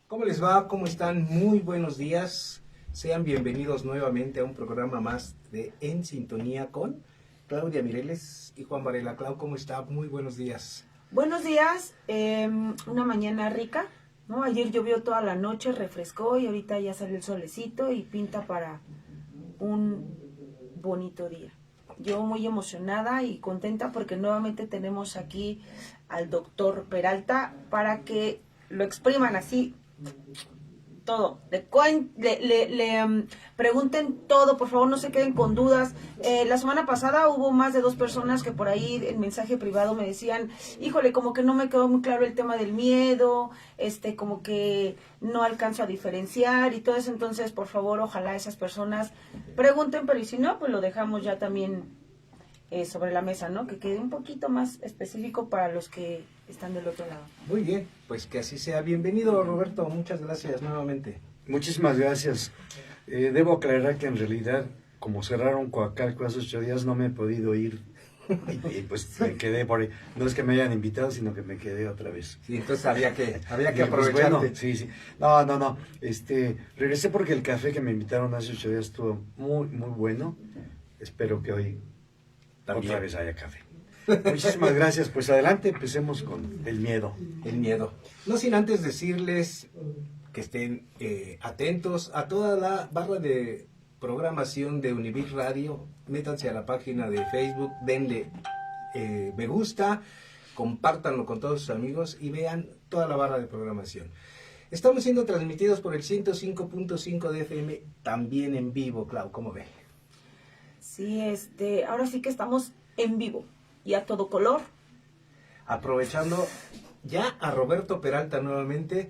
¿Cómo les va? ¿Cómo están? Muy buenos días. Sean bienvenidos nuevamente a un programa más de En Sintonía con Claudia Mireles y Juan Varela. Clau, ¿cómo está? Muy buenos días. Buenos días, una mañana rica, ¿no? Ayer llovió toda la noche, refrescó y ahorita ya salió el solecito y pinta para un bonito día. Yo muy emocionada y contenta porque nuevamente tenemos aquí al doctor Peralta para que lo expriman así todo, pregunten todo, por favor no se queden con dudas. La semana pasada hubo más de 2 personas que por ahí en mensaje privado me decían, híjole, como que no me quedó muy claro el tema del miedo, como que no alcanzo a diferenciar y todo eso. Entonces, por favor, ojalá esas personas pregunten, pero y si no, pues lo dejamos ya también sobre la mesa, ¿no? Que quede un poquito más específico para los que están del otro lado. Muy bien, pues que así sea. Bienvenido, Roberto. Muchas gracias nuevamente. Muchísimas gracias. Debo aclarar que en realidad, como cerraron Coacalco hace 8 días, no me he podido ir. Y pues me quedé por ahí. No es que me hayan invitado, sino que me quedé otra vez. Sí, entonces había que Pues aprovecharte. bueno, sí. No. Regresé porque el café que me invitaron hace 8 días estuvo muy bueno. Espero que hoy También. otra vez haya café. Muchísimas gracias. Pues adelante, empecemos con el miedo. El miedo. No sin antes decirles que estén atentos a toda la barra de programación de Univir Radio. Métanse a la página de Facebook, denle me gusta, compártanlo con todos sus amigos y vean toda la barra de programación. Estamos siendo transmitidos por el 105.5 de FM, también en vivo. Clau, ¿cómo ve? Sí, ahora sí que estamos en vivo y a todo color. Aprovechando ya a Roberto Peralta nuevamente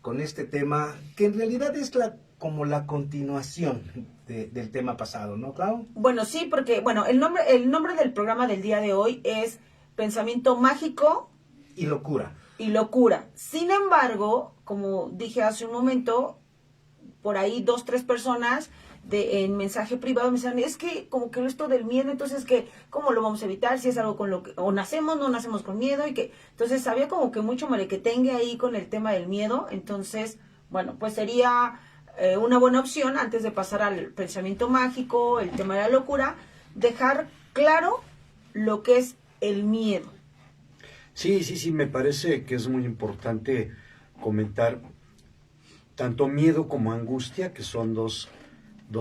con este tema, que en realidad es como la continuación del tema pasado, ¿no, Clau? Bueno, sí, porque el nombre del programa del día de hoy es Pensamiento Mágico Y locura. y Locura. Sin embargo, como dije hace un momento, por ahí 2, 3 personas en mensaje privado me decían, es que como que esto del miedo, entonces que ¿cómo lo vamos a evitar? Si es algo con lo que o no nacemos con miedo y que entonces había como que mucho merequetengue ahí con el tema del miedo. Entonces, bueno, pues sería una buena opción antes de pasar al pensamiento mágico, el tema de la locura, dejar claro lo que es el miedo. Sí, me parece que es muy importante comentar tanto miedo como angustia, que son dos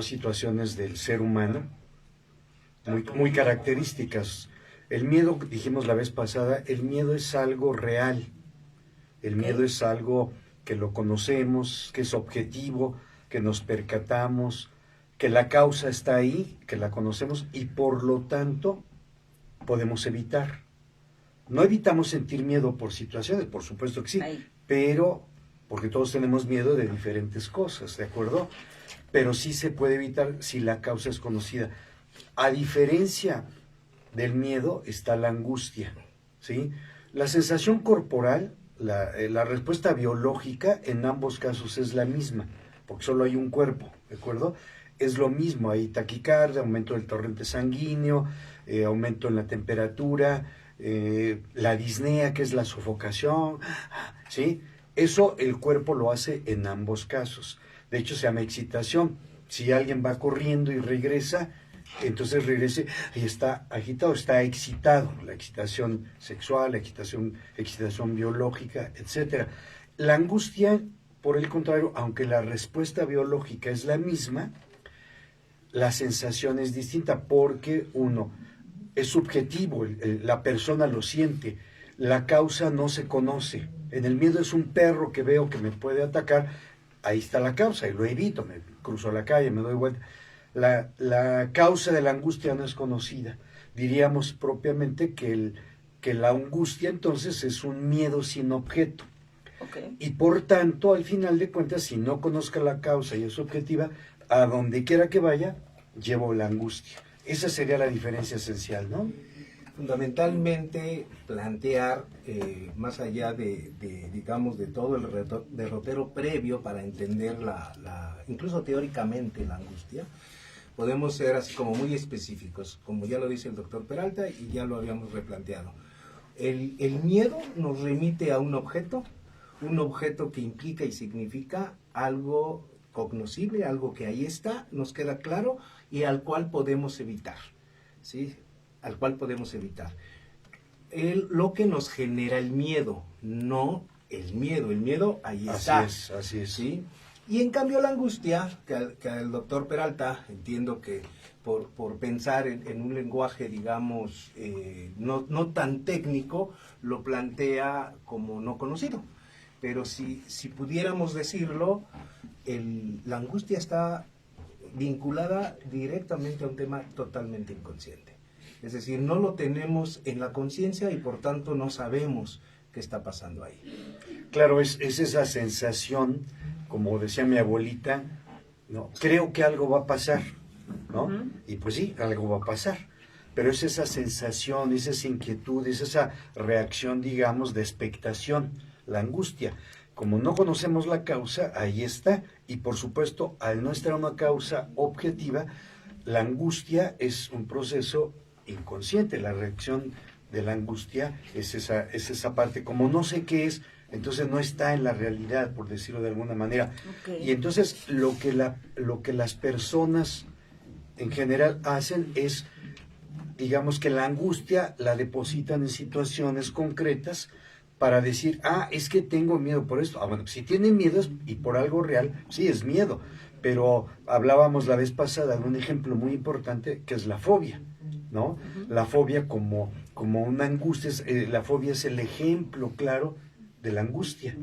situaciones del ser humano muy características. El miedo, dijimos la vez pasada, el miedo es algo real. El miedo es algo que lo conocemos, que es objetivo, que nos percatamos, que la causa está ahí, que la conocemos y por lo tanto podemos evitar. No evitamos sentir miedo por situaciones, por supuesto que sí, pero porque todos tenemos miedo de diferentes cosas, ¿de acuerdo? Pero sí se puede evitar si la causa es conocida. A diferencia del miedo está la angustia, ¿sí? La sensación corporal, la respuesta biológica en ambos casos es la misma, porque solo hay un cuerpo, ¿de acuerdo? Es lo mismo, hay taquicardia, aumento del torrente sanguíneo, aumento en la temperatura, la disnea, que es la sofocación, ¿sí? Eso el cuerpo lo hace en ambos casos. De hecho, se llama excitación. Si alguien va corriendo y regresa, entonces regrese y está agitado, está excitado. La excitación sexual, la excitación biológica, etc. La angustia, por el contrario, aunque la respuesta biológica es la misma, la sensación es distinta porque es subjetivo, la persona lo siente, la causa no se conoce. En el miedo es un perro que veo que me puede atacar, ahí está la causa y lo evito, me cruzo la calle, me doy vuelta. La causa de la angustia no es conocida. Diríamos propiamente que la angustia entonces es un miedo sin objeto. Okay. Y por tanto, al final de cuentas, si no conozca la causa y es objetiva, a donde quiera que vaya, llevo la angustia. Esa sería la diferencia esencial, ¿no? Fundamentalmente plantear, más allá digamos, de todo el derrotero previo para entender incluso teóricamente la angustia, podemos ser así como muy específicos, como ya lo dice el doctor Peralta y ya lo habíamos replanteado. El miedo nos remite a un objeto un objeto que implica y significa algo cognoscible, algo que ahí está, nos queda claro y al cual podemos evitar, ¿sí? Al cual podemos evitar. Lo que nos genera el miedo, no el miedo ahí está. Así es. ¿Sí? Y en cambio la angustia, que el doctor Peralta, entiendo que por pensar en un lenguaje, digamos, no tan técnico, lo plantea como no conocido. Pero si pudiéramos decirlo, la angustia está vinculada directamente a un tema totalmente inconsciente. Es decir, no lo tenemos en la conciencia y por tanto no sabemos qué está pasando ahí. Claro, es esa sensación, como decía mi abuelita, ¿no? Creo que algo va a pasar, ¿no? Ujú. Y pues sí, algo va a pasar. Pero es esa sensación, es esa inquietud, es esa reacción, digamos, de expectación, la angustia. Como no conocemos la causa, ahí está. Y por supuesto, al no estar una causa objetiva, la angustia es un proceso inconsciente. La reacción de la angustia es esa parte. Como no sé qué es, entonces no está en la realidad, por decirlo de alguna manera. Okay. Y entonces lo que las personas en general hacen es, digamos que la angustia la depositan en situaciones concretas para decir, es que tengo miedo por esto. Bueno, si tienen miedo y por algo real, sí es miedo. Pero hablábamos la vez pasada de un ejemplo muy importante que es la fobia, ¿no? Uh-huh. La fobia como una angustia, la fobia es el ejemplo claro de la angustia,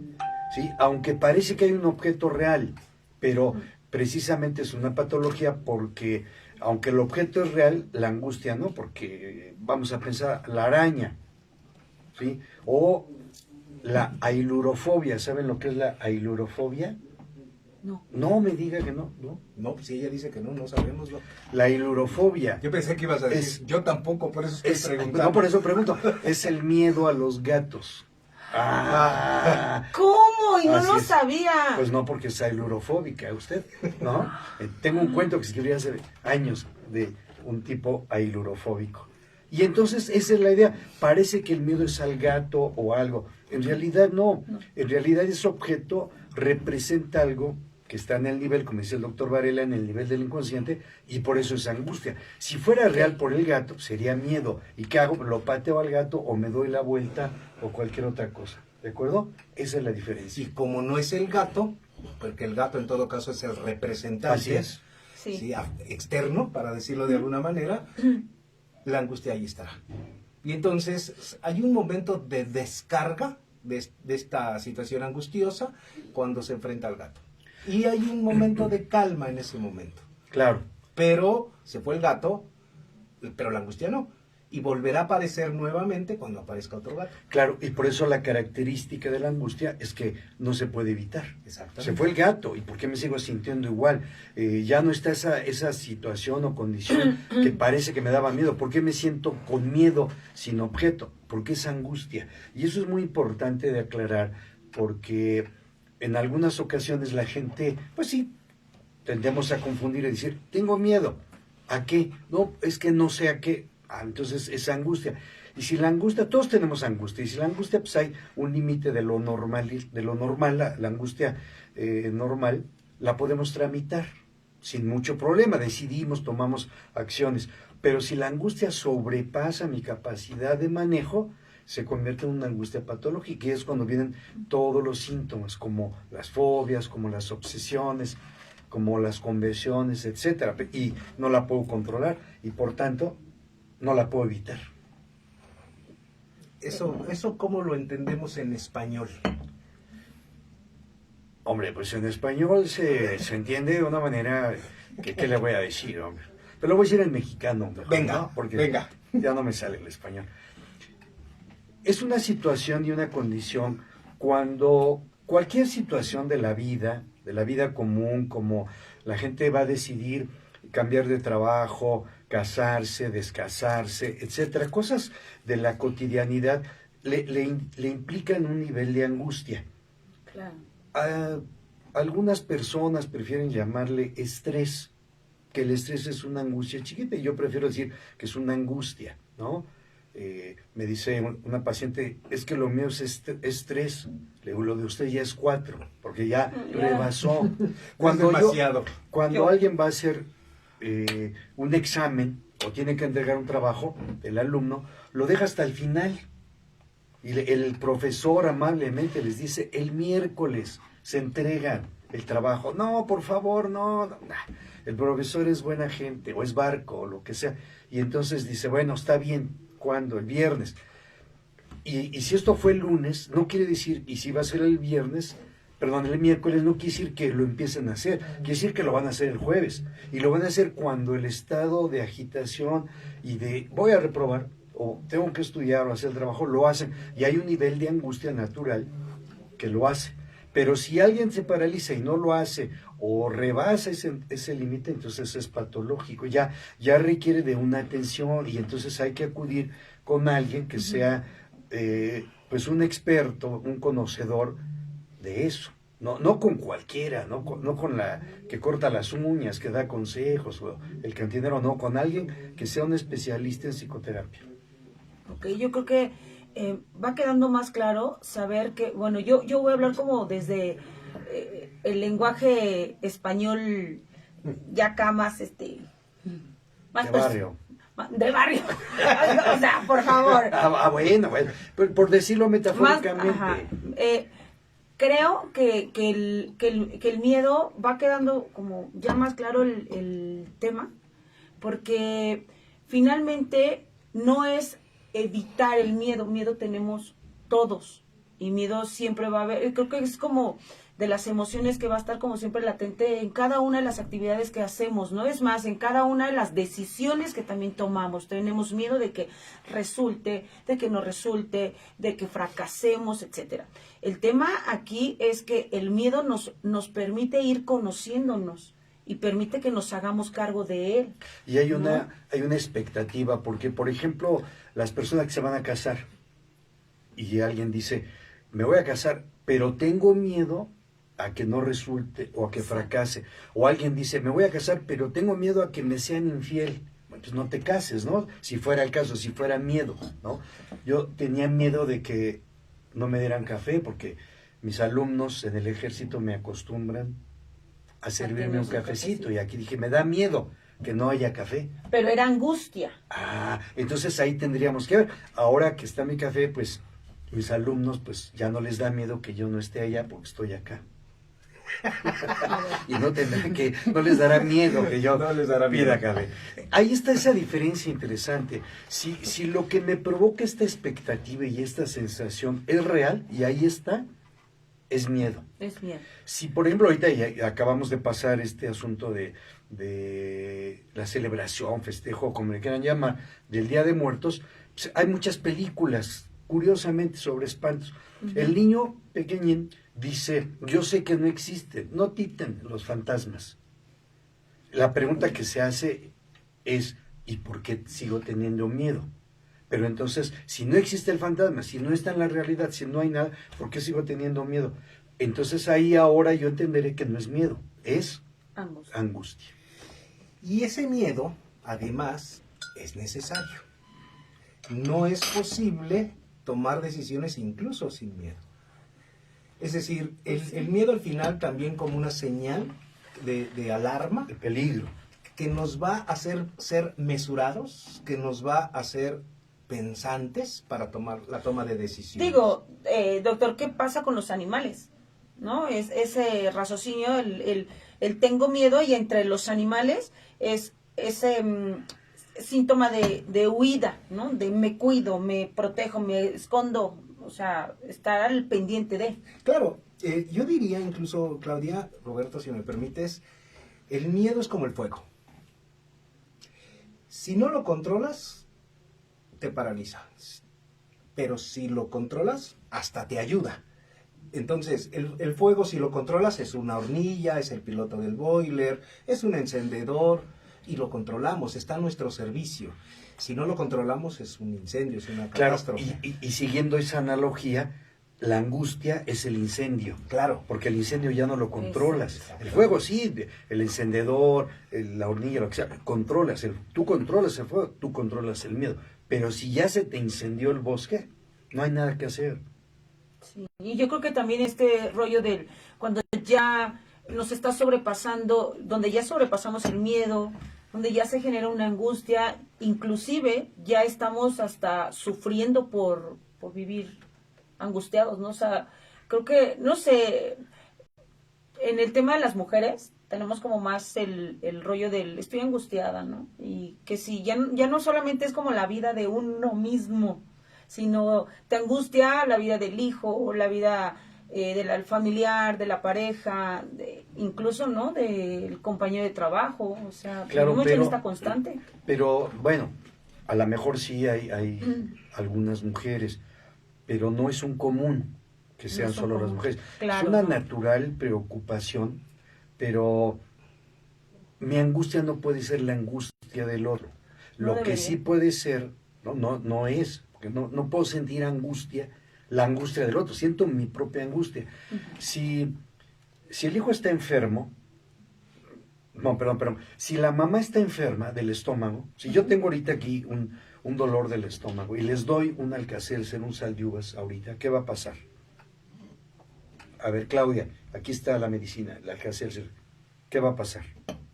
¿sí? Aunque parece que hay un objeto real, pero precisamente es una patología porque, aunque el objeto es real, la angustia no, porque vamos a pensar la araña, ¿sí? O la ailurofobia. ¿Saben lo que es la ailurofobia? No. No me diga que no. No, pues si ella dice que no sabemos. La ailurofobia. Yo pensé que ibas a decir, yo tampoco, por eso estoy preguntando. No, por eso pregunto. Es el miedo a los gatos. ¿Cómo? Y no Así lo es. sabía. Pues no, porque es ailurofóbica usted, ¿no? Tengo un cuento que escribí hace años de un tipo ailurofóbico. Y entonces esa es la idea. Parece que el miedo es al gato o algo. En realidad no. En realidad ese objeto representa algo que está en el nivel, como dice el doctor Varela, en el nivel del inconsciente, y por eso es angustia. Si fuera real por el gato, sería miedo. ¿Y qué hago? Lo pateo al gato o me doy la vuelta o cualquier otra cosa. ¿De acuerdo? Esa es la diferencia. Y como no es el gato, porque el gato en todo caso es el representante, Así es. Sí. ¿sí? Externo, para decirlo de alguna manera, la angustia ahí estará. Y entonces hay un momento de descarga de esta situación angustiosa cuando se enfrenta al gato. Y hay un momento de calma en ese momento. Claro. Pero se fue el gato, pero la angustia no. Y volverá a aparecer nuevamente cuando aparezca otro gato. Claro, y por eso la característica de la angustia es que no se puede evitar. Exactamente. Se fue el gato, ¿y por qué me sigo sintiendo igual? Ya no está esa situación o condición que parece que me daba miedo. ¿Por qué me siento con miedo sin objeto? Porque es angustia. Y eso es muy importante de aclarar, porque en algunas ocasiones la gente, pues sí, tendemos a confundir y decir, tengo miedo. ¿A qué? No, es que no sé a qué. Entonces es angustia. Y si la angustia, todos tenemos angustia, y si la angustia, pues hay un límite de lo normal, la angustia normal, la podemos tramitar sin mucho problema, decidimos, tomamos acciones. Pero si la angustia sobrepasa mi capacidad de manejo, se convierte en una angustia patológica, y es cuando vienen todos los síntomas, como las fobias, como las obsesiones, como las conversiones, etcétera, y no la puedo controlar, y por tanto no la puedo evitar. ¿Eso cómo lo entendemos en español? Hombre, pues en español se entiende de una manera ¿qué le voy a decir, hombre? Pero lo voy a decir en mexicano, mejor, Venga, ¿no? Porque venga. ya no me sale el español. Es una situación y una condición cuando cualquier situación de la vida común, como la gente va a decidir cambiar de trabajo, casarse, descasarse, etcétera, cosas de la cotidianidad, le implican un nivel de angustia. Claro. Algunas personas prefieren llamarle estrés, que el estrés es una angustia chiquita, y yo prefiero decir que es una angustia, ¿no? me dice una paciente, es que lo mío es estrés. Le digo, lo de usted ya es 4, porque ya rebasó. Cuando es demasiado. Cuando alguien va a hacer un examen o tiene que entregar un trabajo, el alumno lo deja hasta el final. Y el profesor amablemente les dice, el miércoles se entrega el trabajo. No, por favor, no. El profesor es buena gente, o es barco, o lo que sea. Y entonces dice, bueno, está bien. ¿Cuándo? El viernes. Y si esto fue el lunes, no quiere decir, y si va a ser el viernes, perdón, el miércoles, no quiere decir que lo empiecen a hacer, quiere decir que lo van a hacer el jueves. Y lo van a hacer cuando el estado de agitación y de voy a reprobar, o tengo que estudiar o hacer el trabajo, lo hacen. Y hay un nivel de angustia natural que lo hace. Pero si alguien se paraliza y no lo hace, o rebasa ese límite, entonces es patológico, ya requiere de una atención, y entonces hay que acudir con alguien que sea pues un experto, un conocedor de eso. No con cualquiera, no con la que corta las uñas, que da consejos, o el cantinero, no, con alguien que sea un especialista en psicoterapia. Ok, yo creo que va quedando más claro saber que, bueno, yo voy a hablar como desde el lenguaje español, ya acá más, más de barrio. De barrio. O sea, por favor. Bueno, por decirlo metafóricamente. Más, creo que el miedo va quedando como ya más claro el tema, porque finalmente no es evitar el miedo tenemos todos, y miedo siempre va a haber. Creo que es como de las emociones que va a estar como siempre latente en cada una de las actividades que hacemos, ¿no? Es más, en cada una de las decisiones que también tomamos. Tenemos miedo de que resulte, de que no resulte, de que fracasemos, etcétera. El tema aquí es que el miedo nos permite ir conociéndonos y permite que nos hagamos cargo de él. Y hay ¿no? hay una expectativa, porque, por ejemplo, las personas que se van a casar, y alguien dice, me voy a casar, pero tengo miedo a que no resulte o a que fracase. O alguien dice, me voy a casar, pero tengo miedo a que me sean infiel. Bueno, pues no te cases, ¿no? Si fuera el caso, si fuera miedo, ¿no? Yo tenía miedo de que no me dieran café, porque mis alumnos en el ejército me acostumbran a servirme un cafecito, y aquí dije, me da miedo que no haya café. Pero era angustia. Entonces ahí tendríamos que ver. Ahora que está mi café, pues mis alumnos, pues ya no les da miedo que yo no esté allá porque estoy acá. Y no les dará miedo que yo pida café. Ahí está esa diferencia interesante. Si lo que me provoca esta expectativa y esta sensación es real, y ahí está, es miedo. Es miedo. Si, por ejemplo, ahorita ya acabamos de pasar este asunto de la celebración, festejo, como le quieran llamar, del Día de Muertos, pues, hay muchas películas, curiosamente, sobre espantos. El niño pequeñín dice, yo sé que no existen, no titen los fantasmas. La pregunta que se hace es, ¿y por qué sigo teniendo miedo? Pero entonces, si no existe el fantasma, si no está en la realidad, si no hay nada, ¿por qué sigo teniendo miedo? Entonces ahí ahora yo entenderé que no es miedo, es angustia. Y ese miedo, además, es necesario. No es posible tomar decisiones incluso sin miedo. Es decir, el miedo al final también como una señal de alarma, El peligro. que nos va a hacer ser mesurados, que nos va a hacer pensantes para tomar la toma de decisiones. Digo, doctor, ¿qué pasa con los animales? ¿No? Es ese raciocinio, el tengo miedo, y entre los animales es ese síntoma de huida, ¿no? De me cuido, me protejo, me escondo, o sea, estar al pendiente de. Claro, yo diría incluso, Claudia, Roberto, si me permites, el miedo es como el fuego. Si no lo controlas, te paraliza. Pero si lo controlas, hasta te ayuda. Entonces, el fuego, si lo controlas, es una hornilla, es el piloto del boiler, es un encendedor, y lo controlamos, está a nuestro servicio. Si no lo controlamos, es un incendio, es una catástrofe. Claro, y siguiendo esa analogía, la angustia es el incendio. Claro. Porque el incendio ya no lo controlas. El fuego sí, el encendedor, la hornilla, lo que sea, controlas. Tú controlas el fuego, tú controlas el miedo. Pero si ya se te incendió el bosque, no hay nada que hacer. Sí, y yo creo que también este rollo del cuando ya nos está sobrepasando, donde ya sobrepasamos el miedo, donde ya se genera una angustia, inclusive ya estamos hasta sufriendo por vivir angustiados, ¿no? O sea, creo que, no sé, en el tema de las mujeres tenemos como más el rollo del estoy angustiada, ¿no? Y que si ya no solamente es como la vida de uno mismo, sino te angustia la vida del hijo, la vida del familiar, de la pareja, incluso, ¿no? Del compañero de trabajo, o sea, Claro, vivimos en esta constante. Pero bueno, a lo mejor sí hay algunas mujeres, pero no es un común que sean No son solo las común. mujeres. Claro, es una no. natural preocupación, pero mi angustia no puede ser la angustia del otro. No Lo que debería. sí puede ser, no es, porque no puedo sentir angustia, la angustia del otro, siento mi propia angustia. Si el hijo está enfermo, no, perdón, si la mamá está enferma del estómago, si yo tengo ahorita aquí un dolor del estómago y les doy un Alka-Seltzer, un sal de uvas ahorita, ¿qué va a pasar? A ver, Claudia, aquí está la medicina, el Alka-Seltzer, ¿qué va a pasar?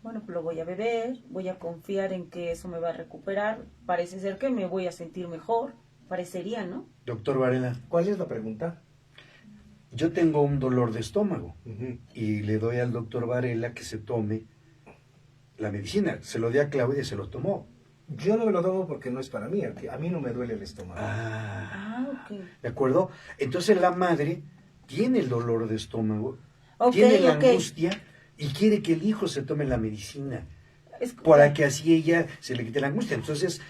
Bueno, pues lo voy a beber, voy a confiar en que eso me va a recuperar, parece ser que me voy a sentir mejor, parecería, ¿no? Doctor Varela, ¿Cuál es la pregunta? yo tengo un dolor de estómago Ujú. y le doy al doctor Varela que se tome la medicina. Se lo di a Claudia y se lo tomó. Yo no me lo tomo porque no es para mí, a mí no me duele el estómago. Ok. ¿De acuerdo? Entonces la madre tiene el dolor de estómago, Ok, tiene la ok. angustia y quiere que el hijo se tome la medicina Es- para que así ella se le quite la angustia. Entonces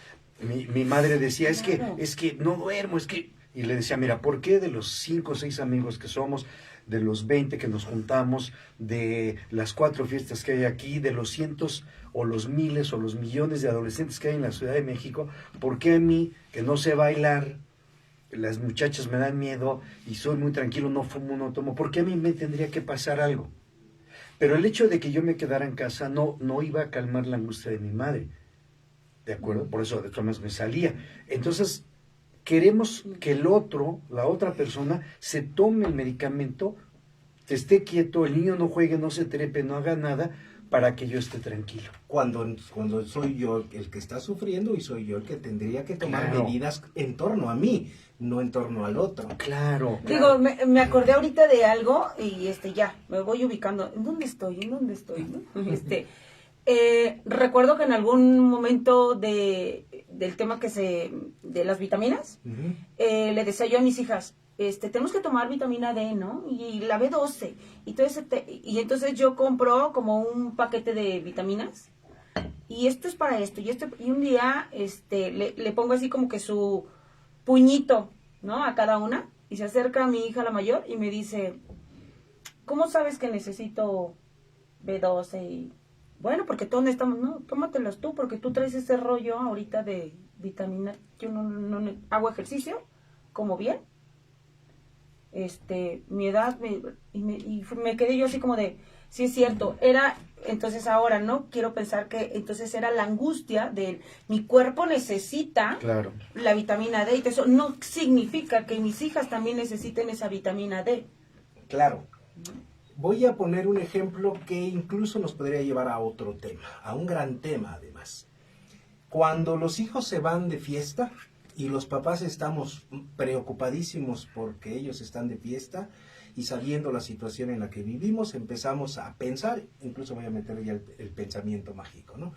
mi madre decía, Claro. es que no duermo, es que... Y le decía, mira, ¿por qué de los 5 o 6 amigos que somos, de los 20 que nos juntamos, de las 4 fiestas que hay aquí, de los cientos o los miles o los millones de adolescentes que hay en la Ciudad de México, ¿por qué a mí, que no sé bailar, las muchachas me dan miedo y soy muy tranquilo, no fumo, no tomo, ¿por qué a mí me tendría que pasar algo? Pero el hecho de que yo me quedara en casa no iba a calmar la angustia de mi madre, ¿de acuerdo? Por eso de todas maneras me salía. Entonces, queremos que el otro, la otra persona, se tome el medicamento, esté quieto, el niño no juegue, no se trepe, no haga nada, para que yo esté tranquilo. Cuando soy yo el que está sufriendo y soy yo el que tendría que tomar Claro. medidas en torno a mí, no en torno al otro. Claro. Digo, me acordé ahorita de algo y ya, me voy ubicando. ¿En dónde estoy? ¿En dónde estoy? ¿No? Recuerdo que en algún momento del tema de las vitaminas, Ujú. le decía yo a mis hijas, tenemos que tomar vitamina D, ¿no? Y la B12. Y entonces yo compro como un paquete de vitaminas. Y esto es para esto. Y un día le pongo así como que su puñito, ¿no? A cada una. Y se acerca a mi hija la mayor y me dice, ¿cómo sabes que necesito B12? Y, bueno, porque todos necesitamos, no, tómatelos tú, porque tú traes ese rollo ahorita de vitamina. Yo no hago ejercicio, como bien. Mi edad, y me quedé yo así como de, sí es cierto, entonces ahora, ¿no? Quiero pensar que entonces era la angustia de mi cuerpo necesita Claro. la vitamina D, y eso no significa que mis hijas también necesiten esa vitamina D. Claro. Voy a poner un ejemplo que incluso nos podría llevar a otro tema, a un gran tema además. Cuando los hijos se van de fiesta y los papás estamos preocupadísimos porque ellos están de fiesta y sabiendo la situación en la que vivimos, empezamos a pensar, incluso voy a meter ya el pensamiento mágico, ¿no?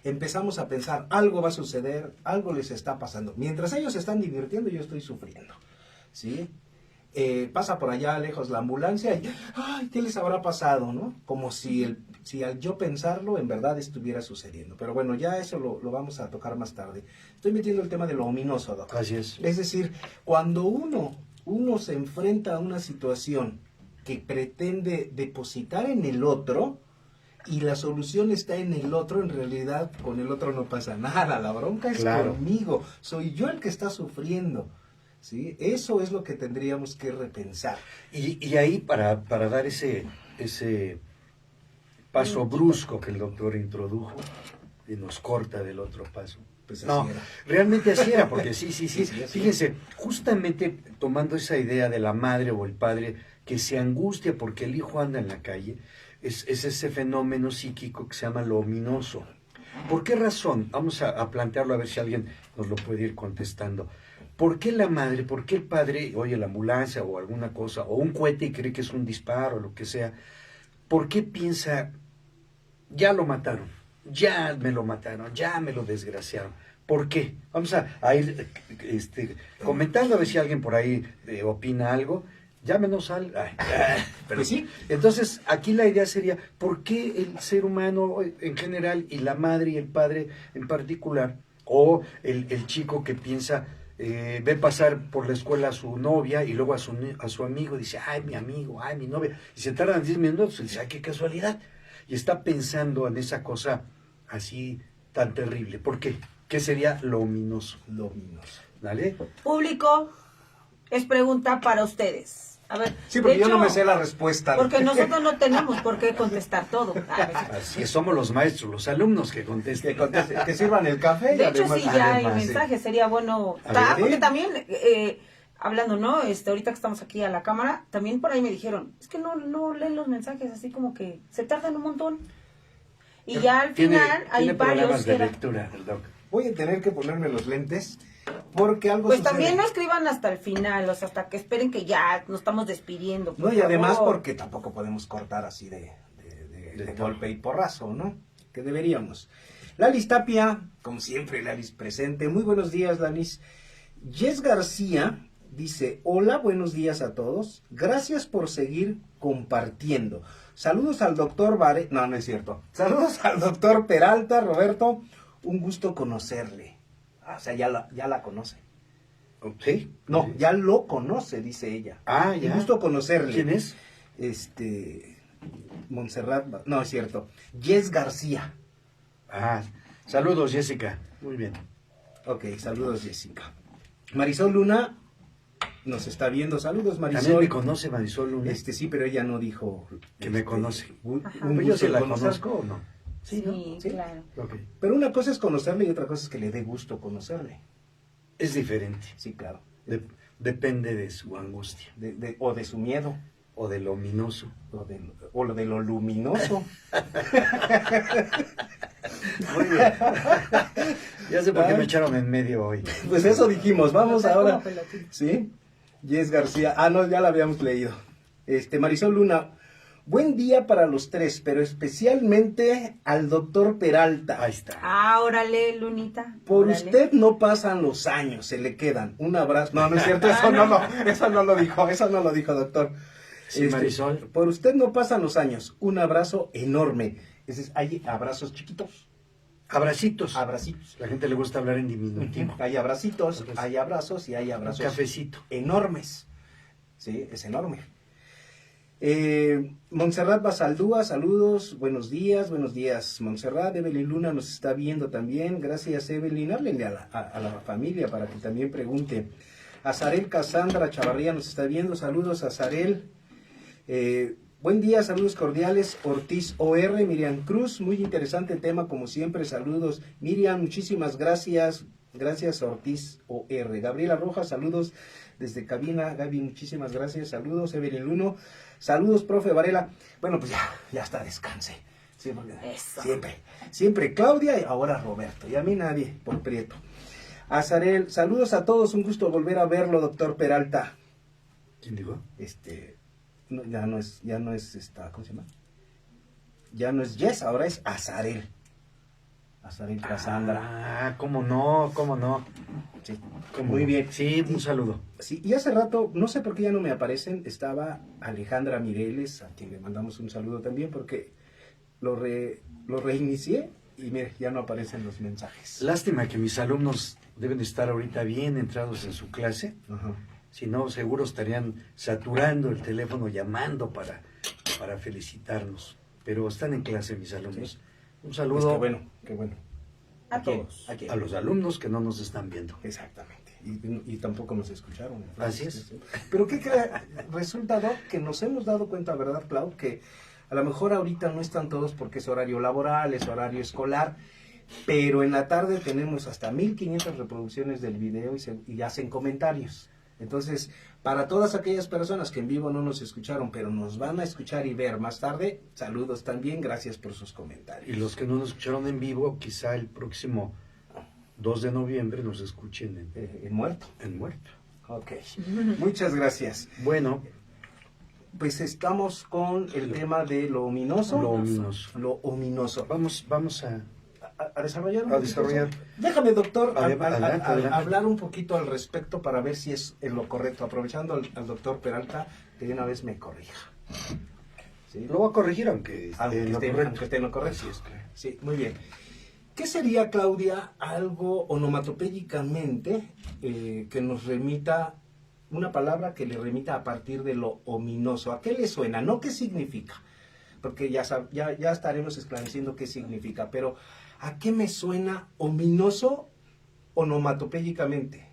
Empezamos a pensar, algo va a suceder, algo les está pasando. Mientras ellos se están divirtiendo, yo estoy sufriendo, ¿sí? Pasa por allá lejos la ambulancia y, ay, ¿qué les habrá pasado, no? Como si al yo pensarlo en verdad estuviera sucediendo. Pero bueno, ya eso lo vamos a tocar más tarde. Estoy metiendo el tema de lo ominoso, doctor. Así es. Es decir, cuando uno se enfrenta a una situación que pretende depositar en el otro y la solución está en el otro, en realidad con el otro no pasa nada. La bronca es Claro. conmigo. Soy yo el que está sufriendo. ¿Sí? Eso es lo que tendríamos que repensar. Y ahí para dar ese paso brusco que el doctor introdujo y nos corta del otro paso, Pues así No, era. realmente así era, porque sí. Sí, así Fíjense, justamente tomando esa idea de la madre o el padre que se angustia porque el hijo anda en la calle, es ese fenómeno psíquico que se llama lo ominoso. ¿Por qué razón? Vamos a plantearlo a ver si alguien nos lo puede ir contestando. ¿Por qué la madre, por qué el padre oye la ambulancia o alguna cosa, o un cohete y cree que es un disparo o lo que sea? ¿Por qué piensa, ya lo mataron, ya me lo mataron, ya me lo desgraciaron? ¿Por qué? Vamos a ir comentando a ver si alguien por ahí opina algo. Llámenos Pero sí. Entonces, aquí la idea sería, ¿por qué el ser humano en general y la madre y el padre en particular, o el chico que piensa, ve pasar por la escuela a su novia y luego a su amigo, dice, ay, mi amigo, ay, mi novia, y se tardan 10 minutos y dice, ay, qué casualidad, y está pensando en esa cosa así tan terrible? ¿Por qué? ¿Qué sería lo ominoso? Lo ominoso. ¿Vale? Público, es pregunta para ustedes. A ver, Sí, porque de yo no hecho, me sé la respuesta. Porque nosotros no tenemos por qué contestar todo. Así es, somos los maestros, los alumnos que contesten. Que sirvan el café. y De hecho, además- sí, ya hay además, sí. mensajes, sería bueno. A ver, Porque ¿sí? también, hablando, ¿no? Ahorita que estamos aquí a la cámara, también por ahí me dijeron, es que no leen los mensajes, así como que se tardan un montón. Y ya al final hay tiene varios problemas que de era- lectura, el doc. Voy a tener que ponerme los lentes porque algo Pues sucede. también no escriban hasta el final, o sea, hasta que esperen que ya nos estamos despidiendo. por No, y además favor. porque tampoco podemos cortar así de todo. golpe y porrazo, ¿no? Que deberíamos. Lalis Tapia, como siempre, Lalis presente. Muy buenos días, Lalis. Jess García dice, hola, buenos días a todos. Gracias por seguir compartiendo. Saludos al doctor no es cierto. Saludos al doctor Peralta, Roberto. Un gusto conocerle. O sea, ya la conoce. ¿Sí? No, ya lo conoce, dice ella. Ah, ya. Un gusto conocerle. ¿Quién es? Montserrat, no es cierto. Jess García. Ah, saludos, Jessica. Muy bien. Ok, saludos, Jessica. Marisol Luna nos está viendo. Saludos, También Marisol. me conoce Marisol Luna. Sí, pero ella no dijo Que me conoce. Ajá. Un ¿Yo gusto sí la conocer. conozco o no? Sí, ¿no? Sí. claro. Ok. Pero una cosa es conocerle y otra cosa es que le dé gusto conocerle. Es diferente. Sí, claro. Depende de su angustia O de su miedo. o de lo ominoso. O lo de lo luminoso. Muy bien. Ya sé por qué me echaron en medio hoy. Pues eso dijimos. Vamos O sea, ahora. como pelotita. ¿Sí? Jess García. Ah, no, ya la habíamos leído. Marisol Luna. Buen día para los tres, pero especialmente al doctor Peralta. Ahí está. Ah, órale, Lunita. Por órale. usted no pasan los años, se le quedan. Un abrazo. No, no es cierto, eso no lo dijo, doctor. Sí, Marisol. Por usted no pasan los años. Un abrazo enorme. Hay abrazos chiquitos, Abracitos. abracitos. La gente le gusta hablar en diminutivo. Hay abracitos, hay abrazos y hay Un abrazos cafecito. enormes. Sí, es enorme. Montserrat Basaldúa, saludos, buenos días, Montserrat. Evelyn Luna nos está viendo también, gracias Evelyn, háblenle a la familia para que también pregunte. Azarel Casandra Chavarría nos está viendo, saludos Azarel. Buen día, saludos cordiales, Ortiz OR, Miriam Cruz, muy interesante tema como siempre, saludos Miriam, muchísimas gracias, gracias Ortiz OR. Gabriela Rojas, saludos desde cabina, Gaby, muchísimas gracias, saludos Evelyn Luno. Saludos, profe Varela. Bueno, pues ya está, descanse. Sí, porque Eso. siempre Claudia y ahora Roberto. Y a mí nadie, por prieto. Azarel, saludos a todos, un gusto volver a verlo, doctor Peralta. ¿Quién dijo? Ya no es esta, ¿cómo se llama? Ya no es Jess, ahora es Azarel. Azarel Casandra. Ah, cómo no. Sí. ¿Cómo Muy no? bien. Sí, un saludo. Sí, y hace rato, no sé por qué ya no me aparecen, estaba Alejandra Mireles, a quien le mandamos un saludo también, porque lo reinicié y mire, ya no aparecen los mensajes. Lástima que mis alumnos deben de estar ahorita bien entrados en su clase. Ajá. Si no, seguro estarían saturando el teléfono, llamando para felicitarnos. Pero están en clase mis alumnos. Sí. Un Pues saludo qué bueno. A quién? todos. ¿A quién? a los alumnos que no nos están viendo. Exactamente. Y tampoco nos escucharon. Así es. Pero ¿qué cree? Resulta, Doc, que nos hemos dado cuenta, ¿verdad, Clau? Que a lo mejor ahorita no están todos porque es horario laboral, es horario escolar, pero en la tarde tenemos hasta 1500 reproducciones del video y hacen comentarios. Entonces, para todas aquellas personas que en vivo no nos escucharon, pero nos van a escuchar y ver más tarde, saludos también, gracias por sus comentarios. Y los que no nos escucharon en vivo, quizá el próximo 2 de noviembre nos escuchen En muerto. en muerto. Ok, muchas gracias. Bueno, Pues estamos con el tema de lo ominoso. lo ominoso. Lo ominoso. Vamos a desarrollar un A poquito desarrollar. eso. Déjame, doctor, Adelante. hablar un poquito al respecto para ver si es en lo correcto. Aprovechando al doctor Peralta, que de una vez me corrija. ¿Sí? Lo voy a corregir aunque esté Aunque en lo esté, correcto. aunque esté en lo correcto. Así es, claro. Sí, muy bien. ¿Qué sería, Claudia, algo onomatopéyicamente que nos remita, una palabra que le remita a partir de lo ominoso? ¿A qué le suena? No qué significa, porque ya estaremos esclareciendo qué significa, pero ¿a qué me suena ominoso onomatopéyicamente?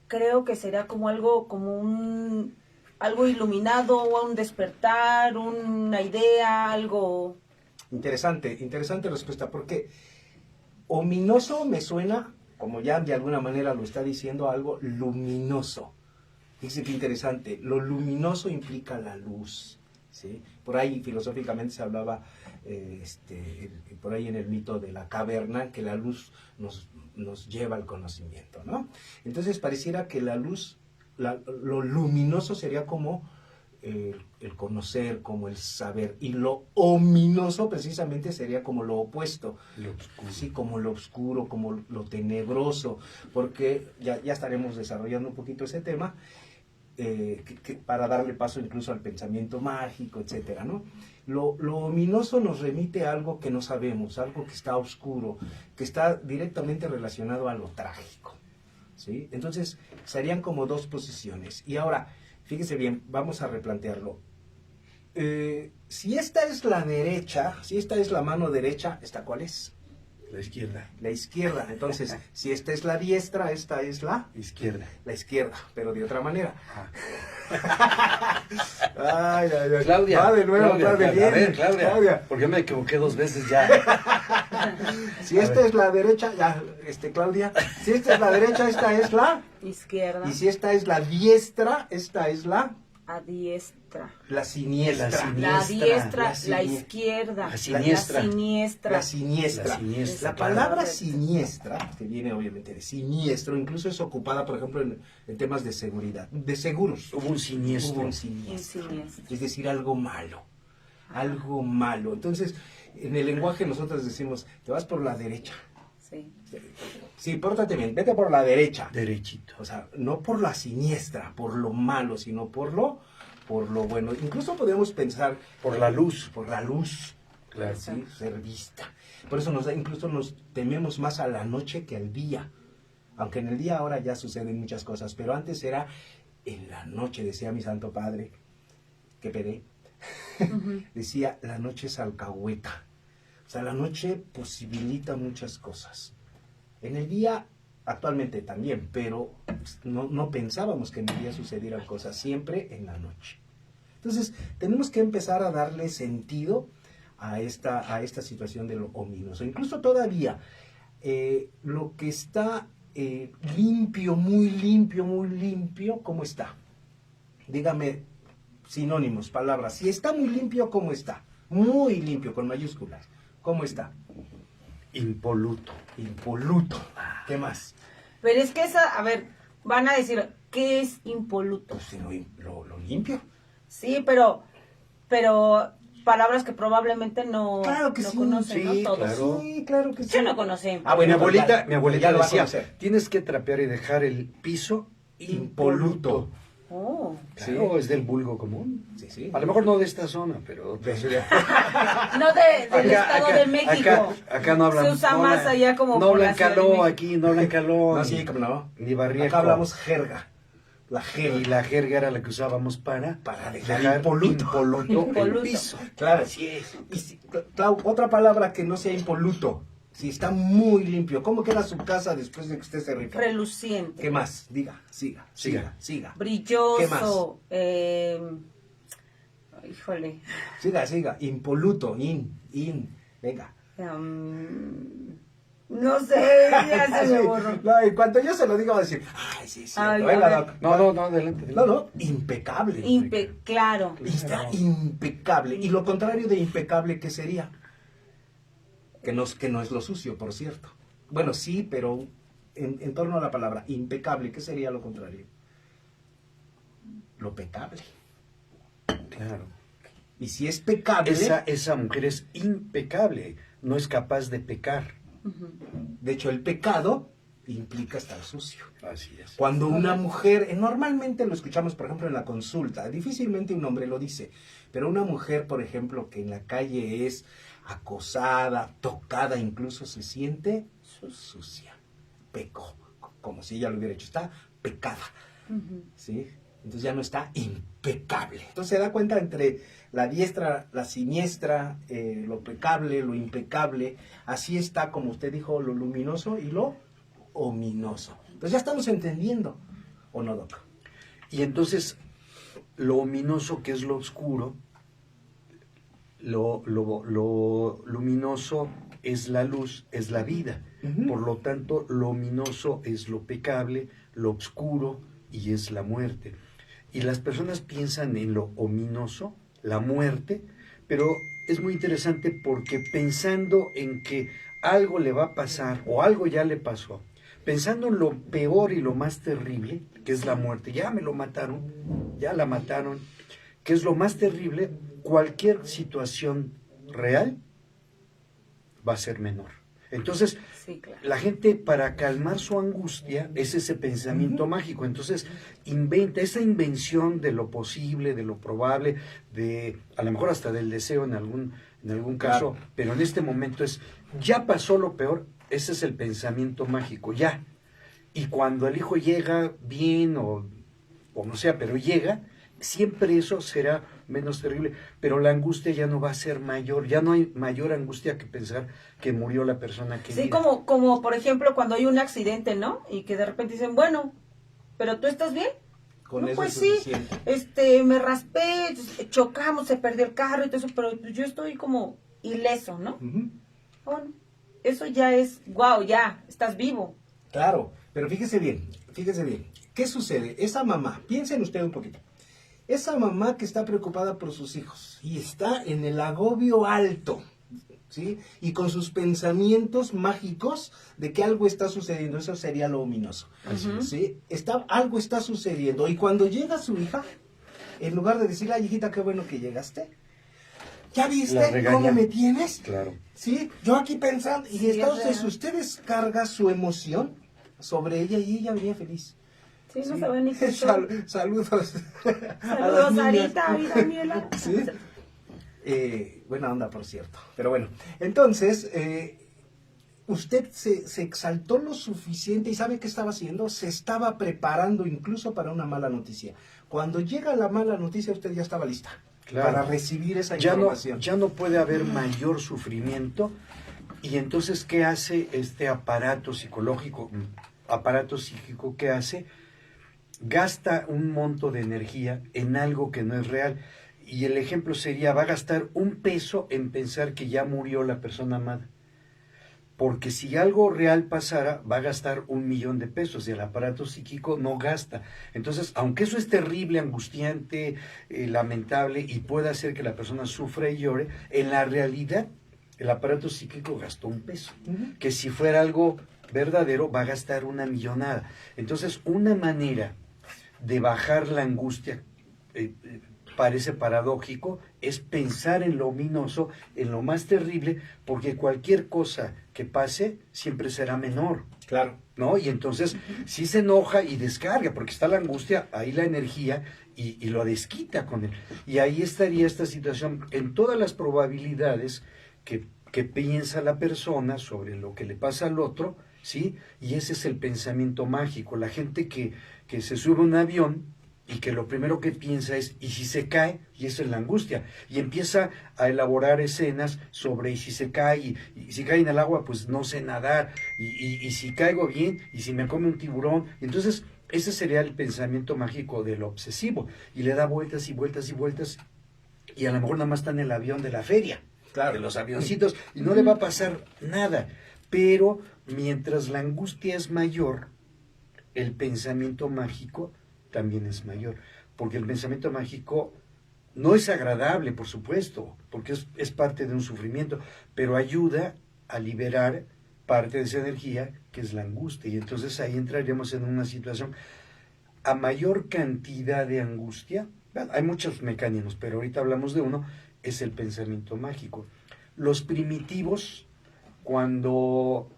Creo que será como algo, algo iluminado, o un despertar, una idea, algo... Interesante respuesta, porque ominoso me suena, como ya de alguna manera lo está diciendo, algo luminoso. Dice que interesante, lo luminoso implica la luz, ¿sí? Por ahí filosóficamente se hablaba, por ahí en el mito de la caverna, que la luz nos lleva al conocimiento, ¿no? Entonces pareciera que la luz, lo luminoso sería como el conocer, como el saber, y lo ominoso precisamente sería como lo opuesto, Lo oscuro. sí, como lo oscuro, como lo tenebroso, porque ya estaremos desarrollando un poquito ese tema, para darle paso incluso al pensamiento mágico, etcétera, ¿no? Lo ominoso nos remite a algo que no sabemos, algo que está oscuro, que está directamente relacionado a lo trágico, ¿sí? Entonces serían como dos posiciones. Y ahora, fíjese bien, vamos a replantearlo. Si esta es la derecha, si esta es la mano derecha, ¿esta cuál es? La izquierda. La izquierda. Entonces, si esta es la diestra, esta es la Izquierda. izquierda, pero de otra manera. Ah. Ay, ay, ay. Claudia. Va de nuevo, Claudia, va de bien. A ver, Claudia. Porque me equivoqué 2 veces ya. Si esta es la derecha, ya, Claudia. Si esta es la derecha, esta es la. Izquierda, Y si esta es la diestra, esta es la a diestra. siniestra. La diestra, la siniestra. izquierda, La siniestra. la siniestra. La siniestra. La siniestra, La claro. palabra siniestra, que viene obviamente de siniestro, incluso es ocupada, por ejemplo, en temas de seguridad, de seguros. Hubo un siniestro. Hubo un Un siniestro. siniestro. Es decir, algo malo. Algo malo. Entonces, en el lenguaje nosotros decimos, te vas por la derecha. Sí. Sí, pórtate bien, vete por la derecha. Derechito. O sea, no por la siniestra, por lo malo, sino por lo bueno. Incluso podemos pensar Por la luz. por la luz, Claro. ¿sí? Ser vista. Por eso incluso nos tememos más a la noche que al día. Aunque en el día ahora ya suceden muchas cosas, pero antes era en la noche, decía mi santo padre, que pedé, decía, la noche es alcahueta. O sea, la noche posibilita muchas cosas. En el día, actualmente también, pero no pensábamos que en el día sucedieran cosas, siempre en la noche. Entonces, tenemos que empezar a darle sentido a esta situación de lo ominoso. Incluso todavía, lo que está limpio, muy limpio, ¿cómo está? Dígame sinónimos, palabras. Si está muy limpio, ¿cómo está? Muy limpio, con mayúsculas. ¿Cómo está? Impoluto. Impoluto. ¿Qué más? Pero es que a ver, van a decir, ¿qué es impoluto? Pues si lo limpio. Sí, pero palabras que probablemente no, Claro que no sí, conocen, sí, ¿no? Todos. claro. Sí, claro que sí. Yo no conocí. Ah, bueno, mi abuelita, claro, mi abuelita ya lo va a decía, conocer. tienes que trapear y dejar el piso Impoluto. Oh. Claro, es del vulgo común. Sí, sí. A lo mejor no de esta zona, pero De- No del Estado de México. Acá no hablan. Se usa más allá como no por la hablan Ciudad de caló México. aquí, no hablan caló. No, sí, como no. Ni barriejo. Acá hablamos jerga. La jerga. Y la jerga era la que usábamos para dejar impoluto. el Impoluto. piso. Claro. Así es. Y Clau, otra palabra que no sea impoluto. Si está muy limpio. ¿Cómo queda su casa después de que usted se rifa? Reluciente. ¿Qué más? Diga, siga. Brilloso. Híjole. Siga. Impoluto, venga. No sé, ya se me borró. No, y cuando yo se lo diga va a decir, ay, sí, sí. Ay, Venga, a ver. Doc. No, adelante. No, impecable. Claro. Está impecable. Y lo contrario de impecable, ¿qué sería? Que no es lo sucio, por cierto. Bueno, sí, pero en torno a la palabra impecable, ¿qué sería lo contrario? Lo pecable. Claro. Y si es pecable, Esa mujer es impecable, no es capaz de pecar. de hecho el pecado implica estar sucio. Así es. Cuando una mujer, normalmente lo escuchamos por ejemplo en la consulta, difícilmente un hombre lo dice, pero una mujer por ejemplo que en la calle es acosada, tocada, incluso se siente sucia, pecó, como si ella lo hubiera hecho, está pecada, ¿sí? Entonces ya no está impecable. Entonces se da cuenta entre la diestra, la siniestra, lo pecable, lo impecable. Así está, como usted dijo, lo luminoso y lo ominoso. Entonces ya estamos entendiendo, ¿o no, Doc? Y entonces, lo ominoso que es lo oscuro, lo luminoso es la luz, es la vida. Uh-huh. Por lo tanto, lo ominoso es lo pecable, lo oscuro y es la muerte. Y las personas piensan en lo ominoso, la muerte, pero es muy interesante porque pensando en que algo le va a pasar o algo ya le pasó, pensando en lo peor y lo más terrible, que es la muerte, ya me lo mataron, ya la mataron, que es lo más terrible, cualquier situación real va a ser menor. Entonces, Sí, claro. la gente para calmar su angustia es ese pensamiento mágico. Entonces, inventa esa invención de lo posible, de lo probable, de a lo mejor hasta del deseo en algún caso, Claro. pero en este momento ya pasó lo peor, ese es el pensamiento mágico, ya. Y cuando el hijo llega bien o no sea, pero llega, siempre eso será menos terrible, pero la angustia ya no va a ser mayor, ya no hay mayor angustia que pensar que murió la persona querida. Sí, como por ejemplo cuando hay un accidente, ¿no? Y que de repente dicen, bueno, ¿pero tú estás bien? Con No, eso pues es sí, suficiente. me raspé, chocamos, se perdió el carro y todo eso, pero yo estoy como ileso, ¿no? Uh-huh. Bueno, eso ya es, wow, ya, estás vivo. Claro, pero fíjese bien, ¿qué sucede? Esa mamá, piensen usted un poquito, esa mamá que está preocupada por sus hijos y está en el agobio alto, ¿sí? Y con sus pensamientos mágicos de que algo está sucediendo, eso sería lo ominoso, ¿sí? Algo está sucediendo y cuando llega su hija, en lugar de decirle, ay hijita, qué bueno que llegaste, ¿ya La viste regaña. cómo me tienes? Claro. Sí, yo aquí pensando, y Sí, entonces es real. usted descarga su emoción sobre ella y ella venía feliz. Sí, no Sí. sabe ni qué son. Saludos. a las Saludos, niñas. Sarita y Daniela. Sí. Buena onda, por cierto. Pero bueno, entonces, usted se exaltó lo suficiente y ¿sabe qué estaba haciendo? Se estaba preparando incluso para una mala noticia. Cuando llega la mala noticia, usted ya estaba lista Claro. para recibir esa Ya información. no puede haber mayor sufrimiento. Y entonces, ¿qué hace este aparato psicológico, aparato psíquico? ¿Qué hace? Gasta un monto de energía en algo que no es real. Y el ejemplo sería, va a gastar un peso en pensar que ya murió la persona amada. Porque si algo real pasara, va a gastar 1,000,000 de pesos y el aparato psíquico no gasta. Entonces, aunque eso es terrible, angustiante, lamentable y puede hacer que la persona sufra y llore, en la realidad el aparato psíquico gastó 1 peso. Ujú. Que si fuera algo verdadero, va a gastar 1,000,000. Entonces, una manera de bajar la angustia, parece paradójico, es pensar en lo ominoso, en lo más terrible, porque cualquier cosa que pase siempre será menor, Claro. ¿no? Y entonces sí se enoja y descarga, porque está la angustia, ahí la energía, y lo desquita con él. Y ahí estaría esta situación, en todas las probabilidades que piensa la persona sobre lo que le pasa al otro, ¿sí? Y ese es el pensamiento mágico. La gente que se sube a un avión y que lo primero que piensa es, ¿y si se cae? Y eso es la angustia. Y empieza a elaborar escenas sobre, ¿y si se cae? Y si cae en el agua, pues no sé nadar. Y si caigo bien, y si me come un tiburón. Entonces, ese sería el pensamiento mágico del obsesivo. Y le da vueltas y vueltas y vueltas. Y a lo mejor nada más está en el avión de la feria. Claro. de los avioncitos, y no le va a pasar nada. Pero mientras la angustia es mayor, el pensamiento mágico también es mayor. Porque el pensamiento mágico no es agradable, por supuesto, porque es parte de un sufrimiento, pero ayuda a liberar parte de esa energía que es la angustia. Y entonces ahí entraríamos en una situación a mayor cantidad de angustia. Bueno, hay muchos mecanismos, pero ahorita hablamos de uno, es el pensamiento mágico. Los primitivos, cuando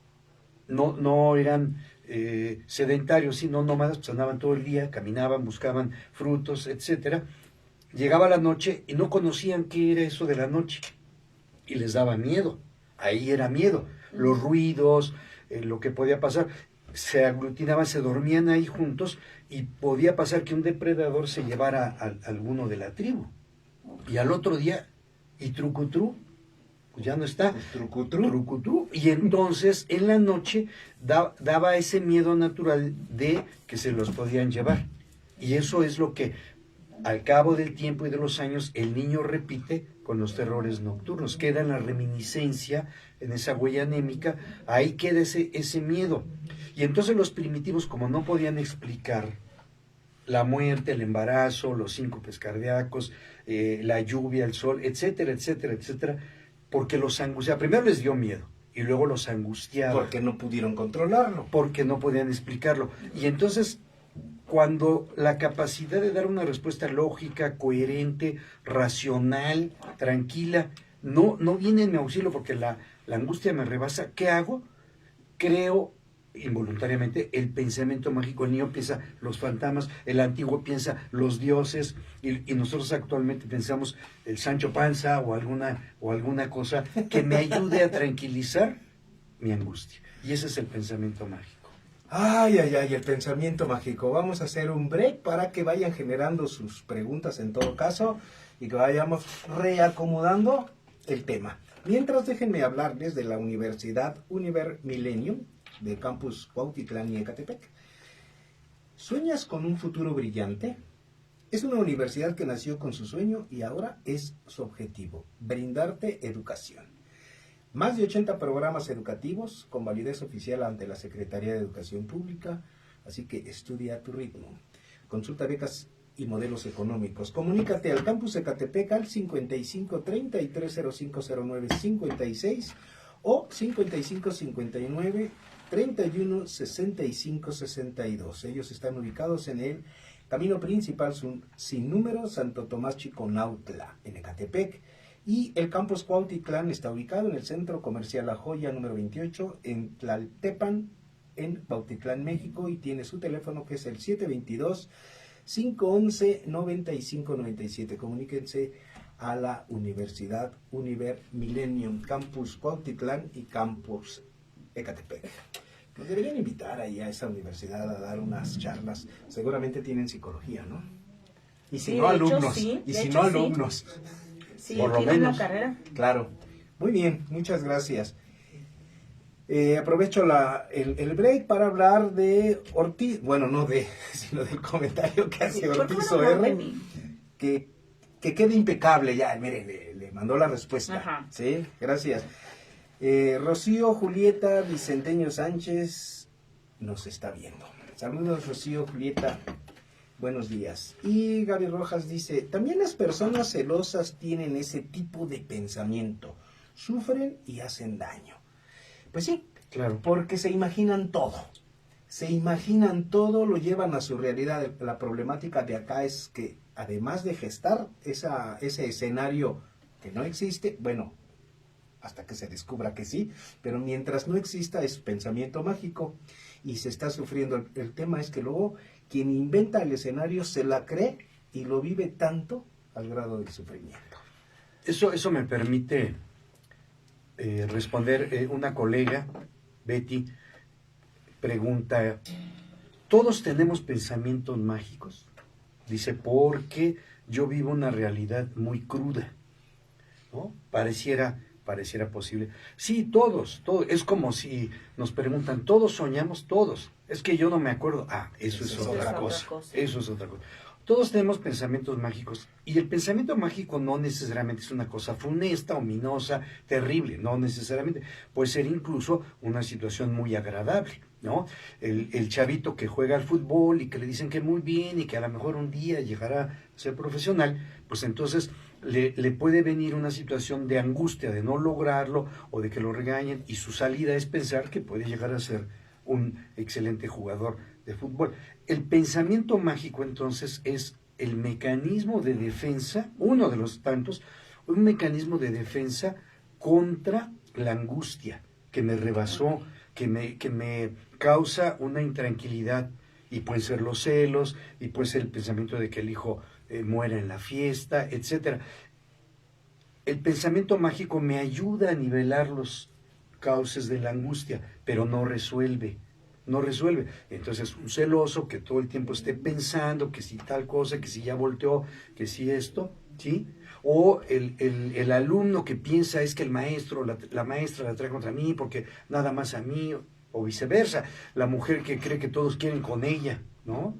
no eran sedentarios, sino nómadas, pues andaban todo el día, caminaban, buscaban frutos, etcétera. Llegaba la noche y no conocían qué era eso de la noche y les daba miedo. Ahí era miedo, los ruidos, lo que podía pasar. Se aglutinaban, se dormían ahí juntos y podía pasar que un depredador se llevara a alguno de la tribu. Y al otro día, y trucutru, pues ya no está. Trucutru. Y entonces en la noche daba ese miedo natural de que se los podían llevar. Y eso es lo que al cabo del tiempo y de los años el niño repite con los terrores nocturnos. Queda en la reminiscencia, en esa huella anémica, ahí queda ese miedo. Y entonces los primitivos, como no podían explicar la muerte, el embarazo, los síncopes cardíacos, la lluvia, el sol, etcétera, etcétera, etcétera, porque los angustiaba. Primero les dio miedo y luego los angustiaba. Porque no pudieron controlarlo. Porque no podían explicarlo. Y entonces, cuando la capacidad de dar una respuesta lógica, coherente, racional, tranquila, no viene en mi auxilio porque la angustia me rebasa, ¿qué hago? Creo involuntariamente el pensamiento mágico. El niño piensa los fantasmas, el antiguo piensa los dioses, y nosotros actualmente pensamos el Sancho Panza o alguna cosa que me ayude a tranquilizar mi angustia. Y ese es el pensamiento mágico. Ay, el pensamiento mágico. Vamos a hacer un break para que vayan generando sus preguntas en todo caso y que vayamos reacomodando el tema. Mientras, déjenme hablarles de la Universidad Univer Millennium de Campus Cuautitlán y Ecatepec. ¿Sueñas con un futuro brillante? Es una universidad que nació con su sueño y ahora es su objetivo, brindarte educación. Más de 80 programas educativos con validez oficial ante la Secretaría de Educación Pública, así que estudia a tu ritmo. Consulta becas y modelos económicos. Comunícate al Campus Ecatepec al 55 33 0509 56 o 55 59 31 65 62. Ellos están ubicados en el camino principal sin número Santo Tomás Chiconautla, en Ecatepec. Y el campus Cuautitlán está ubicado en el Centro Comercial La Joya número 28 en Tlaltepan, en Cuautitlán, México, y tiene su teléfono que es el 722-511-9597. Comuníquense a la Universidad Univer Millennium, Campus Cuautitlán y Campus Ecatepec. Nos deberían invitar ahí a esa universidad a dar unas charlas. Seguramente tienen psicología, ¿no? Y si Sí, no, de hecho, alumnos. sí. Y De si hecho, no, sí. alumnos. Sí, Por lo tiene una menos. carrera. Claro. Muy bien, muchas gracias. Aprovecho el break para hablar de Ortiz, bueno, no de, sino del comentario que hace ¿Por qué Ortiz no hablar de OR, mí? que quede impecable ya, mire, le mandó la respuesta. Ajá. Sí, gracias. Rocío Julieta Vicenteño Sánchez nos está viendo. Saludos, Rocío Julieta. Buenos días. Y Gaby Rojas dice, también las personas celosas tienen ese tipo de pensamiento. Sufren y hacen daño. Pues sí, Claro. porque se imaginan todo. Se imaginan todo, lo llevan a su realidad. La problemática de acá es que además de gestar ese escenario que no existe, bueno, hasta que se descubra que sí, pero mientras no exista es pensamiento mágico y se está sufriendo. El tema es que luego quien inventa el escenario se la cree y lo vive tanto al grado del sufrimiento. Eso me permite responder. Una colega, Betty, pregunta, ¿todos tenemos pensamientos mágicos? Dice, porque yo vivo una realidad muy cruda, ¿no? Pareciera posible. Sí, todos. Es como si nos preguntan, ¿todos soñamos? Todos. Es que yo no me acuerdo. Eso es otra cosa. Eso es otra cosa. Todos tenemos pensamientos mágicos y el pensamiento mágico no necesariamente es una cosa funesta, ominosa, terrible, no necesariamente. Puede ser incluso una situación muy agradable, ¿no? El chavito que juega al fútbol y que le dicen que muy bien y que a lo mejor un día llegará a ser profesional, pues entonces le puede venir una situación de angustia de no lograrlo o de que lo regañen y su salida es pensar que puede llegar a ser un excelente jugador de fútbol. El pensamiento mágico entonces es el mecanismo de defensa, uno de los tantos, un mecanismo de defensa contra la angustia que me rebasó, que me causa una intranquilidad, y pueden ser los celos, y puede ser el pensamiento de que el hijo muera en la fiesta, etcétera. El pensamiento mágico me ayuda a nivelar los cauces de la angustia, pero no resuelve. Entonces, un celoso que todo el tiempo esté pensando que si tal cosa, que si ya volteó, que si esto, ¿sí? O el alumno que piensa es que el maestro, la maestra la trae contra mí porque nada más a mí, o viceversa. La mujer que cree que todos quieren con ella, ¿no?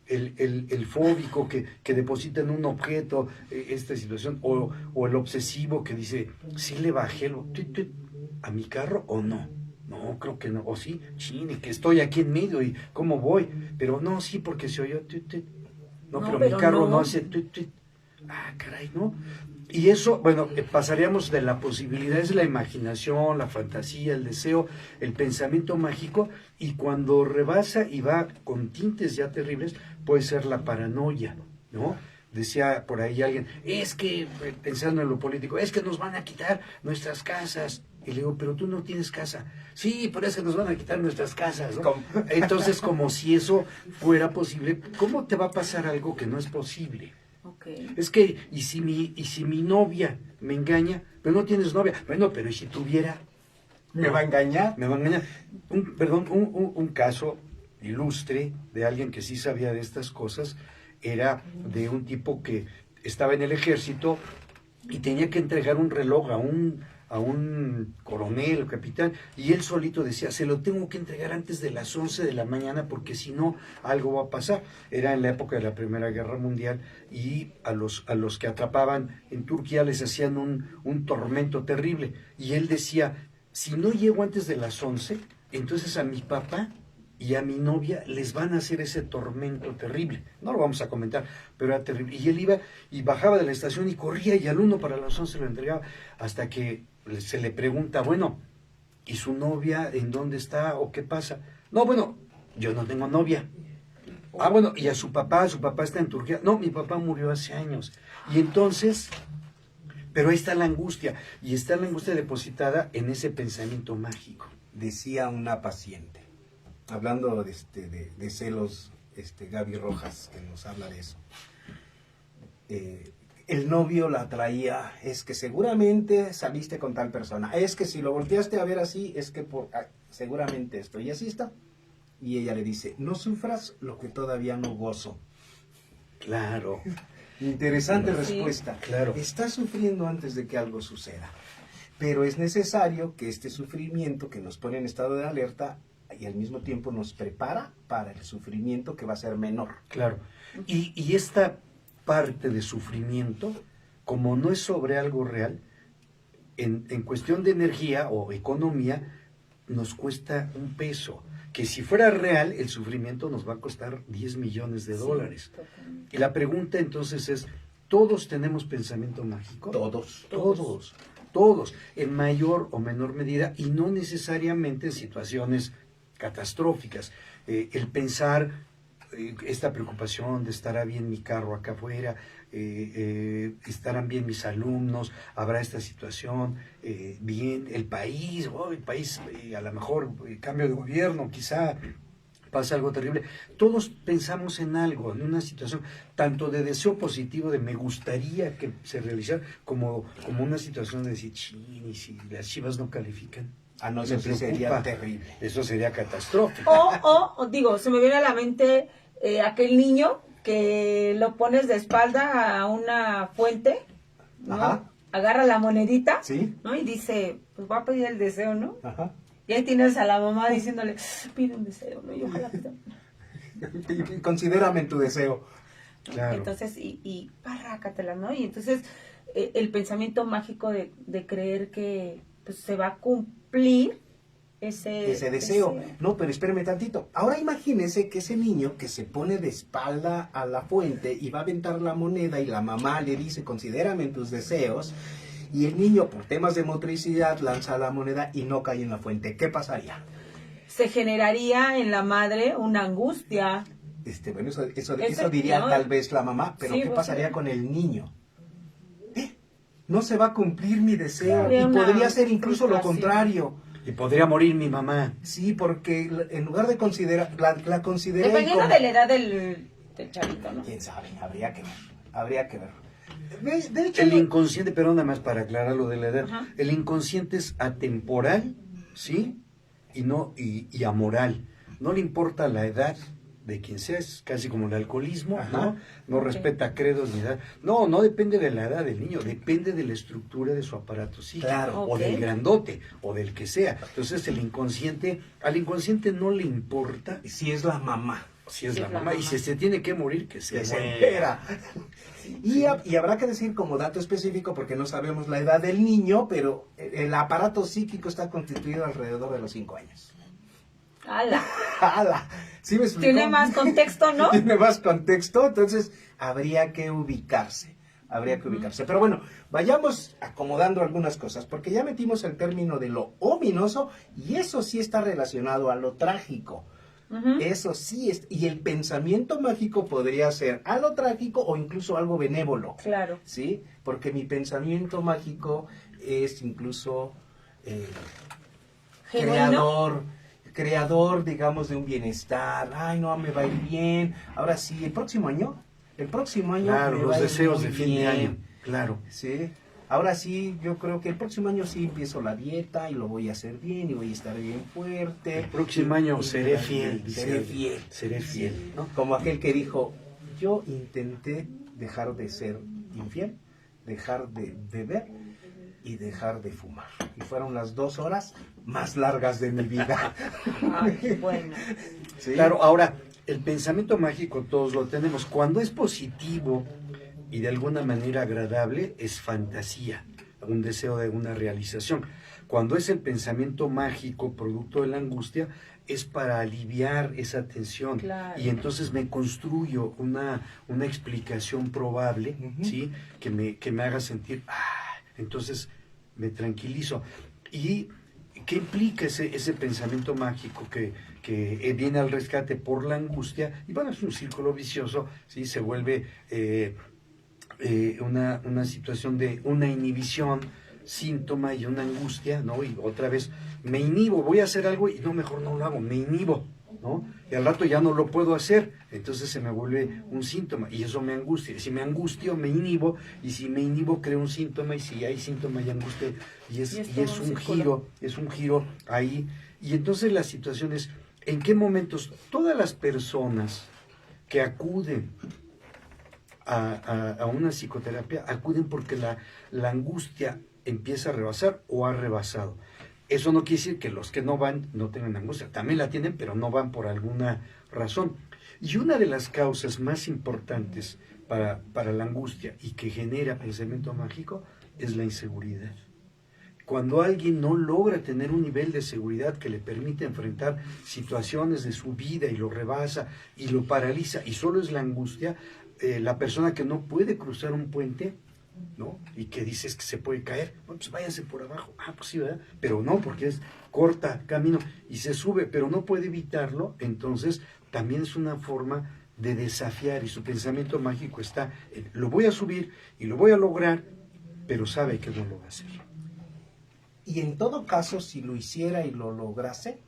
El fóbico que deposita en un objeto esta situación, o el obsesivo que dice, ¿sí le bajé a mi carro o no? No, creo que no, o sí, chine, que estoy aquí en medio y ¿cómo voy? Pero no, sí, porque se oyó, no, pero mi carro no hace, ah, caray, ¿no? Y eso, bueno, pasaríamos de la posibilidad, es la imaginación, la fantasía, el deseo, el pensamiento mágico, y cuando rebasa y va con tintes ya terribles, puede ser la paranoia, ¿no? Decía por ahí alguien, es que, pensando en lo político, es que nos van a quitar nuestras casas. Y le digo, pero tú no tienes casa. Sí, pero es que nos van a quitar nuestras casas, ¿no? Entonces, como si eso fuera posible, ¿cómo te va a pasar algo que no es posible? Okay. Es que, ¿y si mi novia me engaña? Pero no tienes novia. Bueno, pero ¿y si tuviera? ¿Me va a engañar? Me va a engañar. Un caso ilustre de alguien que sí sabía de estas cosas era de un tipo que estaba en el ejército y tenía que entregar un reloj a un coronel o capitán, y él solito decía, se lo tengo que entregar antes de las 11 de la mañana porque si no, algo va a pasar. Era en la época de la Primera Guerra Mundial, y a los que atrapaban en Turquía les hacían un tormento terrible, y él decía, si no llego antes de las 11, entonces a mi papá y a mi novia les van a hacer ese tormento terrible. No lo vamos a comentar, pero era terrible. Y él iba y bajaba de la estación y corría, y al 1 para las 11 lo entregaba, hasta que se le pregunta, bueno, ¿y su novia en dónde está o qué pasa? No, bueno, yo no tengo novia. Ah, bueno, ¿y a su papá está en Turquía? No, mi papá murió hace años. Y entonces, pero ahí está la angustia, y está la angustia depositada en ese pensamiento mágico. Decía una paciente, hablando de celos, Gaby Rojas, que nos habla de eso. El novio la traía, es que seguramente saliste con tal persona, es que si lo volteaste a ver así, es que seguramente esto, y así está. Y ella le dice, no sufras lo que todavía no gozo. Claro. Interesante Sí. respuesta. Claro. Estás sufriendo antes de que algo suceda, pero es necesario que este sufrimiento que nos pone en estado de alerta y al mismo tiempo nos prepara para el sufrimiento que va a ser menor. Claro. Y esta parte de sufrimiento, como no es sobre algo real, en cuestión de energía o economía, nos cuesta un peso. Que si fuera real, el sufrimiento nos va a costar 10 millones de dólares. Totalmente. Y la pregunta entonces es, ¿todos tenemos pensamiento mágico? Todos, en mayor o menor medida, y no necesariamente en situaciones catastróficas. El pensar esta preocupación de estará bien mi carro acá afuera, estarán bien mis alumnos, habrá esta situación, bien el país, a lo mejor cambio de gobierno, quizá pasa algo terrible. Todos pensamos en algo, en una situación, tanto de deseo positivo, de me gustaría que se realizara, como una situación de decir, chin, y si las Chivas no califican. Ah, no, Me eso sí preocupa. sería terrible. Eso sería catastrófico. O digo, se me viene a la mente aquel niño que lo pones de espalda a una fuente, ¿no? Ajá. Agarra la monedita, ¿Sí? ¿no? Y dice, pues va a pedir el deseo, ¿no? Ajá. Y ahí tienes a la mamá diciéndole, pide un deseo, ¿no? Y ojalá pida. Considérame en tu deseo. Claro. Entonces, y parrácatela, ¿no? Y entonces, el pensamiento mágico de creer que pues, se va a cumplir ese deseo. No, pero espéreme tantito. Ahora imagínese que ese niño que se pone de espalda a la fuente y va a aventar la moneda y la mamá le dice, considérame en tus deseos, y el niño por temas de motricidad lanza la moneda y no cae en la fuente. ¿Qué pasaría? Se generaría en la madre una angustia. Bueno, eso diría ¿no? tal vez la mamá, pero Sí, ¿qué pues, pasaría sí. con el niño? No se va a cumplir mi deseo Habría y una podría ser incluso lo frustración. contrario. Y podría morir mi mamá. Sí, porque en lugar de considerar, la consideré Dependiendo como... de la edad del chavito, ¿no? ¿Quién sabe? Habría que ver. De hecho, El inconsciente, pero nada más para aclarar lo de la edad, Ajá. el inconsciente es atemporal, ¿sí? Y amoral. No le importa la edad de quien sea, es casi como el alcoholismo, Ajá. ¿no? No Ok. respeta credos ni edad. No depende de la edad del niño, depende de la estructura de su aparato psíquico, Claro. o Ok. del grandote, o del que sea. Entonces al inconsciente no le importa si es la mamá. si es Sí, la es la mamá, y mamá. si se tiene que morir, que se Que se muera. entera. Y habrá que decir como dato específico, porque no sabemos la edad del niño, pero el aparato psíquico está constituido alrededor de los 5 años. ¡Hala! ¡Hala! ¿Sí me explico? Tiene más contexto, ¿no? Tiene más contexto, entonces habría que ubicarse. Pero bueno, vayamos acomodando algunas cosas, porque ya metimos el término de lo ominoso y eso sí está relacionado a lo trágico. Ujú. Eso sí es, y el pensamiento mágico podría ser algo trágico o incluso algo benévolo. Claro. ¿Sí? Porque mi pensamiento mágico es incluso Genuino. creador, digamos, de un bienestar. Ay, no, me va a ir bien. Ahora sí, el próximo año Claro, me va los a ir deseos muy de fin de bien. año, claro. Sí. Ahora sí, yo creo que el próximo año sí empiezo la dieta y lo voy a hacer bien y voy a estar bien fuerte. El próximo año Y seré me va a ir fiel, bien. dice Seré alguien. fiel. Seré fiel, ¿no? Como aquel que dijo, yo intenté dejar de ser infiel, dejar de beber y dejar de fumar. Y fueron las 2 horas más largas de mi vida. Ay, bueno. ¿Sí? Claro, ahora, el pensamiento mágico todos lo tenemos. Cuando es positivo y de alguna manera agradable, es fantasía, un deseo de una realización. Cuando es el pensamiento mágico, producto de la angustia, es para aliviar esa tensión. Claro. Y entonces me construyo una explicación probable, Ujú. ¿sí? Que me haga sentir, entonces me tranquilizo. ¿Y qué implica ese pensamiento mágico que viene al rescate por la angustia? Y bueno, es un círculo vicioso, ¿sí? Se vuelve una situación de una inhibición, síntoma y una angustia, ¿no? Y otra vez me inhibo, voy a hacer algo y no, mejor no lo hago, me inhibo, ¿no? Y al rato ya no lo puedo hacer, entonces se me vuelve un síntoma y eso me angustia. Si me angustio, me inhibo, y si me inhibo, creo un síntoma, y si hay síntoma y angustia, y es todo un círculo. giro ahí. Y entonces la situación es, ¿en qué momentos todas las personas que acuden a una psicoterapia acuden porque la angustia empieza a rebasar o ha rebasado? Eso no quiere decir que los que no van no tengan angustia, también la tienen, pero no van por alguna razón. Y una de las causas más importantes para la angustia y que genera pensamiento mágico es la inseguridad. Cuando alguien no logra tener un nivel de seguridad que le permite enfrentar situaciones de su vida y lo rebasa y lo paraliza, y solo es la angustia, la persona que no puede cruzar un puente, ¿no? Y que dices que se puede caer, bueno, pues váyanse por abajo, pues sí, ¿verdad? Pero no, porque es corta camino y se sube, pero no puede evitarlo, entonces también es una forma de desafiar, y su pensamiento mágico está en, lo voy a subir y lo voy a lograr, pero sabe que no lo va a hacer. Y en todo caso, si lo hiciera y lo lograse,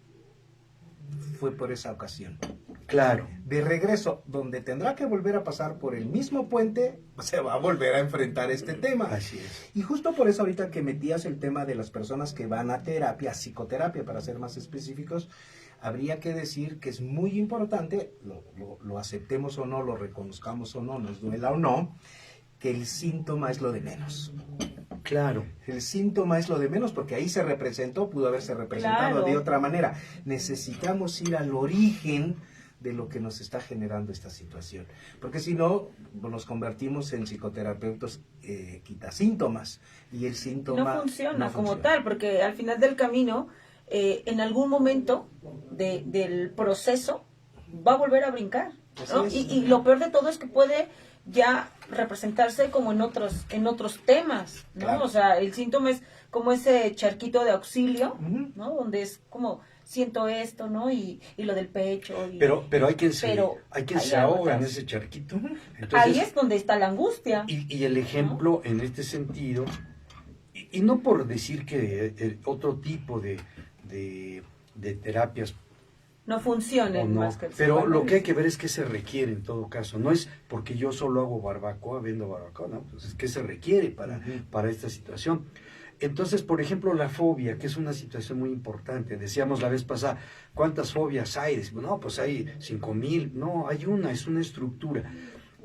fue por esa ocasión. Claro. De regreso, donde tendrá que volver a pasar por el mismo puente, se va a volver a enfrentar este tema. Así es. Y justo por eso ahorita que metías el tema de las personas que van a terapia, psicoterapia para ser más específicos, habría que decir que es muy importante, lo aceptemos o no, lo reconozcamos o no, nos duela o no, que el síntoma es lo de menos. Claro. El síntoma es lo de menos porque ahí se representó, pudo haberse representado Claro. de otra manera. Necesitamos ir al origen de lo que nos está generando esta situación. Porque si no, nos convertimos en psicoterapeutas quitasíntomas, y el síntoma no funciona no como funciona. tal, porque al final del camino, en algún momento del proceso, va a volver a brincar, ¿no? Así es. Y lo peor de todo es que puede ya representarse como en otros temas, ¿no? Claro. O sea, el síntoma es como ese charquito de auxilio, Ujú. ¿no? Donde es como, siento esto, ¿no? Y lo del pecho. Y, Pero hay quien se, pero hay quien hay se ahoga en aguas. ese charquito. Ujú. Entonces, Ahí es donde está la angustia. y el ejemplo en este sentido, y no por decir que otro tipo de terapias No o funcionen no, más que el pero lo que hay psicoanálisis. que ver es qué se requiere en todo caso. No es porque yo solo hago barbacoa, vendo barbacoa, no, pues es qué se requiere Ujú. para esta situación. Entonces, por ejemplo, la fobia, que es una situación muy importante. Decíamos la vez pasada, ¿cuántas fobias hay? Decimos, no, pues hay 5,000. No, hay una, es una estructura.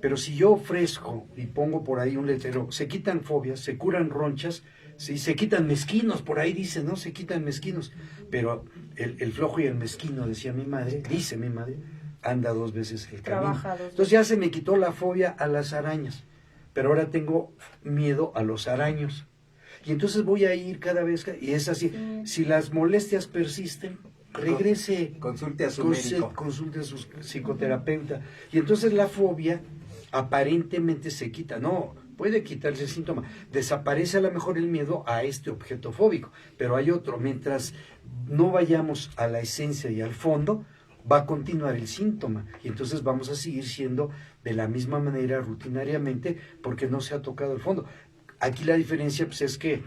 Pero si yo ofrezco y pongo por ahí un letrero, se quitan fobias, se curan ronchas, sí, se quitan mezquinos, por ahí dice, ¿no? Se quitan mezquinos. Pero el flojo y el mezquino, decía mi madre, dice mi madre, anda 2 veces el camino. Trabaja 2 veces. Entonces ya se me quitó la fobia a las arañas, pero ahora tengo miedo a los araños. Y entonces voy a ir cada vez, y es así, si las molestias persisten, regrese, Consulte a su médico. consulte a su psicoterapeuta. Y entonces la fobia aparentemente se quita, no, puede quitarse el síntoma, desaparece a lo mejor el miedo a este objeto fóbico, pero hay otro, mientras no vayamos a la esencia y al fondo, va a continuar el síntoma, y entonces vamos a seguir siendo de la misma manera rutinariamente, porque no se ha tocado el fondo. Aquí la diferencia pues es que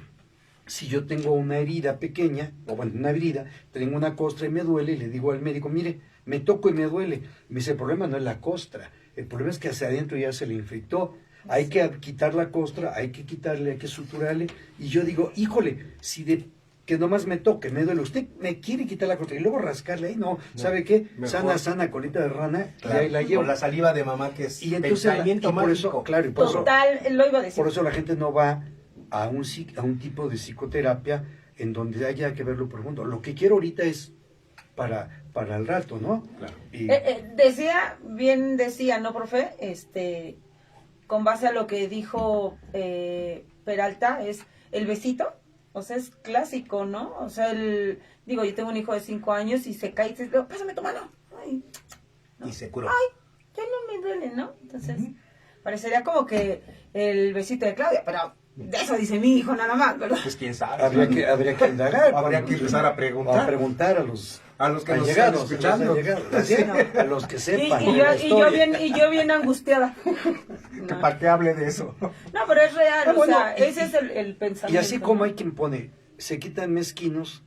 si yo tengo una herida pequeña, o bueno, una herida, tengo una costra y me duele, y le digo al médico, mire, me toco y me duele. Me dice, el problema no es la costra, el problema es que hacia adentro ya se le infectó. Hay que quitar la costra, hay que quitarle, hay que suturarle. Y yo digo, híjole, si de que nomás me toque, me duele, usted me quiere quitar la costra y luego rascarle ahí, no, ¿sabe qué? Mejor. Sana, colita de rana, y Claro, ahí la llevo. con la saliva de mamá, que es Y entonces, pensamiento y por eso, mágico. claro, y por eso, Total, lo iba a decir. por eso la gente no va a un tipo de psicoterapia en donde haya que verlo profundo. Lo que quiero ahorita es para el rato, ¿no? Claro. Y, Decía, ¿no, profe? Con base a lo que dijo Peralta, es el besito, o sea, es clásico, ¿no? O sea, digo, yo tengo un hijo de 5 años y se cae y dice, pásame tu mano. Ay, Y se curó. ya no me duele, ¿no? Entonces, parecería como que el besito de Claudia, pero de eso dice mi hijo nada más, ¿verdad? Pues quién sabe. habría que indagar. Habría que empezar a preguntar. A preguntar a los que nos allegados, están escuchando. a los allegados, ¿sí? A los que sepan. Y yo bien angustiada. Que para qué hable de eso. No, pero es real, Ah, bueno, o sea, ese es el pensamiento. Y así como ¿no? hay quien pone, se quitan mezquinos,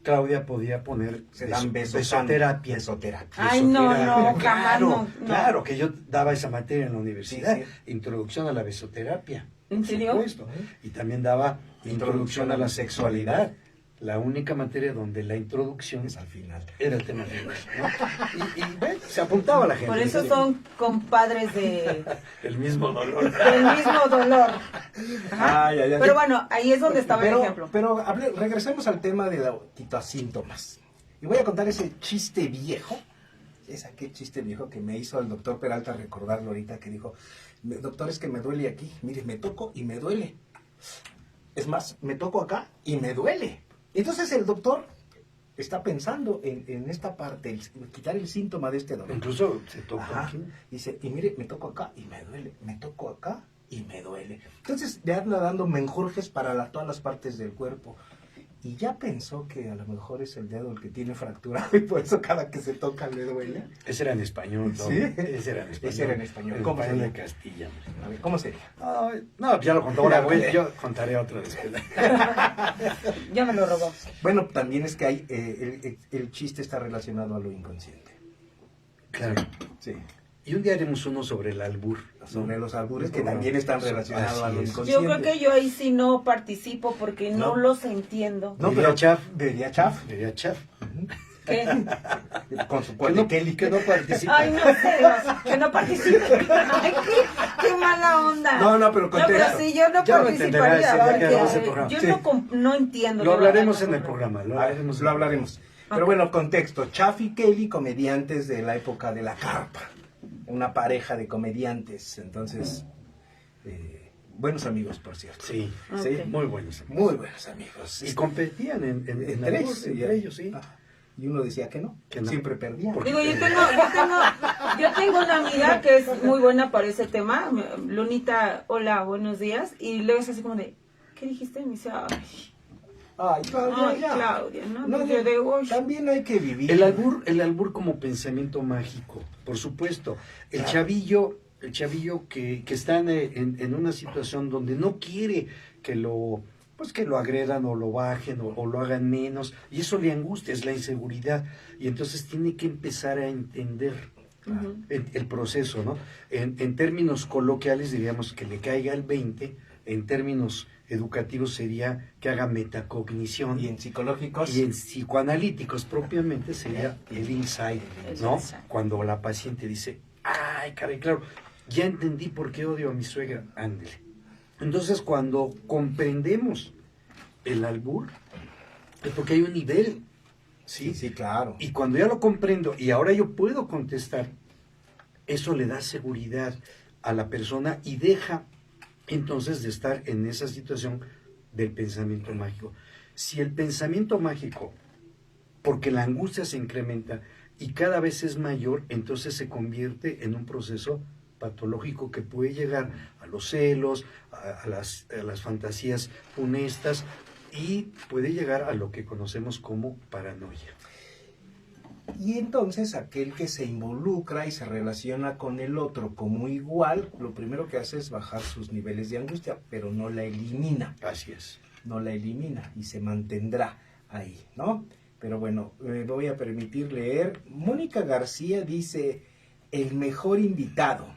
Claudia podía poner Se dan besos. besoterapia. Besoterapia. Ay, no, Besoterapia. jamás, no. Claro, que yo daba esa materia en la universidad, Sí, introducción a la besoterapia. ¿En por serio? supuesto. Y también daba introducción a la sexualidad. La única materia donde la introducción Es al final. era el tema de ¿no? Y bueno, se apuntaba la gente. Por eso son compadres el mismo dolor. del mismo dolor. Ajá. Ay, ay, ay. Pero bueno, ahí es donde estaba el ejemplo. Pero regresemos al tema de los quitosíntomas. Y voy a contar ese chiste viejo. Es aquel chiste viejo que me hizo el doctor Peralta recordarlo ahorita, que dijo, doctor, es que me duele aquí. Mire, me toco y me duele. Es más, me toco acá y me duele. Entonces el doctor está pensando en esta parte, quitar el síntoma de este dolor. Incluso se toca Ajá. aquí. Dice, y mire, me toco acá y me duele, me toco acá y me duele. Entonces le anda dando menjurjes para todas las partes del cuerpo. Y ya pensó que a lo mejor es el dedo el que tiene fracturado y por eso cada que se toca le duele. Ese era en español, ¿no? ¿Sí? Ese era en español. Ese era en español. El ¿Cómo español de sería? Castilla. A ver, ¿cómo sería? No, ya lo contó una vez, yo contaré otra después. Ya me lo robó. Bueno, también es que hay el chiste está relacionado a lo inconsciente. Claro. Sí. Y un día haremos uno sobre el albur. Sobre los albures que también están relacionados a lo Así es. inconsciente. Yo creo que yo ahí sí no participo porque no No. los entiendo. No, Diría pero Chaf. Diría Chaf. Diría Chaf. ¿Qué? Con su Que cuate no, Kelly. que no participa. Ay, no sé, que no participe. Ay, qué mala onda. No, pero No, pero contexto. sí, yo no Ya lo participaría. entenderás, ya que hagamos el Porque programa. yo Sí. no entiendo. Lo de verdad, hablaremos no en el comprendo. programa. Lo hablaremos. Pero bueno, contexto. Chaff y Kelly, comediantes de la época de la carpa. Una pareja de comediantes. Entonces, buenos amigos, por cierto. Sí, Sí, Ok. muy buenos. muy buenos amigos. Y competían entre entre ellos, sí. Ah, y uno decía que no, Que no. siempre perdía. ¿Por Digo, yo tengo una amiga que es muy buena para ese tema. Lunita, hola, buenos días. Y luego es así como de, ¿qué dijiste? Y me dice, Ay, Claudia, ay, ya. Claudia, ¿no? No, Yo de, "Uy". también hay que vivir. El albur como pensamiento mágico, por supuesto. El chavillo que está en una situación donde no quiere que lo agredan o lo bajen o lo hagan menos, y eso le angustia, es la inseguridad, y entonces tiene que empezar a entender el proceso, ¿no? En términos coloquiales diríamos que le caiga el 20, en términos educativos sería que haga metacognición, Y en psicológicos. y en psicoanalíticos propiamente sería el insight, ¿no? El insight. Cuando la paciente dice, ay, caray, claro, ya entendí por qué odio a mi suegra, ándele. Entonces, cuando comprendemos el albur, es porque hay un nivel, ¿sí? Sí, claro. Y cuando ya lo comprendo y ahora yo puedo contestar, eso le da seguridad a la persona y deja entonces de estar en esa situación del pensamiento mágico. Si el pensamiento mágico, porque la angustia se incrementa y cada vez es mayor, entonces se convierte en un proceso patológico que puede llegar a los celos, a las fantasías funestas, y puede llegar a lo que conocemos como paranoia. Y entonces aquel que se involucra y se relaciona con el otro como igual, lo primero que hace es bajar sus niveles de angustia, pero no la elimina. Así es. No la elimina y se mantendrá ahí, ¿no? Pero bueno, me voy a permitir leer. Mónica García dice, el mejor invitado,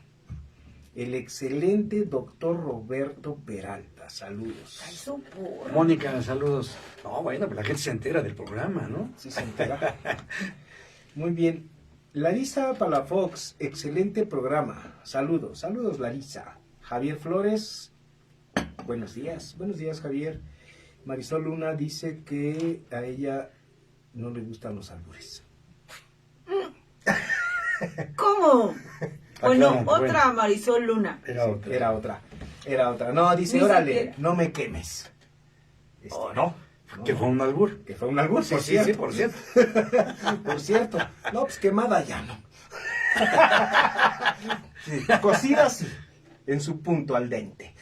el excelente doctor Roberto Peralta. Saludos. Ay, su porra. Mónica, saludos. No, bueno, pues la gente se entera del programa, ¿no? Sí, se entera. Muy bien. Larisa Palafox, excelente programa. Saludos, saludos Larisa. Javier Flores, buenos días. Buenos días, Javier. Marisol Luna dice que a ella no le gustan los albures. ¿Cómo? Bueno, Aclaren, otra bueno. Marisol Luna. Era otra. Era otra. No, dice, Ni órale, siquiera. no me quemes. No. Que fue un albur. Que fue un albur, Sí, por sí, cierto. sí, por cierto. Por cierto. No, pues quemada ya no. Sí, cocida sí, en su punto al dente.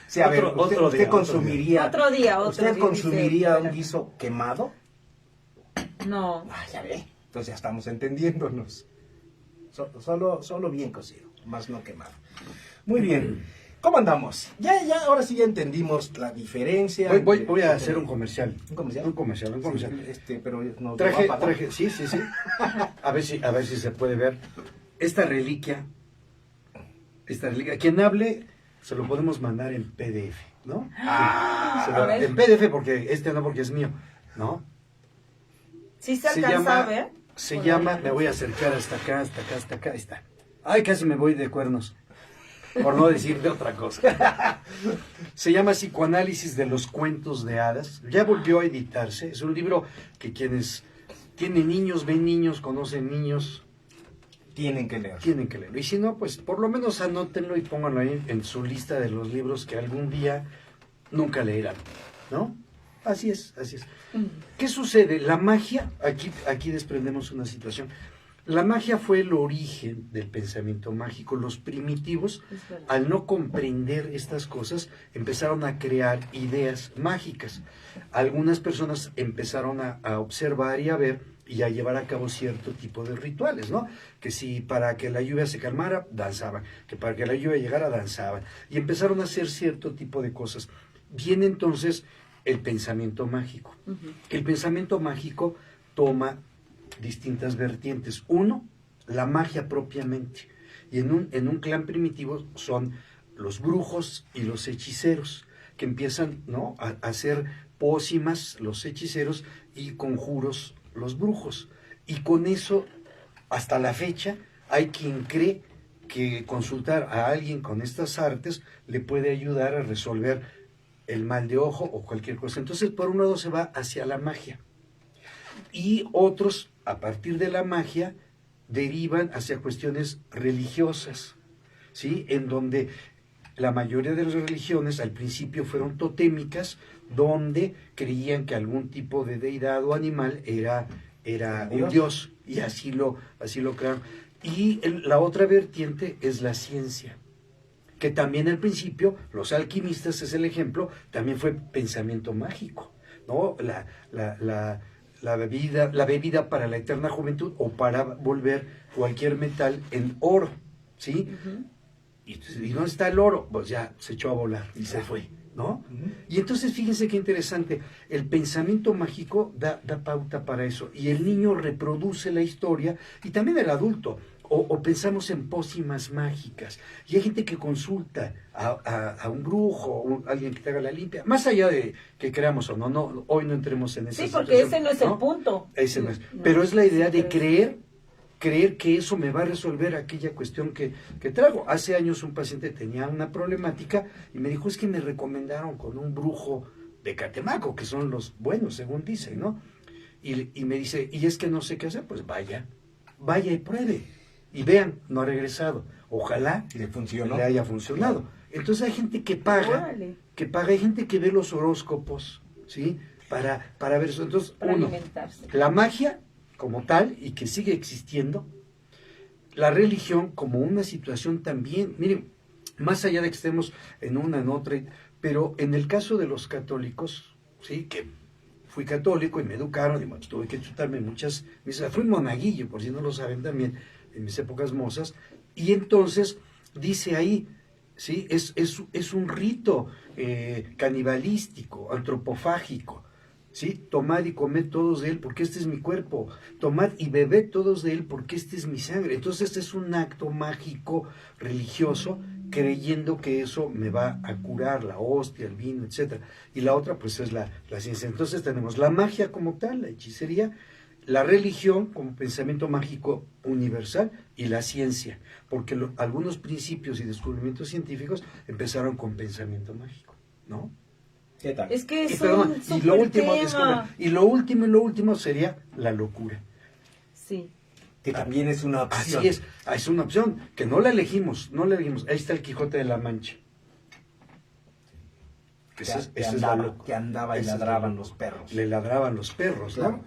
Sí, a ver, Otro- usted, otro usted día, consumiría... Otro día, otro ¿Usted día, consumiría dice- un guiso quemado? No. Ah, ya ve. Entonces ya estamos entendiéndonos. Solo bien cocido, más no quemado. Muy bien. ¿Cómo andamos? Ya, ahora sí ya entendimos la diferencia. Voy a hacer un comercial. ¿Un comercial? Un comercial. Sí, pero nos lo va a Traje, pagar. sí. A ver si se puede ver. Esta reliquia, quien hable, se lo podemos mandar en PDF, ¿no? a ver. En PDF porque no porque es mío, ¿no? Sí se alcanza a ver. Se llama, me voy a acercar hasta acá, ahí está. Ay, casi me voy de cuernos, por no decir de otra cosa. Se llama Psicoanálisis de los cuentos de hadas. Ya volvió a editarse. Es un libro que quienes tienen niños, ven niños, conocen niños, Tienen que leer. tienen que leerlo. Y si no, pues por lo menos anótenlo y pónganlo ahí en su lista de los libros que algún día nunca leerán, ¿no? Así es. ¿Qué sucede? La magia, aquí desprendemos una situación. La magia fue el origen del pensamiento mágico. Los primitivos, Es verdad. al no comprender estas cosas, empezaron a crear ideas mágicas. Algunas personas empezaron a observar y a ver y a llevar a cabo cierto tipo de rituales, ¿no? Que si para que la lluvia se calmara, danzaban. Que para que la lluvia llegara, danzaban. Y empezaron a hacer cierto tipo de cosas. Viene entonces el pensamiento mágico. El pensamiento mágico toma distintas vertientes. Uno, la magia propiamente. Y en un clan primitivo son los brujos y los hechiceros, que empiezan, ¿no?, a hacer pócimas los hechiceros y conjuros los brujos. Y con eso, hasta la fecha, hay quien cree que consultar a alguien con estas artes le puede ayudar a resolver el mal de ojo o cualquier cosa. Entonces, por un lado se va hacia la magia. Y otros, a partir de la magia, derivan hacia cuestiones religiosas, ¿sí? En donde la mayoría de las religiones al principio fueron totémicas, donde creían que algún tipo de deidad o animal era un dios, y así lo crearon. Y la otra vertiente es la ciencia, que también al principio, los alquimistas es el ejemplo, también fue pensamiento mágico, ¿no? La bebida para la eterna juventud, o para volver cualquier metal en oro, ¿sí? Ujú. ¿Y dónde está el oro? Pues ya se echó a volar y se fue, ¿no? Y entonces fíjense qué interesante, el pensamiento mágico da pauta para eso, y el niño reproduce la historia, y también el adulto, o pensamos en pócimas mágicas, y hay gente que consulta a un brujo, alguien que te haga la limpia, más allá de que creamos o no, hoy no entremos en esa Sí, porque situación, ese no es el punto. Ese no es. No, Pero es la idea sí, de pero creer que eso me va a resolver aquella cuestión que traigo. Hace años un paciente tenía una problemática y me dijo, es que me recomendaron con un brujo de Catemaco, que son los buenos, según dicen, ¿no? Y me dice, y es que no sé qué hacer, pues vaya y pruebe. Y vean, no ha regresado. Ojalá ¿Le funcionó? le haya funcionado. Entonces hay gente que paga, Órale. hay gente que ve los horóscopos, ¿sí? Para ver eso. Entonces, para uno, alimentarse. la magia como tal, y que sigue existiendo, la religión como una situación también, miren, más allá de que estemos en una, en otra, pero en el caso de los católicos, ¿sí? Que fui católico y me educaron, y bueno, tuve que chutarme muchas misas, fui monaguillo, por si no lo saben también, en mis épocas mozas, y entonces dice ahí, ¿sí? Es un rito canibalístico, antropofágico, ¿sí? Tomad y comed todos de él porque este es mi cuerpo, tomad y bebed todos de él porque este es mi sangre. Entonces este es un acto mágico religioso, creyendo que eso me va a curar, la hostia, el vino, etcétera. Y la otra pues es la ciencia. Entonces tenemos la magia como tal, la hechicería, la religión como pensamiento mágico universal, y la ciencia, porque algunos principios y descubrimientos científicos empezaron con pensamiento mágico, ¿no? ¿Qué tal? Es que es Perdón, un y lo último, tema. disculpen, y lo último sería la locura. Sí. Que también es una opción. Así es una opción, que no la elegimos. Ahí está el Quijote de la Mancha. Que andaba y ladraban los perros. Le ladraban los perros, Claro. ¿no?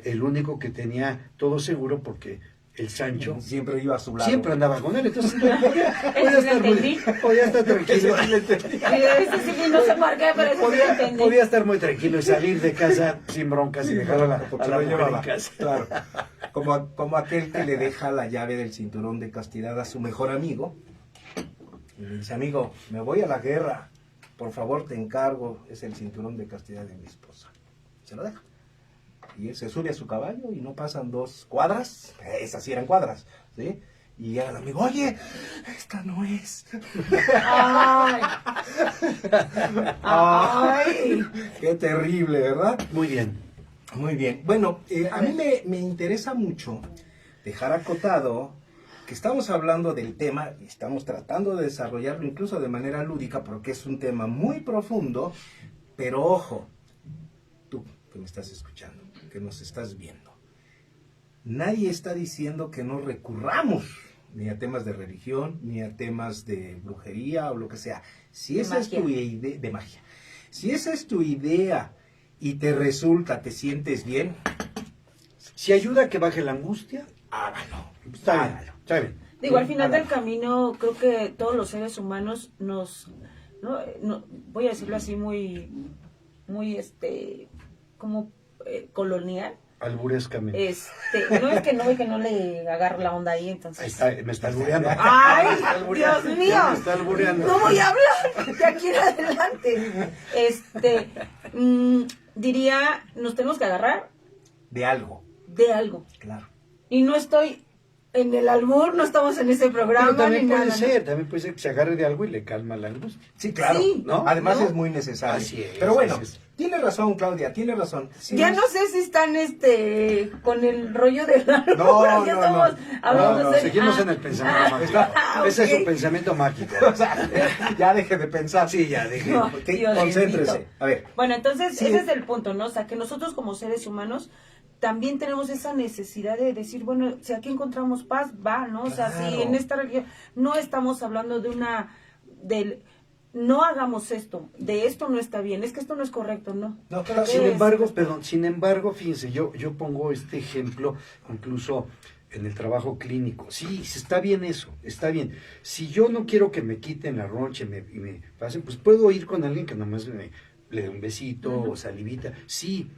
El único que tenía todo seguro, porque el Sancho Siempre iba a su lado. siempre andaba con él, entonces Ese podía estar tranquilo. Ese sí, no sé por qué, pero ese sí lo entendí. Podía estar muy tranquilo y salir de casa sin broncas y dejar a la Porque mujer lo llevaba. en casa. Claro. Como aquel que le deja la llave del cinturón de castidad a su mejor amigo. Y le dice, amigo, me voy a la guerra. Por favor, te encargo. Es el cinturón de castidad de mi esposa. Se lo deja. Y él se sube a su caballo y no pasan 2 cuadras. Esas sí eran cuadras, ¿sí? Y llega el amigo, oye, esta no es. Ay. Ay. Qué terrible, ¿verdad? Muy bien. Muy bien. Bueno, a mí me interesa mucho dejar acotado que estamos hablando del tema y estamos tratando de desarrollarlo incluso de manera lúdica porque es un tema muy profundo, pero ojo, tú que me estás escuchando, que nos estás viendo, nadie está diciendo que no recurramos ni a temas de religión, ni a temas de brujería o lo que sea. Si De esa es tu idea de magia, si esa es tu idea y te resulta, te sientes bien, Si ayuda a que baje la angustia, hágalo. está bien. Está bien. Digo, al final del Hágalo. camino, creo que todos los seres humanos no, voy a decirlo así muy, como colonial. Alburescamente. No es que no le agarro la onda ahí, entonces. Ahí está, me está albureando. ¡Ay, Me está albureando. Dios mío! Me está albureando. No voy a hablar de aquí en adelante. Diría, nos tenemos que agarrar De algo, de algo. claro. Y no estoy en el albur, no estamos en ese programa. Pero también ni puede nada, ser, también puede ser que se agarre de algo y le calma la angustia. Sí, claro. Sí, ¿no? Además ¿no? es muy necesario. Así es, Pero bueno, así es. Tiene razón, Claudia, tiene razón. Sí, ya no sé si están con el rollo de la locura, ya estamos hablando de... seguimos en el pensamiento mágico. Ese es su pensamiento mágico. O sea, ya deje de pensar. Sí, ya deje. No, Ok, Dios concéntrese. bendito. A ver. Bueno, entonces Sí. ese es el punto, ¿no? O sea, que nosotros como seres humanos también tenemos esa necesidad de decir, bueno, si aquí encontramos paz, va, ¿no? O sea, Claro. si en esta religión no estamos hablando no hagamos esto, de esto no está bien, es que esto no es correcto, ¿no? No, claro. Sin embargo, fíjense, yo pongo este ejemplo incluso en el trabajo clínico. Sí, está bien eso, está bien. Si yo no quiero que me quiten la roncha y me pasen, pues puedo ir con alguien que nomás le dé un besito o salivita. Sí,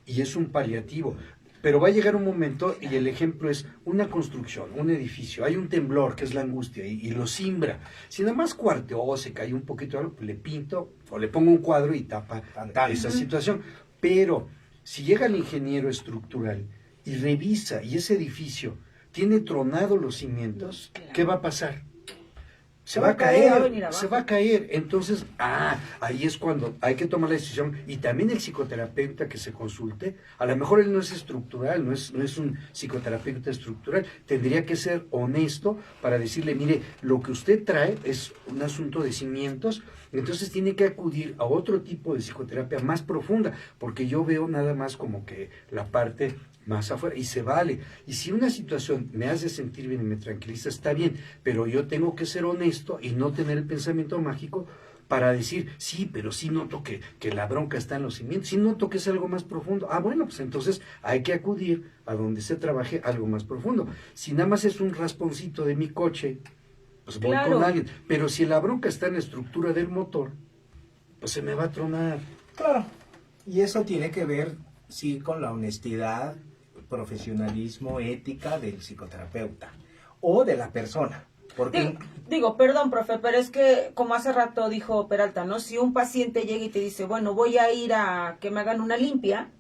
y es un paliativo. Pero va a llegar un momento, y el ejemplo es una construcción, un edificio, hay un temblor que es la angustia y lo simbra. Si nada más cuarteó, se cayó un poquito algo, pues le pinto o le pongo un cuadro y tapa esa situación. Pero si llega el ingeniero estructural y revisa y ese edificio tiene tronado los cimientos, ¿qué va a pasar? Se va a caer, se va a caer. Entonces, ahí es cuando hay que tomar la decisión. Y también el psicoterapeuta que se consulte, a lo mejor él no es estructural, no es un psicoterapeuta estructural, tendría que ser honesto para decirle, mire, lo que usted trae es un asunto de cimientos, entonces tiene que acudir a otro tipo de psicoterapia más profunda, porque yo veo nada más como que la parte más afuera, y se vale. Y si una situación me hace sentir bien y me tranquiliza, está bien, pero yo tengo que ser honesto y no tener el pensamiento mágico para decir, sí, pero sí noto que la bronca está en los cimientos, sí noto que es algo más profundo. Bueno, pues entonces hay que acudir a donde se trabaje algo más profundo. Si nada más es un rasponcito de mi coche, pues voy con alguien. Pero si la bronca está en la estructura del motor, pues se me va a tronar. Claro. Y eso tiene que ver, sí, con la honestidad, profesionalismo, ética del psicoterapeuta o de la persona. Porque Digo, perdón, profe, pero es que, como hace rato dijo Peralta, ¿no? Si un paciente llega y te dice, bueno, voy a ir a que me hagan una limpia,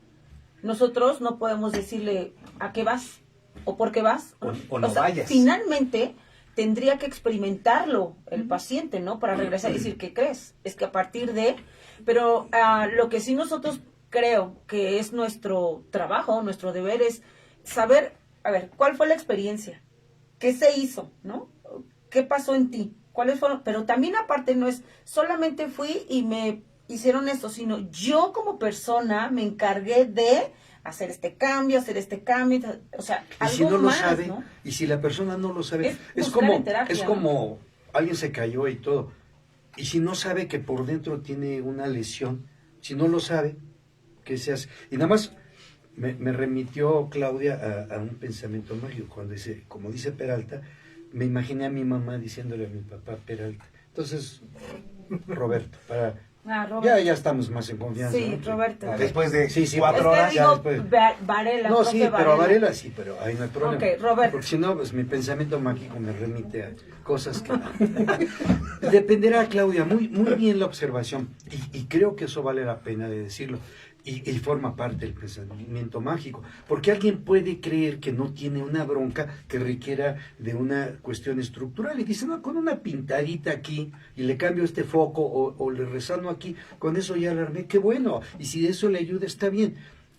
nosotros no podemos decirle a qué vas o por qué vas. O no vayas. Finalmente, tendría que experimentarlo el paciente, ¿no? Para regresar y decir, ¿qué crees? Es que a partir de... Pero lo que sí nosotros creo que es nuestro trabajo, nuestro deber es saber, a ver, ¿cuál fue la experiencia? ¿Qué se hizo? ¿No? ¿Qué pasó en ti? ¿Cuáles fueron? Pero también aparte no es solamente fui y me hicieron esto, sino yo como persona me encargué de hacer este cambio, o sea, y algo si no más, lo sabe, ¿no? y si la persona no lo sabe, es buscar como en terapia, es como alguien se cayó y todo, y si no sabe que por dentro tiene una lesión, si no lo sabe, ¿qué se hace? Y nada más me remitió Claudia a un pensamiento mágico, cuando dice, como dice Peralta, me imaginé a mi mamá diciéndole a mi papá Peralta. Entonces, Roberto, Roberto. ya estamos más en confianza. Sí, ¿no? Roberto. después de Sí, 4 horas. Es que digo, después. Varela, No, profe sí, pero a Varela sí, pero ahí no hay problema. Ok, Roberto. Porque si no, pues mi pensamiento mágico me remite a cosas que... Dependerá, Claudia, muy bien la observación, y creo que eso vale la pena de decirlo, y forma parte del pensamiento mágico, porque alguien puede creer que no tiene una bronca que requiera de una cuestión estructural, y dice, no, con una pintadita aquí, y le cambio este foco, o le resano aquí, con eso ya le armé, qué bueno, y si eso le ayuda, está bien.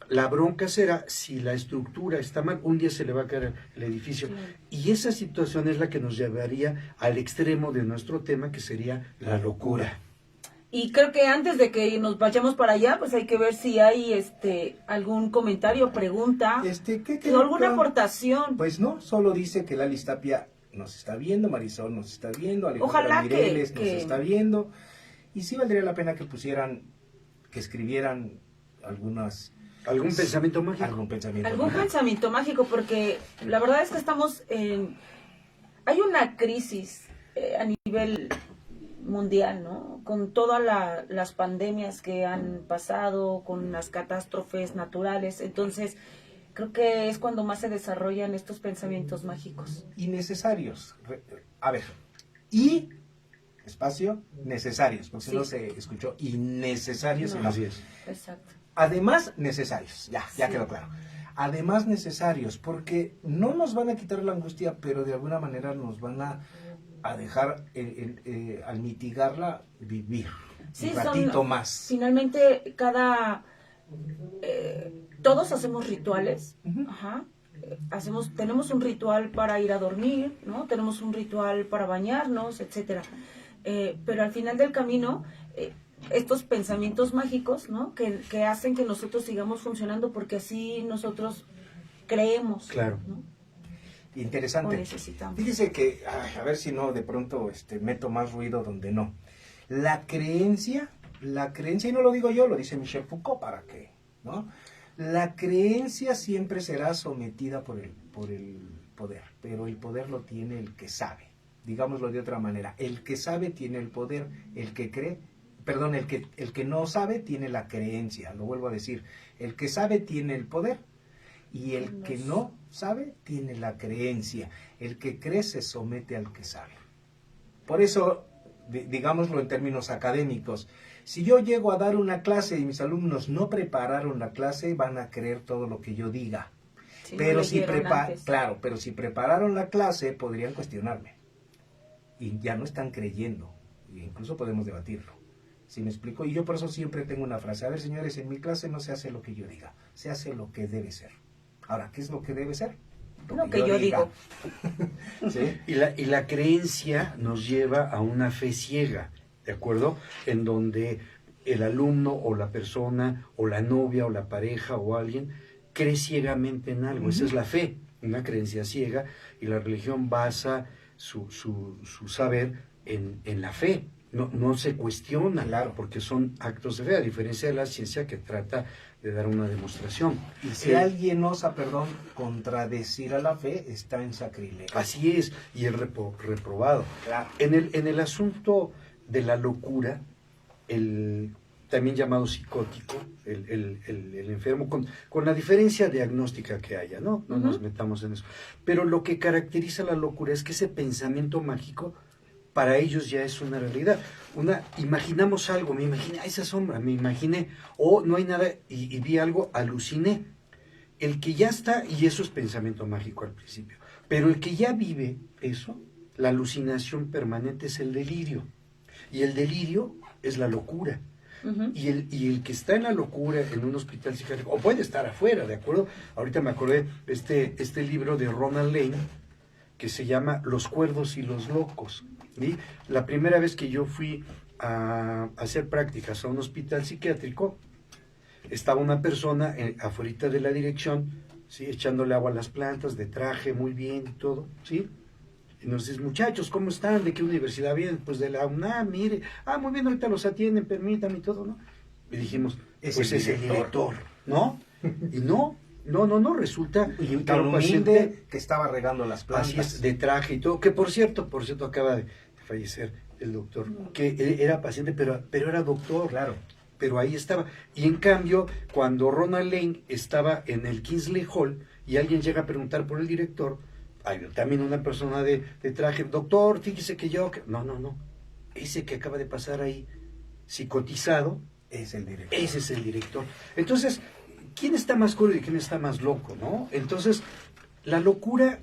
La bronca será si la estructura está mal, un día se le va a caer el edificio. Claro. Y esa situación es la que nos llevaría al extremo de nuestro tema, que sería la locura. Y creo que antes de que nos vayamos para allá, pues hay que ver si hay algún comentario, pregunta, o alguna aportación. Pues no, solo dice que Lali Tapia nos está viendo, Marisol nos está viendo, Ojalá Mireles nos está viendo. Y sí valdría la pena que escribieran ¿Algún pensamiento mágico? Algún pensamiento mágico, porque la verdad es que estamos hay una crisis a nivel mundial, ¿no? Con todas las pandemias que han pasado, con las catástrofes naturales, entonces creo que es cuando más se desarrollan estos pensamientos mágicos. Y necesarios. A ver, y espacio, necesarios, porque si no se escuchó, innecesarios. No. Así es. Exacto. Además, necesarios, ya quedó claro. Además, necesarios, porque no nos van a quitar la angustia, pero de alguna manera nos van a dejar, al mitigarla, vivir. Sí, un ratito más. Finalmente, todos hacemos rituales. Ajá. Tenemos un ritual para ir a dormir, ¿no? Tenemos un ritual para bañarnos, etcétera. Pero al final del camino, estos pensamientos mágicos, ¿no? Que hacen que nosotros sigamos funcionando porque así nosotros creemos, Claro. ¿no? Interesante. O necesitamos. Fíjese que, a ver si no de pronto meto más ruido donde no. La creencia, y no lo digo yo, lo dice Michel Foucault, ¿para qué? ¿No? La creencia siempre será sometida por el poder, pero el poder lo tiene el que sabe. Digámoslo de otra manera, el que sabe tiene el poder, el que no sabe tiene la creencia, lo vuelvo a decir, el que sabe tiene el poder y el que no sabe tiene la creencia, el que cree se somete al que sabe. Por eso, digámoslo en términos académicos, si yo llego a dar una clase y mis alumnos no prepararon la clase, van a creer todo lo que yo diga. Si Pero no si leyeron pero si prepararon la clase, podrían cuestionarme. Y ya no están creyendo. E incluso podemos debatirlo. ¿Sí me explico? Y yo por eso siempre tengo una frase. A ver, señores, en mi clase no se hace lo que yo diga. Se hace lo que debe ser. Ahora, ¿qué es lo que debe ser? Lo que yo digo. ¿Sí? Y la creencia nos lleva a una fe ciega, ¿de acuerdo? En donde el alumno o la persona o la novia o la pareja o alguien cree ciegamente en algo. Esa es la fe, una creencia ciega, y la religión basa su saber en la fe. No se cuestiona, Claro. porque son actos de fe, a diferencia de la ciencia que trata de dar una demostración. Y si alguien osa, contradecir a la fe, está en sacrilegio. Así es, y es reprobado. Claro. En el asunto de la locura, el también llamado psicótico, el enfermo, con la diferencia diagnóstica que haya, ¿no? No nos metamos en eso. Pero lo que caracteriza la locura es que ese pensamiento mágico para ellos ya es una realidad. Imaginamos algo, me imaginé esa sombra, me imaginé, o no hay nada y vi algo, aluciné. El que ya está, y eso es pensamiento mágico al principio, pero el que ya vive eso, la alucinación permanente es el delirio. Y el delirio es la locura. Y el que está en la locura en un hospital psiquiátrico, o puede estar afuera, ¿de acuerdo? Ahorita me acordé este libro de Ronald Lane, que se llama Los cuerdos y los locos. ¿Sí? La primera vez que yo fui a hacer prácticas a un hospital psiquiátrico, estaba una persona afuera de la dirección, ¿sí? Echándole agua a las plantas, de traje, muy bien y todo, ¿sí? Y nos dice, muchachos, ¿cómo están? ¿De qué universidad vienen? Pues de la UNAM, mire. Muy bien, ahorita los atienden, permítanme y todo, ¿no? Y dijimos, pues es el director, ¿no? Y no, resulta Y un que era tan un humilde paciente, que estaba regando las plantas. así es, de traje y todo, que por cierto acaba de fallecer el doctor, que era paciente, pero era doctor. Claro. Pero ahí estaba. Y en cambio, cuando Ronald Lane estaba en el Kingsley Hall y alguien llega a preguntar por el director, hay también una persona de traje, doctor, fíjese que yo... No. Ese que acaba de pasar ahí, psicotizado, Es el director. ese es el director. Entonces, ¿quién está más cuerdo y quién está más loco, no? Entonces, la locura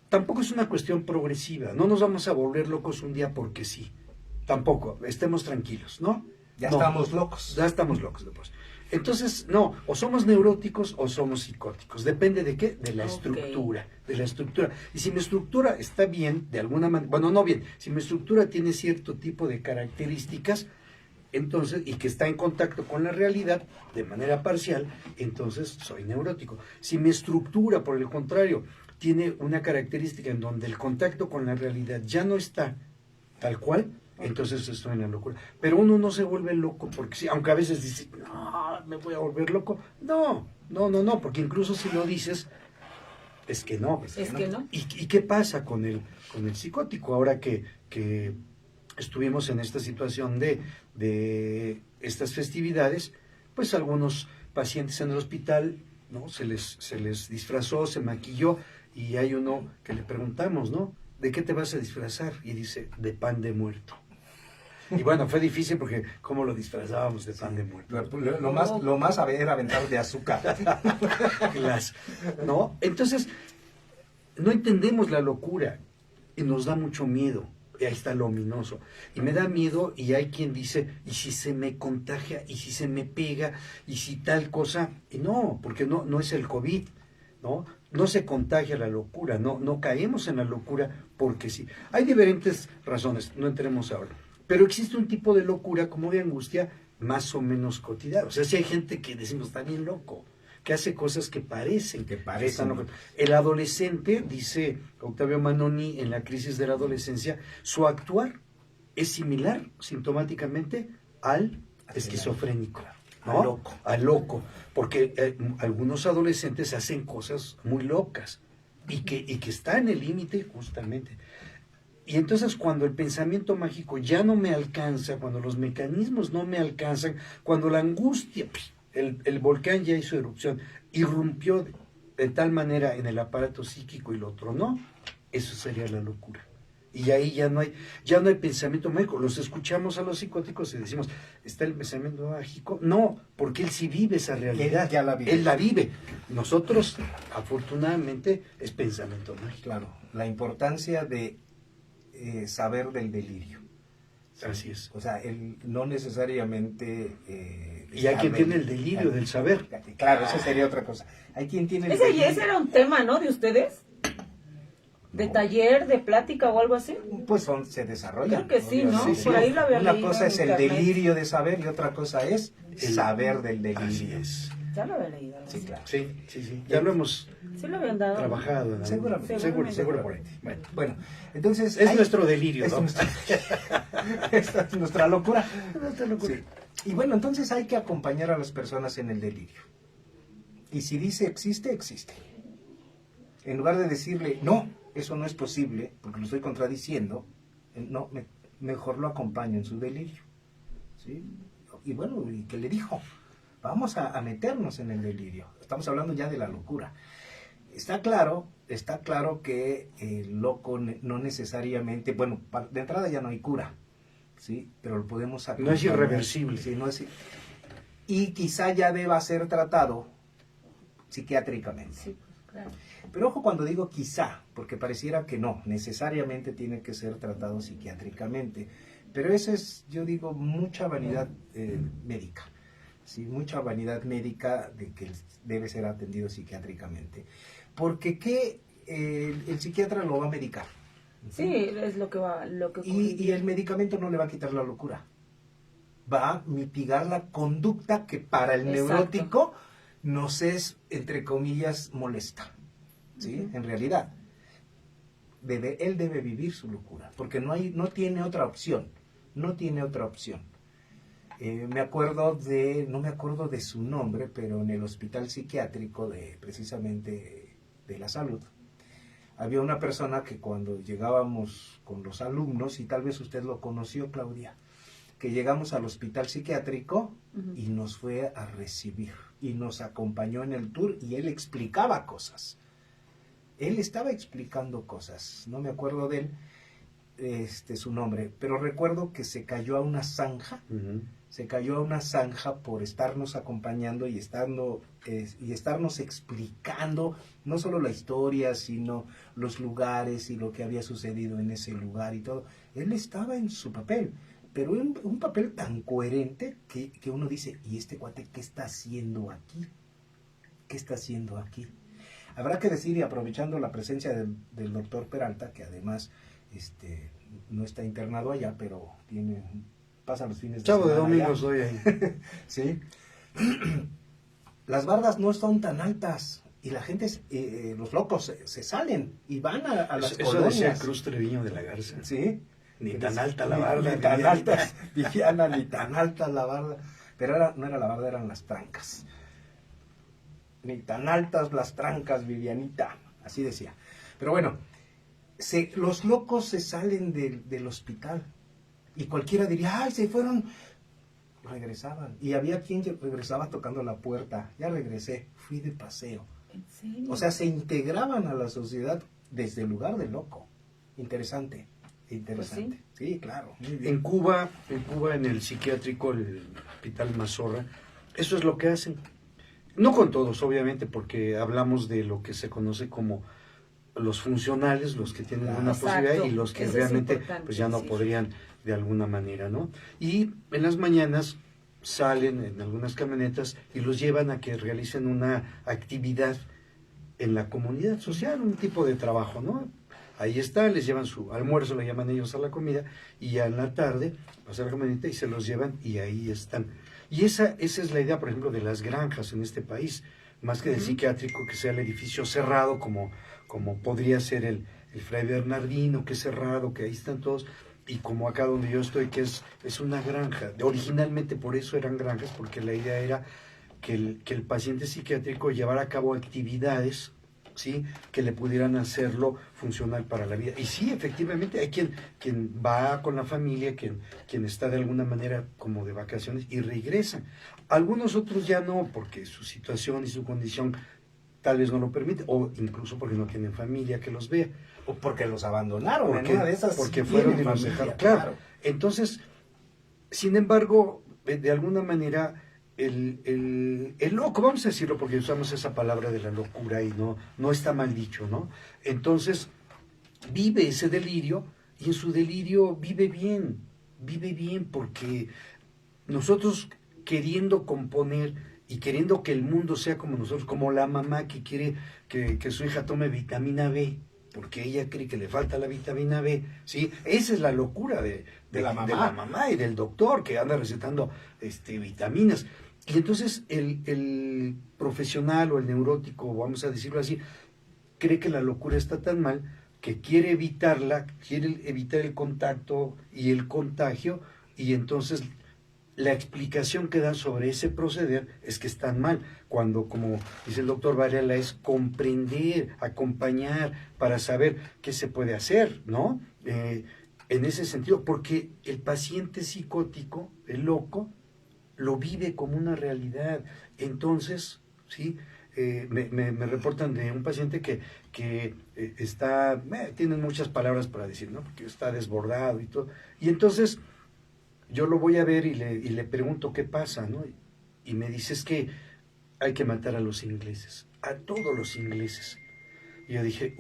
tampoco es una cuestión progresiva. No nos vamos a volver locos un día porque sí. Tampoco, estemos tranquilos, ¿no? Ya No, estamos locos. Ya estamos locos después. Entonces, no, o somos neuróticos o somos psicóticos. Depende de qué, de la estructura, de la estructura. Y si mi estructura está bien, de alguna manera, bueno, no bien, si mi estructura tiene cierto tipo de características, entonces, y que está en contacto con la realidad de manera parcial, entonces soy neurótico. Si mi estructura, por el contrario, tiene una característica en donde el contacto con la realidad ya no está tal cual, entonces estoy en la locura. Pero uno no se vuelve loco, porque sí, aunque a veces dice, no, me voy a volver loco. No, porque incluso si lo dices, es que no. Es que no. ¿Y qué pasa con el psicótico? Ahora que estuvimos en esta situación de estas festividades, pues algunos pacientes en el hospital, ¿no? Se les disfrazó, se maquilló, y hay uno que le preguntamos, ¿no? ¿De qué te vas a disfrazar? Y dice, de pan de muerto. Y bueno, fue difícil porque ¿cómo lo disfrazábamos de pan de muerto? Lo más era aventar de azúcar. ¿No? Entonces, no entendemos la locura y nos da mucho miedo. ahí está lo ominoso. Y me da miedo, y hay quien dice, ¿y si se me contagia? ¿Y si se me pega? ¿Y si tal cosa? Y no, porque no es el COVID, ¿no? No se contagia la locura, no caemos en la locura porque sí. Hay diferentes razones, no entremos ahora. Pero existe un tipo de locura como de angustia más o menos cotidiana. O sea, si hay gente que decimos, está bien loco, que hace cosas que parecen están locos. El adolescente, dice Octavio Manoni en La crisis de la adolescencia, su actuar es similar sintomáticamente al esquizofrénico, ¿no? Al loco, porque algunos adolescentes hacen cosas muy locas y que está en el límite justamente. Y entonces cuando el pensamiento mágico ya no me alcanza, cuando los mecanismos no me alcanzan, cuando la angustia, el volcán ya hizo erupción, irrumpió de tal manera en el aparato psíquico y lo tronó, eso sería la locura. Y ahí ya no hay pensamiento mágico. Los escuchamos a los psicóticos y decimos, ¿está el pensamiento mágico? No, porque él sí vive esa realidad. Él ya la vive. Él la vive. Nosotros, afortunadamente, es pensamiento mágico. Claro, la importancia de saber del delirio. Así es. O sea, él no necesariamente... y hay quien tiene el delirio del saber. Claro, esa sería otra cosa. Hay quien tiene el Ese delirio. era un tema, ¿no? ¿De ustedes? ¿De taller, de plática o algo así? Pues se desarrolla. Creo que sí, ¿no? Obviamente. Por ahí lo había Una leído cosa en es el internet. delirio de saber y otra cosa es El saber del Así delirio. es. Ya lo había leído. Sí, claro. Sí. Ya lo hemos Sí lo habían dado. trabajado. ¿no? Seguramente. Bueno, entonces... Es nuestro delirio, es ¿no? esta es nuestra locura. Nuestra locura. Sí. Y bueno, entonces hay que acompañar a las personas en el delirio. Y si dice existe, existe. En lugar de decirle, no, eso no es posible, porque lo estoy contradiciendo, no, mejor lo acompaño en su delirio. ¿Sí? Y bueno, ¿y qué le dijo? Vamos a meternos en el delirio. Estamos hablando ya de la locura. Está claro que el loco no necesariamente, bueno, de entrada ya no hay cura, ¿sí? Pero lo podemos acompañar. No es irreversible. Sí, y quizá ya deba ser tratado psiquiátricamente. Sí, claro. Pero ojo cuando digo quizá, porque pareciera que no, necesariamente tiene que ser tratado psiquiátricamente. Pero eso es, yo digo, mucha vanidad médica. ¿Sí? Mucha vanidad médica de que debe ser atendido psiquiátricamente. Porque el psiquiatra lo va a medicar. Sí, es lo que va. Y el medicamento no le va a quitar la locura. Va a mitigar la conducta que para el Exacto. neurótico nos es, entre comillas, molesta. ¿Sí? En realidad. Él debe vivir su locura. Porque no tiene otra opción. No tiene otra opción. No me acuerdo de su nombre, pero en el hospital psiquiátrico precisamente de la salud, había una persona que cuando llegábamos con los alumnos, y tal vez usted lo conoció, Claudia, que llegamos al hospital psiquiátrico y nos fue a recibir, y nos acompañó en el tour, y él explicaba cosas. Él estaba explicando cosas, no me acuerdo de él, su nombre, pero recuerdo que se cayó a una zanja, por estarnos acompañando y estarnos explicando no solo la historia, sino los lugares y lo que había sucedido en ese lugar y todo. Él estaba en su papel, pero un papel tan coherente que uno dice, ¿y este cuate qué está haciendo aquí? ¿Qué está haciendo aquí? Habrá que decir, y aprovechando la presencia del doctor Peralta, que además no está internado allá, pero pasa los fines de semana. De domingo allá. estoy ahí. Sí. Las bardas no son tan altas y la gente, los locos se salen y van a las Eso colonias. decía Cruz Treviño de la Garza. Sí. Ni tan alta la barda. Ni tan alta, Viviana, ni tan alta la barda. Pero no era la barda, eran las trancas. Ni tan altas las trancas, Vivianita. Así decía. Pero bueno, los locos se salen del hospital. Y cualquiera diría, ¡ay, se fueron! Regresaban. Y había quien regresaba tocando la puerta. Ya regresé, fui de paseo. ¿En serio? O sea, se integraban a la sociedad desde el lugar del loco. Interesante. Pues sí, claro. Muy bien. En Cuba, en el psiquiátrico, el Hospital Mazorra, eso es lo que hacen. No con todos, obviamente, porque hablamos de lo que se conoce como los funcionales, los que tienen una Exacto. posibilidad, y los que Eso es realmente importante, pues ya no sí. podrían de alguna manera, ¿no? Y en las mañanas salen en algunas camionetas y los llevan a que realicen una actividad en la comunidad social, un tipo de trabajo, ¿no? Ahí está, les llevan su almuerzo, le llaman ellos a la comida, y ya en la tarde pasa la camioneta y se los llevan y ahí están. Y esa es la idea, por ejemplo, de las granjas en este país, más que del psiquiátrico, que sea el edificio cerrado, como podría ser el Fray Bernardino, que es cerrado, que ahí están todos, y como acá donde yo estoy, que es una granja. Originalmente por eso eran granjas, porque la idea era que el paciente psiquiátrico llevara a cabo actividades, ¿sí?, que le pudieran hacerlo funcional para la vida. Y sí, efectivamente, hay quien va con la familia, quien está de alguna manera como de vacaciones y regresa. Algunos otros ya no, porque su situación y su condición tal vez no lo permite, o incluso porque no tienen familia que los vea. O porque los abandonaron, Porque, en una de esas porque sí fueron y tienen los familia, dejaron. Claro. Entonces, sin embargo, de alguna manera, el loco, vamos a decirlo porque usamos esa palabra de la locura y no está mal dicho, ¿no? Entonces, vive ese delirio y en su delirio vive bien porque nosotros queriendo componer y queriendo que el mundo sea como nosotros, como la mamá que quiere que su hija tome vitamina B, porque ella cree que le falta la vitamina B, ¿sí? Esa es la locura de la mamá y del doctor que anda recetando vitaminas. Y entonces el profesional o el neurótico, vamos a decirlo así, cree que la locura está tan mal que quiere evitarla, quiere evitar el contacto y el contagio, y entonces la explicación que dan sobre ese proceder es que están mal, cuando, como dice el doctor Varela, es comprender, acompañar para saber qué se puede hacer, ¿no? En ese sentido, porque el paciente psicótico, el loco, lo vive como una realidad. Entonces, ¿sí? Me reportan de un paciente que está, tienen muchas palabras para decir, ¿no? Porque está desbordado y todo. Y entonces yo lo voy a ver y le pregunto qué pasa, ¿no? Y me dice, es que hay que matar a los ingleses, a todos los ingleses. Y yo dije,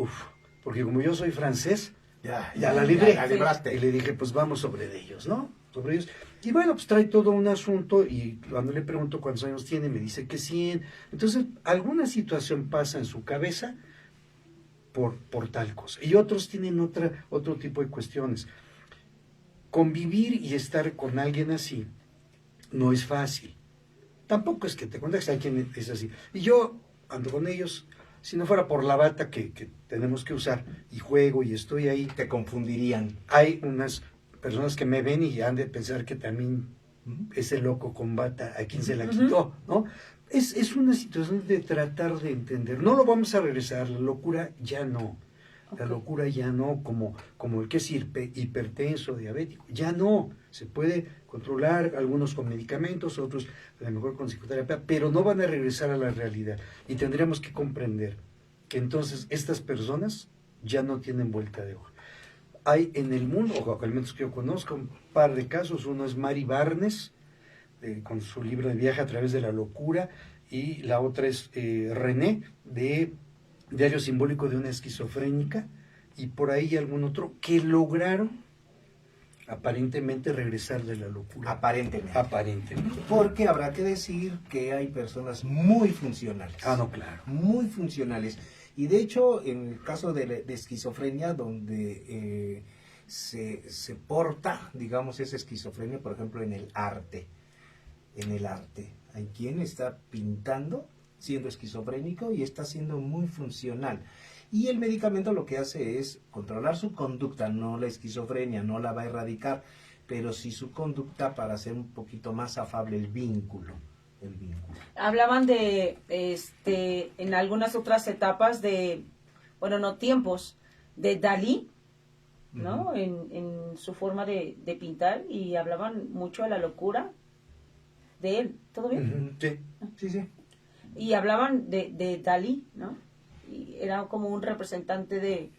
porque como yo soy francés, ya la libré. Ya la libraste. Y le dije, pues vamos sobre ellos, ¿no? Sobre ellos. Y bueno, pues trae todo un asunto, y cuando le pregunto cuántos años tiene, me dice que 100. Entonces, alguna situación pasa en su cabeza por tal cosa. Y otros tienen otro tipo de cuestiones. Convivir y estar con alguien así no es fácil. Tampoco es que te contagies, hay quien es así. Y yo ando con ellos, si no fuera por la bata que tenemos que usar, y juego y estoy ahí. Te confundirían. Hay unas personas que me ven y han de pensar que también ese loco con bata, ¿a quién se la quitó? ¿No? Es una situación de tratar de entender. No lo vamos a regresar, la locura ya no. La locura ya no, como el que es hipertenso, diabético, ya no. Se puede controlar, algunos con medicamentos, otros a lo mejor con psicoterapia, pero no van a regresar a la realidad. Y tendríamos que comprender que entonces estas personas ya no tienen vuelta de hoja. Hay en el mundo, o al menos que yo conozco, un par de casos. Uno es Mary Barnes, con su libro de Viaje a través de la locura, y la otra es René, de Diario simbólico de una esquizofrénica, y por ahí algún otro que lograron aparentemente regresar de la locura. Aparentemente. Porque habrá que decir que hay personas muy funcionales. No, claro. Muy funcionales. Y de hecho, en el caso de esquizofrenia, donde se porta, digamos, esa esquizofrenia, por ejemplo, en el arte. Hay quien está pintando siendo esquizofrénico y está siendo muy funcional. Y el medicamento lo que hace es controlar su conducta, no la esquizofrenia, no la va a erradicar, pero sí su conducta para hacer un poquito más afable el vínculo. Hablaban de, en algunas otras etapas tiempos, de Dalí, ¿no? En su forma de pintar, y hablaban mucho de la locura de él. ¿Todo bien? Sí. Y hablaban de Dalí, ¿no? Y era como un representante de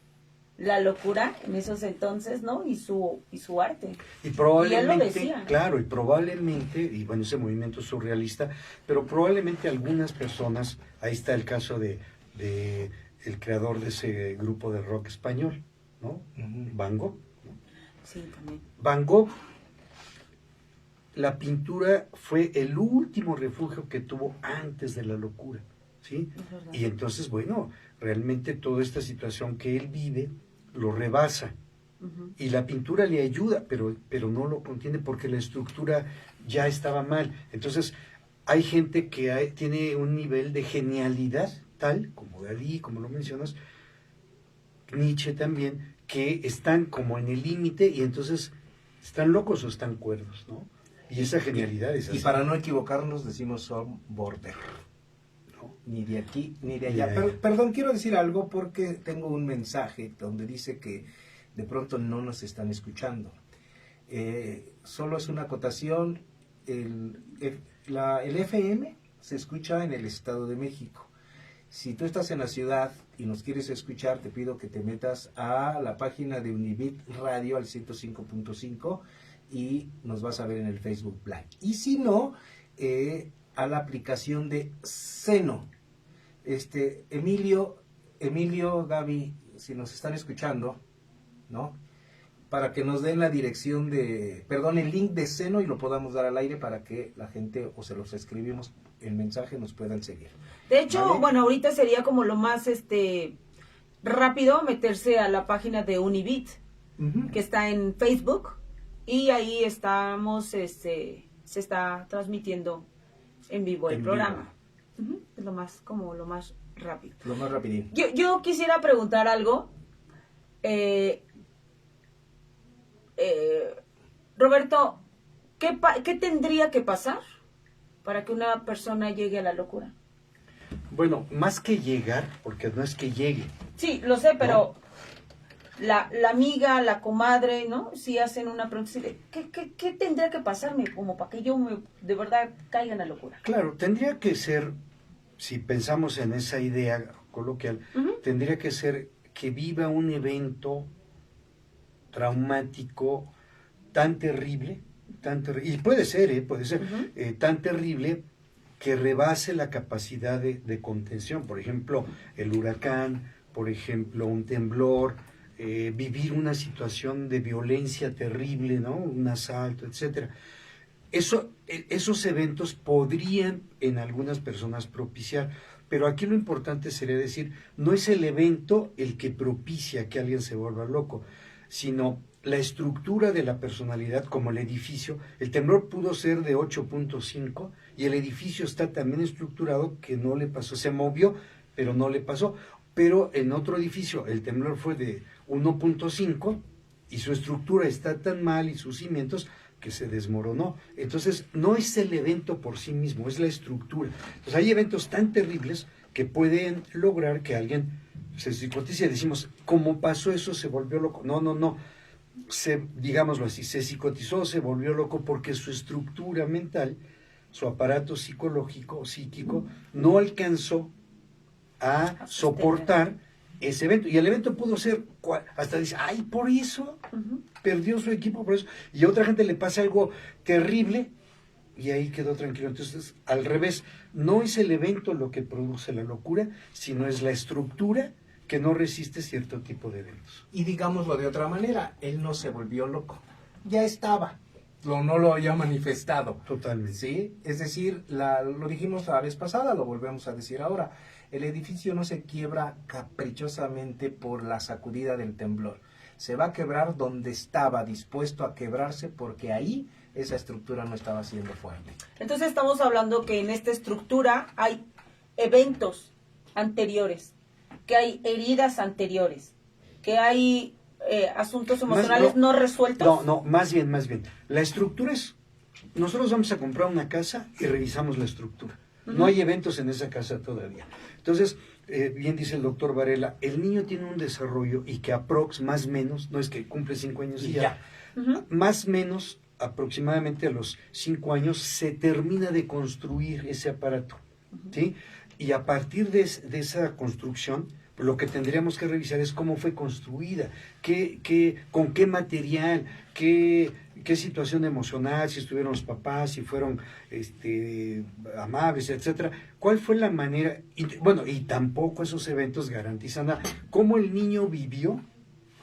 la locura en esos entonces, ¿no? Y su arte. Y probablemente, y él lo decía. Claro, y probablemente, y bueno, ese movimiento surrealista, pero probablemente algunas personas, ahí está el caso de el creador de ese grupo de rock español, ¿no? Van Gogh. Sí, también. Van Gogh, la pintura fue el último refugio que tuvo antes de la locura, ¿sí? Es verdad. Y entonces, bueno, realmente toda esta situación que él vive lo rebasa. Y la pintura le ayuda, pero no lo contiene porque la estructura ya estaba mal. Entonces, hay gente que tiene un nivel de genialidad, tal como Dalí, como lo mencionas, Nietzsche también, que están como en el límite y entonces están locos o están cuerdos, ¿no? Y esa genialidad es así. Y para no equivocarnos decimos son border. ¿No? Ni de aquí ni de Ni allá. de allá. Perdón, quiero decir algo porque tengo un mensaje donde dice que de pronto no nos están escuchando. Solo es una acotación. El FM se escucha en el Estado de México. Si tú estás en la ciudad y nos quieres escuchar, te pido que te metas a la página de Univit Radio al 105.5 y nos vas a ver en el Facebook Live. Y si no, a la aplicación de Seno. Emilio, Gaby, si nos están escuchando, ¿no? Para que nos den la dirección el link de Seno y lo podamos dar al aire para que la gente, o se los escribimos el mensaje, nos puedan seguir. De hecho, ¿Vale? bueno, ahorita sería como lo más rápido meterse a la página de Univit, que está en Facebook, y ahí estamos, se está transmitiendo en vivo el En programa. Es lo más rápido. Lo más rapidín. Yo quisiera preguntar algo. Roberto, ¿qué tendría que pasar para que una persona llegue a la locura? Bueno, más que llegar, porque no es que llegue. Sí, lo sé, pero la amiga, la comadre, ¿no? Si hacen una pregunta, ¿qué tendría que pasarme como para que yo de verdad caiga en la locura? Claro, tendría que ser, si pensamos en esa idea coloquial, tendría que ser que viva un evento traumático tan terrible, y puede ser, tan terrible que rebase la capacidad de contención. Por ejemplo, el huracán, por ejemplo, un temblor, vivir una situación de violencia terrible, ¿no? Un asalto, etcétera. Esos eventos podrían en algunas personas propiciar, pero aquí lo importante sería decir, no es el evento el que propicia que alguien se vuelva loco, sino la estructura de la personalidad, como el edificio. El temblor pudo ser de 8.5 y el edificio está también estructurado que no le pasó, se movió, pero no le pasó. Pero en otro edificio el temblor fue de 1.5 y su estructura está tan mal y sus cimientos que se desmoronó. Entonces no es el evento por sí mismo, es la estructura. Entonces hay eventos tan terribles que pueden lograr que alguien se psicotice y decimos, ¿cómo pasó eso? Se volvió loco. No. Digámoslo así, se psicotizó, se volvió loco porque su estructura mental, su aparato psicológico, psíquico, no alcanzó a soportar ese evento. Y el evento pudo ser, hasta dice, ay, por eso perdió su equipo, por eso. Y a otra gente le pasa algo terrible y ahí quedó tranquilo. Entonces, al revés, no es el evento lo que produce la locura, sino es la estructura que no resiste cierto tipo de eventos. Y digámoslo de otra manera, él no se volvió loco, ya estaba, no lo había manifestado. Totalmente. ¿Sí? Es decir, lo dijimos la vez pasada, lo volvemos a decir ahora, el edificio no se quiebra caprichosamente por la sacudida del temblor, se va a quebrar donde estaba dispuesto a quebrarse porque ahí esa estructura no estaba siendo fuerte. Entonces estamos hablando que en esta estructura hay eventos anteriores, que hay heridas anteriores, que hay asuntos emocionales no resueltos. No, más bien. La estructura es, nosotros vamos a comprar una casa y revisamos la estructura. No hay eventos en esa casa todavía. Entonces, bien dice el doctor Varela, el niño tiene un desarrollo y que más o menos, no es que cumple 5 años y ya, más o menos aproximadamente a los 5 años se termina de construir ese aparato, ¿sí? Y a partir de esa construcción, lo que tendríamos que revisar es cómo fue construida, con qué material, qué qué situación emocional, si estuvieron los papás, si fueron amables, etcétera. ¿Cuál fue la manera? Y tampoco esos eventos garantizan nada. ¿Cómo el niño vivió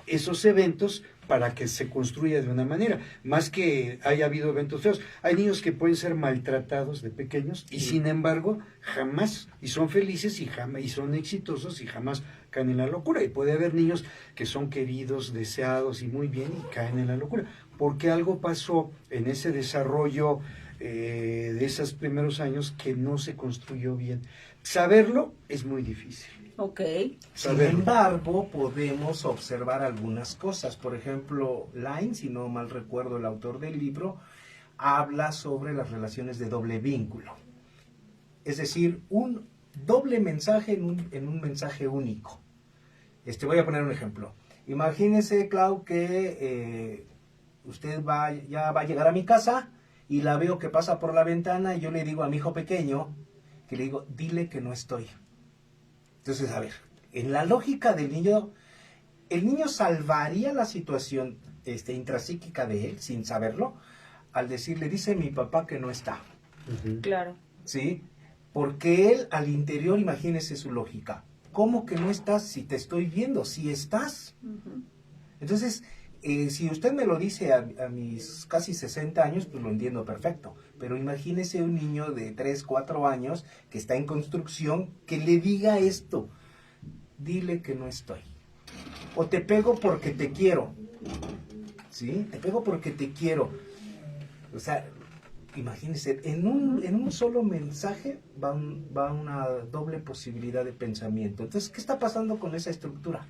esos eventos para que se construya de una manera? Más que haya habido eventos feos. Hay niños que pueden ser maltratados de pequeños y sin embargo jamás, y son felices y son exitosos y jamás caen en la locura. Y puede haber niños que son queridos, deseados y muy bien y caen en la locura. Porque algo pasó en ese desarrollo de esos primeros años que no se construyó bien. Saberlo es muy difícil. Ok. Sin embargo, podemos observar algunas cosas. Por ejemplo, Line, si no mal recuerdo el autor del libro, habla sobre las relaciones de doble vínculo. Es decir, un doble mensaje en un mensaje único. Voy a poner un ejemplo. Imagínese, Clau, que usted ya va a llegar a mi casa y la veo que pasa por la ventana y yo le digo a mi hijo pequeño, que le digo, dile que no estoy. Entonces, a ver, en la lógica del niño, el niño salvaría la situación intrapsíquica de él, sin saberlo, al decirle, dice mi papá que no está. Uh-huh. Claro. ¿Sí? Porque él, al interior, imagínese su lógica. ¿Cómo que no estás si te estoy viendo? Si estás. Uh-huh. Entonces, si usted me lo dice a mis casi 60 años, pues lo entiendo perfecto. Pero imagínese un niño de 3, 4 años que está en construcción, que le diga esto. Dile que no estoy. O te pego porque te quiero. ¿Sí? Te pego porque te quiero. O sea, imagínese, en un solo mensaje va una doble posibilidad de pensamiento. Entonces, ¿qué está pasando con esa estructura?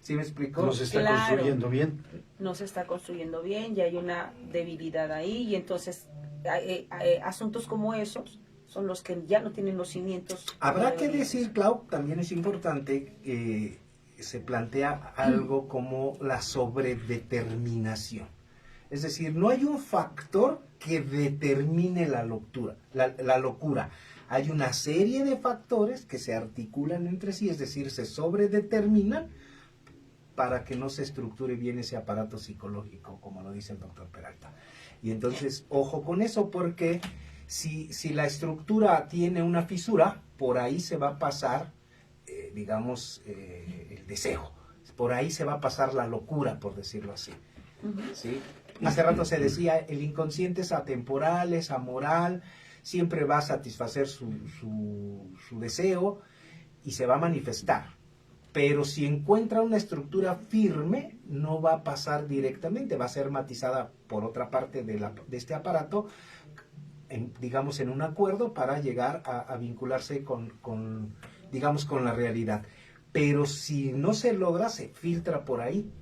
¿Sí me explico? No se está construyendo bien. No se está construyendo bien, ya hay una debilidad ahí y entonces asuntos como esos son los que ya no tienen los cimientos. Habrá que decir, Clau, también es importante que se plantea algo como la sobredeterminación. Es decir, no hay un factor que determine la locura. Hay una serie de factores que se articulan entre sí, es decir, se sobredeterminan para que no se estructure bien ese aparato psicológico, como lo dice el doctor Peralta. Y entonces, ojo con eso, porque si la estructura tiene una fisura, por ahí se va a pasar, el deseo. Por ahí se va a pasar la locura, por decirlo así. Uh-huh. ¿Sí? Hace rato se decía, el inconsciente es atemporal, es amoral, siempre va a satisfacer su deseo y se va a manifestar. Pero si encuentra una estructura firme, no va a pasar directamente, va a ser matizada por otra parte de este aparato, en un acuerdo para llegar a vincularse con la realidad. Pero si no se logra, se filtra por ahí.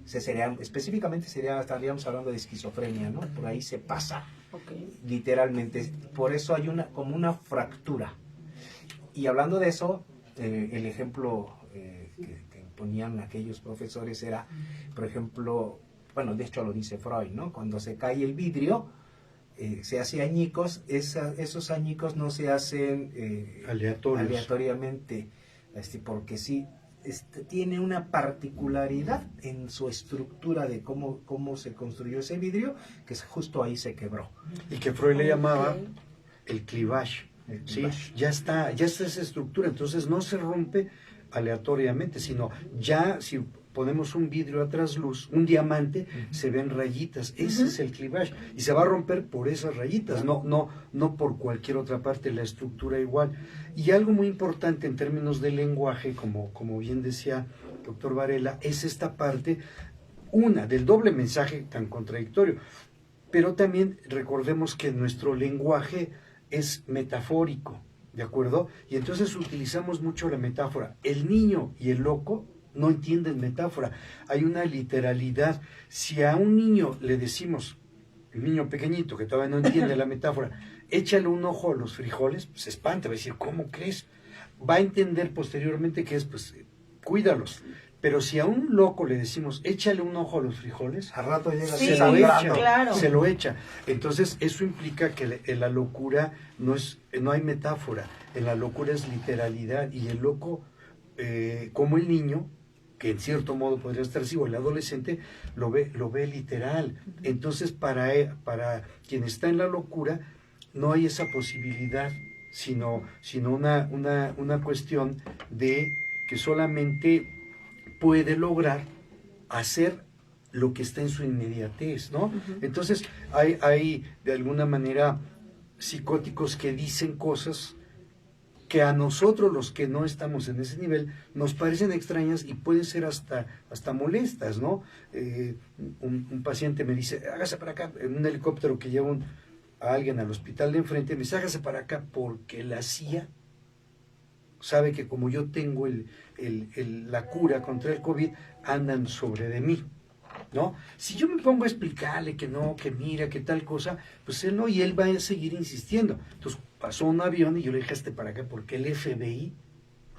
Estaríamos hablando de esquizofrenia, ¿no? Por ahí se pasa, literalmente. Por eso hay como una fractura. Y hablando de eso, el ejemplo que ponían aquellos profesores era, por ejemplo, de hecho lo dice Freud, ¿no? Cuando se cae el vidrio, se hace añicos, esos añicos no se hacen aleatoriamente, porque sí, tiene una particularidad en su estructura de cómo se construyó ese vidrio, que justo ahí se quebró. Y que Freud le llamaba el clivage. ¿Sí? Ya está esa estructura, entonces no se rompe aleatoriamente, sino ya si ponemos un vidrio a trasluz, un diamante, se ven rayitas, ese es el clivage, y se va a romper por esas rayitas, no por cualquier otra parte, la estructura igual. Y algo muy importante en términos de lenguaje, como bien decía doctor Varela, es esta parte, del doble mensaje tan contradictorio, pero también recordemos que nuestro lenguaje es metafórico, ¿de acuerdo? Y entonces utilizamos mucho la metáfora. El niño y el loco no entienden metáfora. Hay una literalidad. Si a un niño le decimos, el niño pequeñito que todavía no entiende la metáfora, échale un ojo a los frijoles, se espanta, va a decir, ¿cómo crees? Va a entender posteriormente que es, cuídalos. Pero si a un loco le decimos, échale un ojo a los frijoles, al rato llega se lo echa. Entonces, eso implica que en la locura no hay metáfora. En la locura es literalidad. Y el loco, como el niño, que en cierto modo podría estar así, o el adolescente lo ve literal. Entonces, para quien está en la locura, no hay esa posibilidad, sino una cuestión de que solamente puede lograr hacer lo que está en su inmediatez, ¿no? Entonces, hay de alguna manera psicóticos que dicen cosas que a nosotros, los que no estamos en ese nivel, nos parecen extrañas y pueden ser hasta molestas, ¿no? Un paciente me dice, hágase para acá, en un helicóptero que lleva a alguien al hospital de enfrente, me dice, hágase para acá, porque la CIA sabe que como yo tengo la cura contra el COVID, andan sobre de mí, ¿no? Si yo me pongo a explicarle que no, que mira, que tal cosa, pues él no, y él va a seguir insistiendo. Entonces pasó un avión y yo le dije, hazte para acá, porque el FBI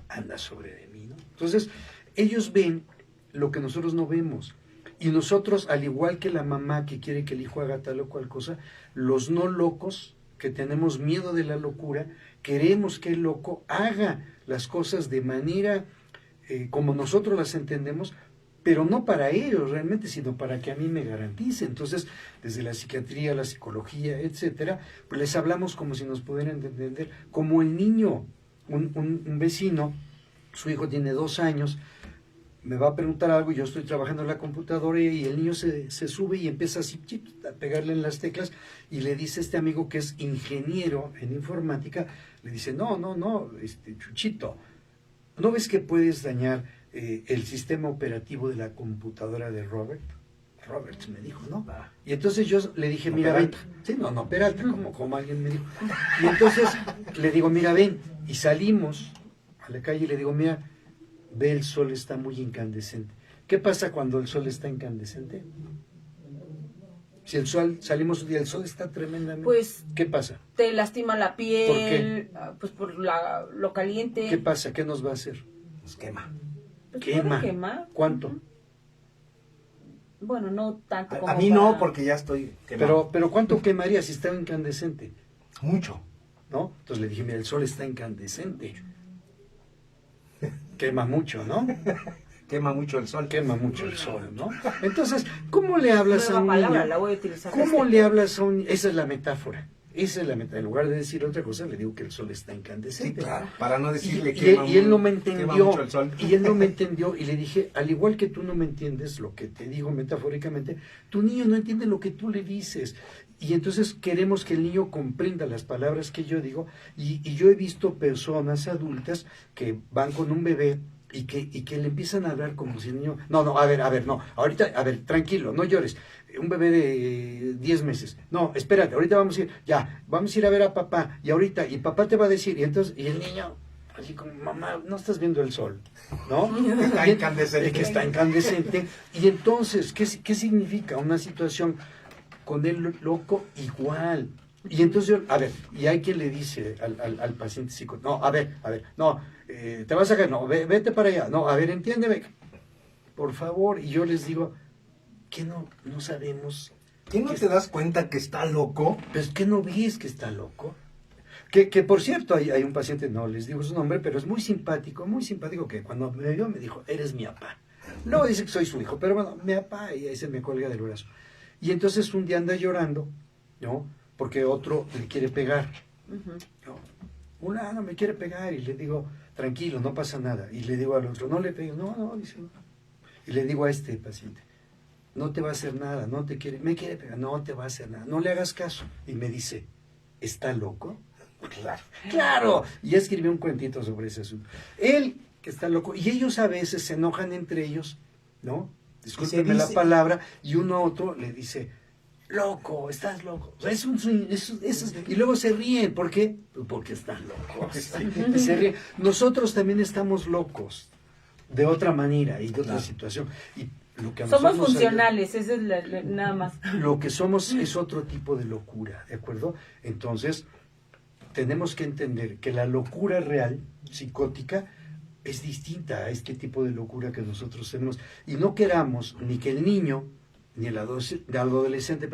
anda sobre de mí, ¿no? Entonces, ellos ven lo que nosotros no vemos. Y nosotros, al igual que la mamá que quiere que el hijo haga tal o cual cosa, los no locos, que tenemos miedo de la locura, queremos que el loco haga las cosas de manera como nosotros las entendemos, pero no para ellos realmente, sino para que a mí me garantice. Entonces, desde la psiquiatría, la psicología, etcétera, pues les hablamos como si nos pudieran entender, como el niño, un vecino, su hijo tiene 2 años, me va a preguntar algo, yo estoy trabajando en la computadora y el niño se sube y empieza así a pegarle en las teclas y le dice este amigo que es ingeniero en informática, le dice, no, Chuchito, ¿no ves que puedes dañar el sistema operativo de la computadora de Robert? Roberts me dijo, ¿no? Y entonces yo le dije, no, mira, Peralta. ven. Sí, no, Peralta, como alguien me dijo. Y entonces le digo, mira, ven. Y salimos a la calle y le digo, mira, ve, el sol está muy incandescente. ¿Qué pasa cuando el sol está incandescente? Si el sol, salimos un día, el sol está tremendamente... Pues, ¿qué pasa? te lastima la piel, ¿Por qué? pues por lo caliente. ¿Qué pasa? ¿Qué nos va a hacer? Nos quema. Pues Quema. puede quemar. ¿Cuánto? Bueno, no tanto como A mí para- no, porque ya estoy quemado. Pero ¿cuánto quemaría si estaba incandescente? Mucho. ¿No? Entonces le dije, mira, el sol está incandescente. Quema mucho, ¿no? Quema mucho el sol. Quema mucho el sol, ¿no? Entonces, ¿cómo le hablas a Nueva un palabra, niño? la voy a utilizar. ¿Cómo le hablas a un... Esa es la metáfora. Esa es la metáfora. En lugar de decir otra cosa, le digo que el sol está Sí, incandescente. claro. Para no decirle Y él no me quema entendió. mucho el sol. Y él no me entendió. Y le dije, al igual que tú no me entiendes lo que te digo metafóricamente, tu niño no entiende lo que tú le dices. Y entonces queremos que el niño comprenda las palabras que yo digo. Y yo he visto personas adultas que van con un bebé y que le empiezan a hablar como si el niño... No, a ver, no. Ahorita, a ver, tranquilo, no llores. Un bebé de 10 meses. No, espérate, ahorita vamos a ir, vamos a ir a ver a papá. Y ahorita, y papá te va a decir, y entonces, y el niño, así como, mamá, no estás viendo el sol, ¿no? Está incandescente. Que está incandescente. Y entonces, ¿qué significa una situación con el loco igual? Y entonces, a ver, y hay quien le dice al paciente psicótico, no, a ver, no, te vas a caer, no, vete para allá, no, a ver, entiéndeme, por favor. Y yo les digo, ¿qué no sabemos? ¿Qué no te das cuenta que está loco? Pues, ¿qué no ves que está loco? Que por cierto, hay un paciente, no les digo su nombre, pero es muy simpático, que cuando me vio me dijo, eres mi papá. Luego dice que soy su hijo, pero bueno, mi papá, y ahí se me cuelga del brazo. Y entonces un día anda llorando, ¿no? Porque otro le quiere pegar. ¿No? No me quiere pegar, y le digo, tranquilo, no pasa nada. Y le digo al otro, no le pegues, no, dice, no. Y le digo a este paciente, no te va a hacer nada, me quiere pegar, no te va a hacer nada, no le hagas caso. Y me dice, ¿está loco? Claro. Y ya escribió un cuentito sobre ese asunto. Él, que está loco, y ellos a veces se enojan entre ellos, ¿no? Discúlpenme la palabra, y uno a otro le dice, loco, estás loco. O sea, y luego se ríen, ¿por qué? Porque están locos. Y se ríen. Nosotros también estamos locos, de otra manera y de otra situación. Y lo que a Somos nosotros nos funcionales, eso es nada más. lo que somos es otro tipo de locura, ¿de acuerdo? Entonces, tenemos que entender que la locura real, psicótica, es distinta a este tipo de locura que nosotros tenemos. Y no queramos ni que el niño, ni el adolescente,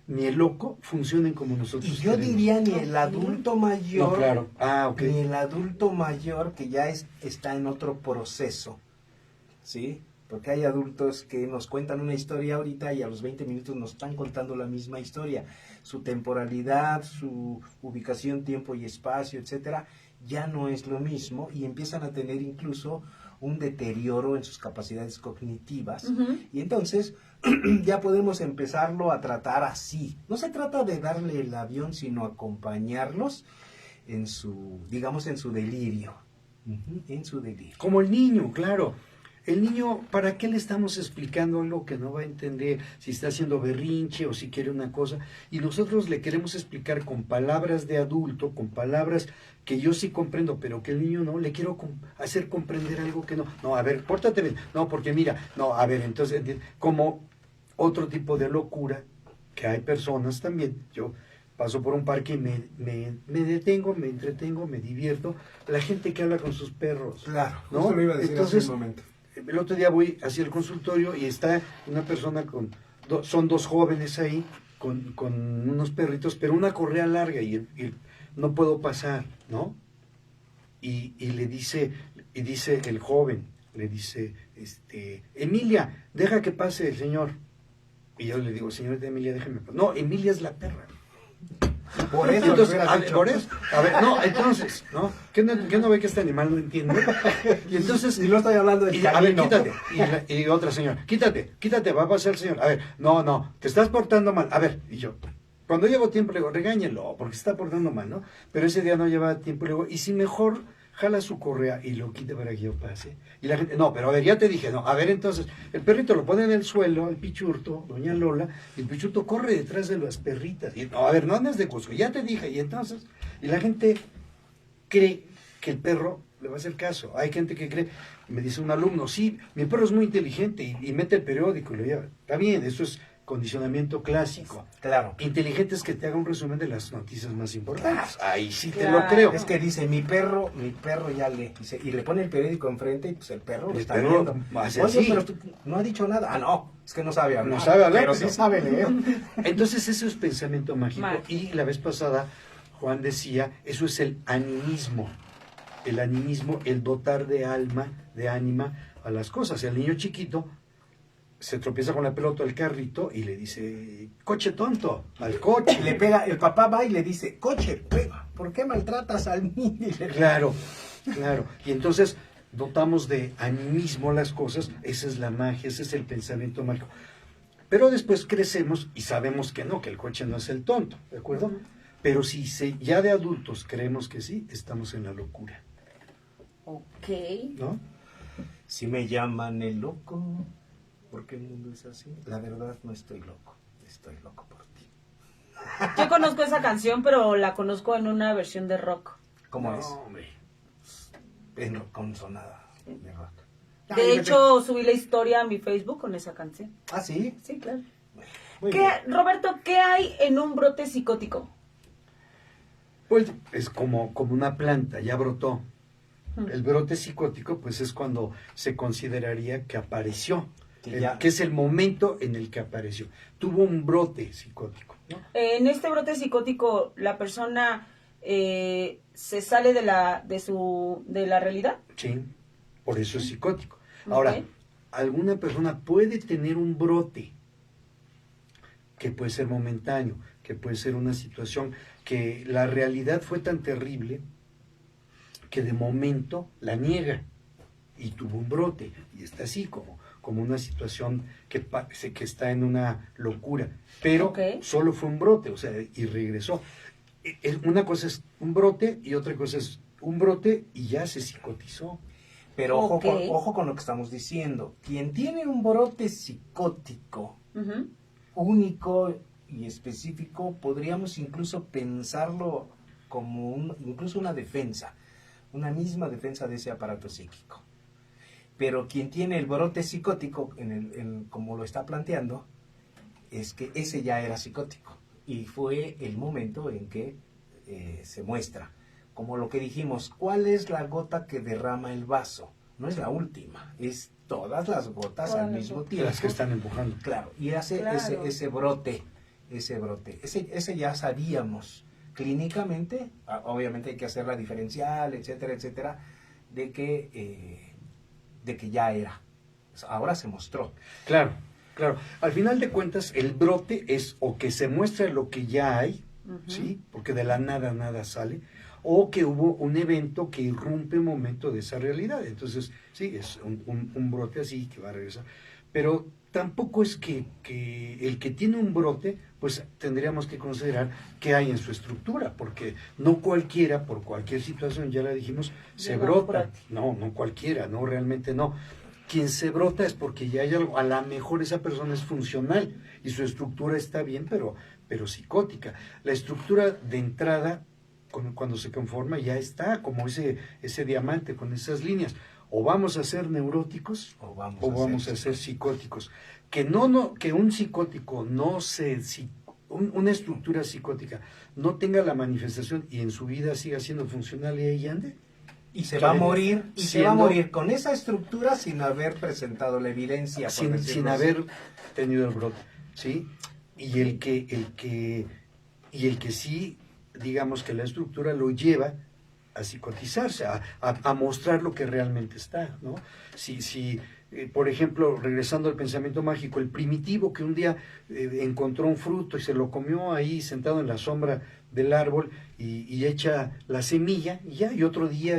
ni el loco funcionen como nosotros Y yo queremos. diría ni el adulto mayor, No, claro. ni el adulto mayor que ya está en otro proceso, ¿sí? Porque hay adultos que nos cuentan una historia ahorita y a los 20 minutos nos están contando la misma historia. Su temporalidad, su ubicación, tiempo y espacio, etcétera, ya no es lo mismo y empiezan a tener incluso un deterioro en sus capacidades cognitivas. Y entonces ya podemos empezarlo a tratar así. No se trata de darle el avión, sino acompañarlos en su, digamos, en su delirio. En su delirio. Como el niño, claro. El niño, ¿para qué le estamos explicando algo que no va a entender? Si está haciendo berrinche o si quiere una cosa. Y nosotros le queremos explicar con palabras de adulto, con palabras que yo sí comprendo, pero que el niño no. Le quiero hacer comprender algo que no. No, a ver, pórtate bien. No, porque mira, no, a ver, entonces, como otro tipo de locura, que hay personas también, yo paso por un parque y me detengo, me entretengo, me divierto. La gente que habla con sus perros. Claro, ¿no? eso lo iba a decir Entonces, hace un momento. El otro día voy hacia el consultorio y está una persona son dos jóvenes ahí con unos perritos, pero una correa larga y no puedo pasar, ¿no? Y dice el joven, le dice, Emilia, deja que pase el señor. Y yo le digo, señorita Emilia, déjeme pasar. No, Emilia es la perra. Por eso, entonces, a ver, no, entonces, ¿no? ¿Qué no ve que este animal no entiende? Y entonces, y no estoy hablando del camino. A ver, quítate. Y otra señora, quítate, va a pasar el señor. A ver, no, te estás portando mal. A ver, y yo, cuando llevo tiempo le digo, regáñelo, porque se está portando mal, ¿no? Pero ese día no llevaba tiempo, le digo, y si mejor jala su correa y lo quite para que yo pase. Y la gente, no, pero a ver, ya te dije, no, a ver, entonces, el perrito lo pone en el suelo, el pichurto, doña Lola, y el pichurto corre detrás de las perritas. Y, no, a ver, no andes de cosco, ya te dije, y entonces, y la gente cree que el perro le va a hacer caso. Hay gente que cree, me dice un alumno, sí, mi perro es muy inteligente y mete el periódico y lo lleva. Está bien, eso es condicionamiento clásico. Claro. Inteligente es que te haga un resumen de las noticias más importantes. Claro. Ahí sí Claro. te lo creo. Es que dice, mi perro ya lee. Dice, y le pone el periódico enfrente y pues el perro lo El está perro viendo. hace Oye, así. pero tú no ha dicho nada. Ah, no, es que no sabe hablar. No sabe hablar, pero sí sabe leer. Entonces eso es pensamiento mágico. Mágico. Y la vez pasada Juan decía, eso es el animismo. El animismo, el dotar de alma, de ánima a las cosas. El niño chiquito se tropieza con la pelota al carrito y le dice, coche tonto, al coche. Le pega, el papá va y le dice, coche, pega, ¿por qué maltratas al niño? Claro. Y entonces dotamos de animismo las cosas, esa es la magia, ese es el pensamiento mágico. Pero después crecemos y sabemos que no, que el coche no es el tonto, ¿de acuerdo? Pero si ya de adultos creemos que sí, estamos en la locura. Ok. ¿No? Si me llaman el loco, ¿por qué el mundo es así? La verdad no estoy loco por ti. Yo conozco esa canción, pero la conozco en una versión de rock. ¿Cómo No, es? hombre. Con sonada de rock. De hecho, subí la historia a mi Facebook con esa canción. ¿Ah, sí? Sí, claro. Muy bien. Roberto, ¿qué hay en un brote psicótico? Pues es como una planta, ya brotó. El brote psicótico, pues es cuando se consideraría que apareció, que es el momento en el que apareció. Tuvo un brote psicótico, ¿no? En este brote psicótico, la persona se sale de la realidad. Sí, por eso es psicótico. Ahora, Ok. alguna persona puede tener un brote que puede ser momentáneo, que puede ser una situación que la realidad fue tan terrible que de momento la niega y tuvo un brote y está así como una situación que parece que está en una locura, pero Ok. solo fue un brote, o sea, y regresó. Una cosa es un brote y otra cosa es un brote y ya se psicotizó. Pero ojo, Ok. ojo con lo que estamos diciendo. Quien tiene un brote psicótico Ujú. único y específico, podríamos incluso pensarlo como incluso una defensa, una misma defensa de ese aparato psíquico. Pero quien tiene el brote psicótico, como lo está planteando, es que ese ya era psicótico y fue el momento en que se muestra. Como lo que dijimos, ¿cuál es la gota que derrama el vaso? No es la última, es todas las gotas al mismo tiempo. Las que están empujando. Claro, y hace Claro. ese brote. Ese ya sabíamos clínicamente, obviamente hay que hacer la diferencial, etcétera, etcétera, de que ya era ahora se mostró. Claro, claro. Al final de cuentas, el brote es o que se muestra lo que ya hay, ¿sí? Porque de la nada nada sale, o que hubo un evento que irrumpe un momento de esa realidad. Entonces, sí, es un brote así que va a regresar. Pero tampoco es que el que tiene un brote, pues tendríamos que considerar qué hay en su estructura, porque no cualquiera, por cualquier situación, ya la dijimos, se brota. No, no cualquiera, no, realmente no. Quien se brota es porque ya hay algo, a lo mejor esa persona es funcional y su estructura está bien, pero psicótica. La estructura de entrada, cuando se conforma, ya está como ese diamante con esas líneas. O vamos a ser neuróticos o vamos a ser psicóticos. Que un psicótico no se... una estructura psicótica no tenga la manifestación y en su vida siga siendo funcional y ahí ande. Y se va a morir con esa estructura sin haber presentado la evidencia. Sin haber tenido el brote, ¿sí? Y el que sí, digamos que la estructura lo lleva a psicotizarse, a mostrar lo que realmente está, ¿no? Si por ejemplo, regresando al pensamiento mágico, el primitivo que un día encontró un fruto y se lo comió ahí sentado en la sombra del árbol y echa la semilla y otro día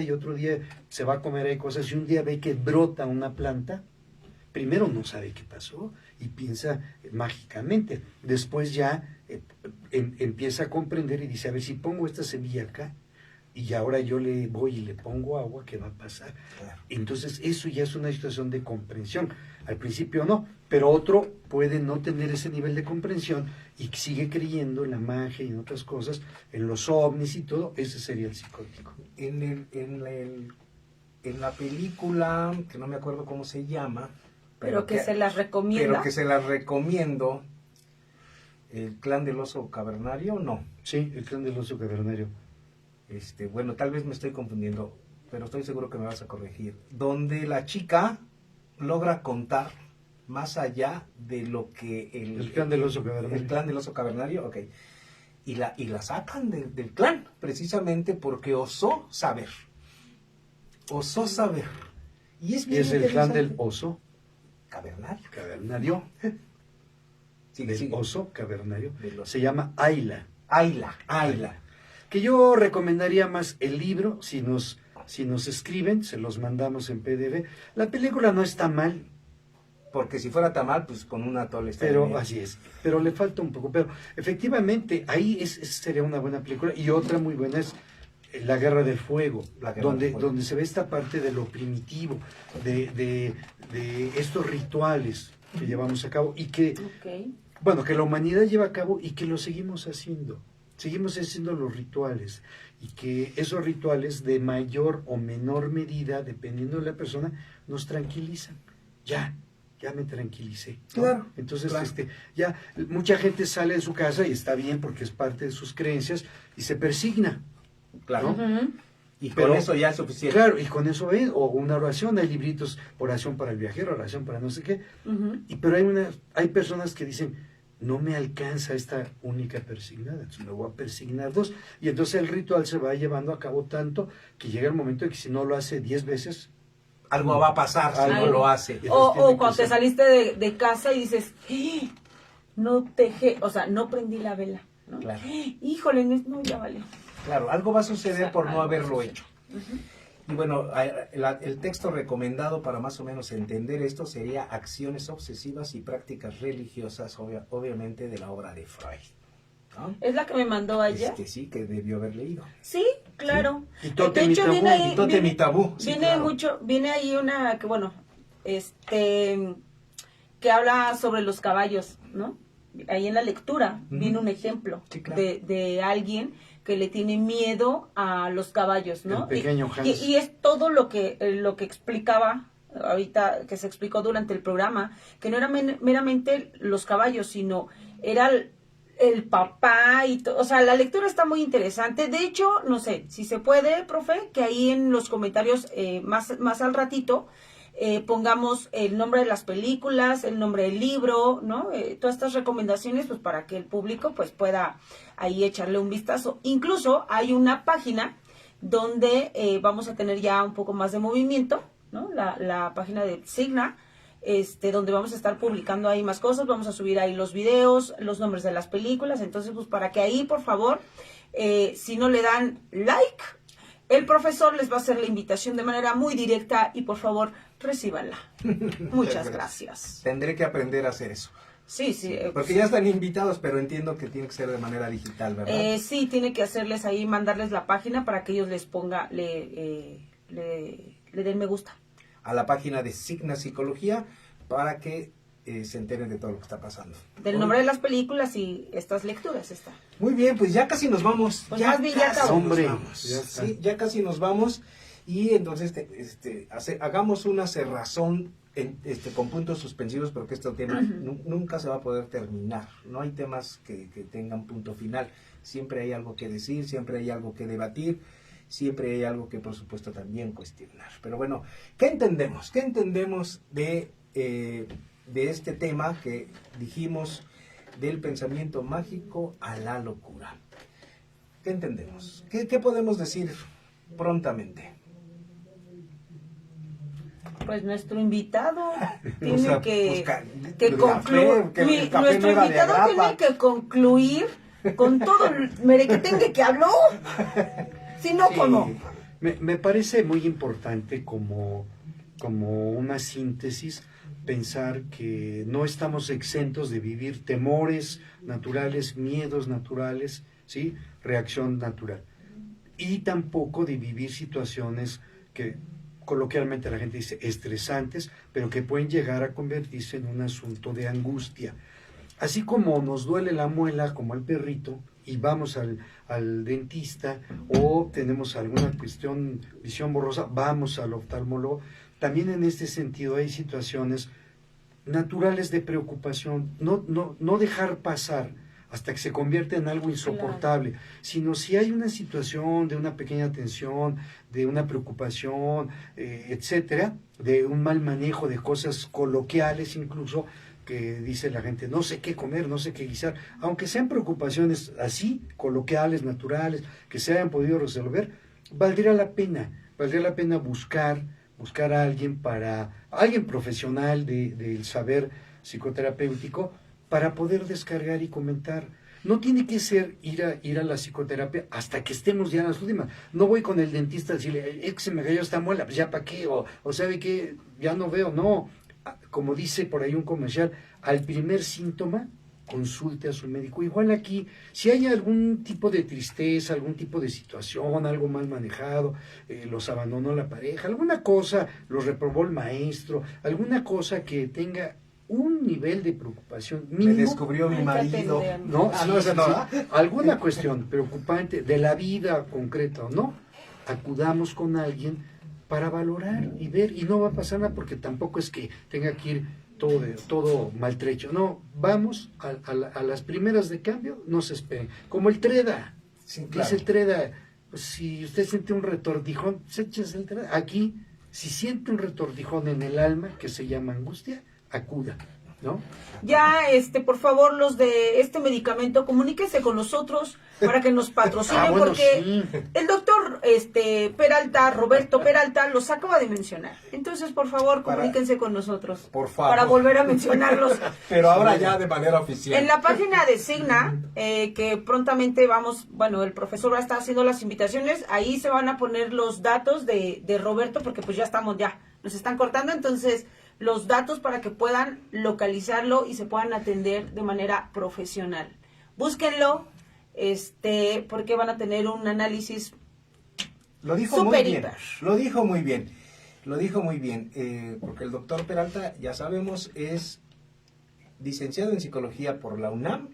se va a comer ahí cosas y un día ve que brota una planta, primero no sabe qué pasó y piensa mágicamente, después ya empieza a comprender y dice, a ver, si pongo esta semilla acá y ahora yo le voy y le pongo agua, ¿qué va a pasar? Claro. Entonces eso ya es una situación de comprensión. Al principio no, pero otro puede no tener ese nivel de comprensión y sigue creyendo en la magia y en otras cosas, en los ovnis y todo. Ese sería el psicótico. En la película, que no me acuerdo cómo se llama, pero que se las recomienda. Pero que se las recomiendo. ¿El clan del oso cavernario? No. Sí, el clan del oso cavernario. Bueno, tal vez me estoy confundiendo, pero estoy seguro que me vas a corregir. Donde la chica logra contar más allá de lo que el clan del oso cavernario. El clan del oso cavernario, ok. Y la sacan del clan, precisamente porque osó saber. Osó saber. Y es el clan del oso cavernario. Cavernario. Sigue. Oso cavernario. Se llama Ayla. Ayla. Que yo recomendaría más el libro, si nos escriben, se los mandamos en PDF. La película no está mal. Porque si fuera tan mal, pues con una atole estaría pero bien. Así es, pero le falta un poco. Pero efectivamente, ahí sería una buena película. Y otra muy buena es La Guerra del Fuego, donde se ve esta parte de lo primitivo, de estos rituales que llevamos a cabo y que, que la humanidad lleva a cabo y que lo seguimos haciendo. Seguimos haciendo los rituales y que esos rituales de mayor o menor medida, dependiendo de la persona, nos tranquilizan. Ya me tranquilicé, ¿no? Claro. Entonces, ya mucha gente sale de su casa y está bien porque es parte de sus creencias y se persigna. Claro. ¿No? Y con eso ya es suficiente. Claro, y con eso ves, o una oración, hay libritos, oración para el viajero, oración para no sé qué. Pero hay personas que dicen, no me alcanza esta única persignada, entonces me voy a persignar 2. Y entonces el ritual se va llevando a cabo tanto que llega el momento en que si no lo hace 10 veces, algo va a pasar si no lo hace. O cuando te saliste de casa y dices, no prendí la vela, ¿no? Claro. Híjole, no, ya valió. Claro, algo va a suceder por no haberlo hecho. Y bueno, el texto recomendado para más o menos entender esto sería Acciones obsesivas y prácticas religiosas, obviamente de la obra de Freud, ¿no? ¿Es la que me mandó ayer? Sí, que debió haber leído. Sí, claro. Sí. Y Totem y Tabú. Viene ahí una que habla sobre los caballos, ¿no? Ahí en la lectura viene un ejemplo de alguien que le tiene miedo a los caballos, ¿no? El pequeño Hans. Y es todo lo que explicaba ahorita, que se explicó durante el programa, que no era meramente los caballos, sino era el papá y todo. O sea, la lectura está muy interesante. De hecho, no sé, si se puede, profe, que ahí en los comentarios más al ratito pongamos el nombre de las películas, el nombre del libro, ¿no? Todas estas recomendaciones, pues para que el público pues pueda ahí echarle un vistazo. Incluso hay una página donde vamos a tener ya un poco más de movimiento, ¿no? La página de Signa, donde vamos a estar publicando ahí más cosas, vamos a subir ahí los videos, los nombres de las películas, entonces pues para que ahí, por favor, si no le dan like, el profesor les va a hacer la invitación de manera muy directa y por favor, recíbanla. Muchas gracias. Tendré que aprender a hacer eso. Sí, sí. Porque ya están invitados, pero entiendo que tiene que ser de manera digital, ¿verdad? Sí, tiene que hacerles ahí, mandarles la página para que ellos les ponga, le den me gusta. A la página de Signa Psicología para que se enteren de todo lo que está pasando. Del nombre de las películas y estas lecturas está. Muy bien, pues ya casi nos vamos. Pues más bien ya acabó. Hombre, ya, sí, ya casi nos vamos. Y entonces hagamos una cerrazón con puntos suspensivos porque este tema nunca se va a poder terminar. No hay temas que tengan punto final. Siempre hay algo que decir, siempre hay algo que debatir, siempre hay algo que por supuesto también cuestionar. Pero bueno, ¿qué entendemos? ¿Qué entendemos de este tema que dijimos del pensamiento mágico a la locura? ¿Qué entendemos? ¿Qué podemos decir prontamente? Pues nuestro invitado tiene O sea, que el concluir. café, que el café Nuestro no era de invitado agrapa. tiene que concluir con todo el merequetengue que habló. Si no, Sí, ¿cómo? me parece muy importante como una síntesis pensar que no estamos exentos de vivir temores naturales, miedos naturales, ¿sí? Reacción natural. Y tampoco de vivir situaciones que coloquialmente la gente dice estresantes, pero que pueden llegar a convertirse en un asunto de angustia. Así como nos duele la muela, como al perrito, y vamos al dentista, o tenemos alguna cuestión, visión borrosa, vamos al oftalmólogo. También en este sentido hay situaciones naturales de preocupación, no dejar pasar hasta que se convierte en algo insoportable, sino si hay una situación de una pequeña tensión, de una preocupación, etcétera, de un mal manejo de cosas coloquiales incluso, que dice la gente, no sé qué comer, no sé qué guisar, aunque sean preocupaciones así, coloquiales, naturales, que se hayan podido resolver, valdría la pena buscar a alguien alguien profesional del saber psicoterapéutico, para poder descargar y comentar. No tiene que ser ir a la psicoterapia hasta que estemos ya en las últimas. No voy con el dentista a decirle, es que se me cayó esta muela, pues ya para qué, o sabe que ya no veo. No, como dice por ahí un comercial, al primer síntoma consulte a su médico. Igual aquí, si hay algún tipo de tristeza, algún tipo de situación, algo mal manejado, los abandonó la pareja, alguna cosa, los reprobó el maestro, alguna cosa que tenga un nivel de preocupación mínimo. Me descubrió mi marido. ¿No? No, esa no, ¿verdad? Alguna cuestión preocupante de la vida concreta o no, acudamos con alguien para valorar y ver, y no va a pasar nada porque tampoco es que tenga que ir todo maltrecho. No, vamos a las primeras de cambio, no se esperen. Como el TREDA, Sí, claro. dice el TREDA, pues, si usted siente un retordijón, échese el TREDA. Aquí, si siente un retordijón en el alma, que se llama angustia, acuda, ¿no? Ya, por favor, los de este medicamento, comuníquense con nosotros para que nos patrocinen, bueno, porque sí. el doctor Peralta, Roberto Peralta, los acaba de mencionar. Entonces, por favor, comuníquense con nosotros. Por favor. Para volver a mencionarlos. Pero ahora ya de manera oficial. En la página de Signa, que prontamente el profesor va a estar haciendo las invitaciones, ahí se van a poner los datos de Roberto, porque pues ya nos están cortando, entonces los datos para que puedan localizarlo y se puedan atender de manera profesional. Búsquenlo, porque van a tener un análisis Lo dijo súper muy bien. hiper. Lo dijo muy bien. Porque el doctor Peralta, ya sabemos, es licenciado en psicología por la UNAM.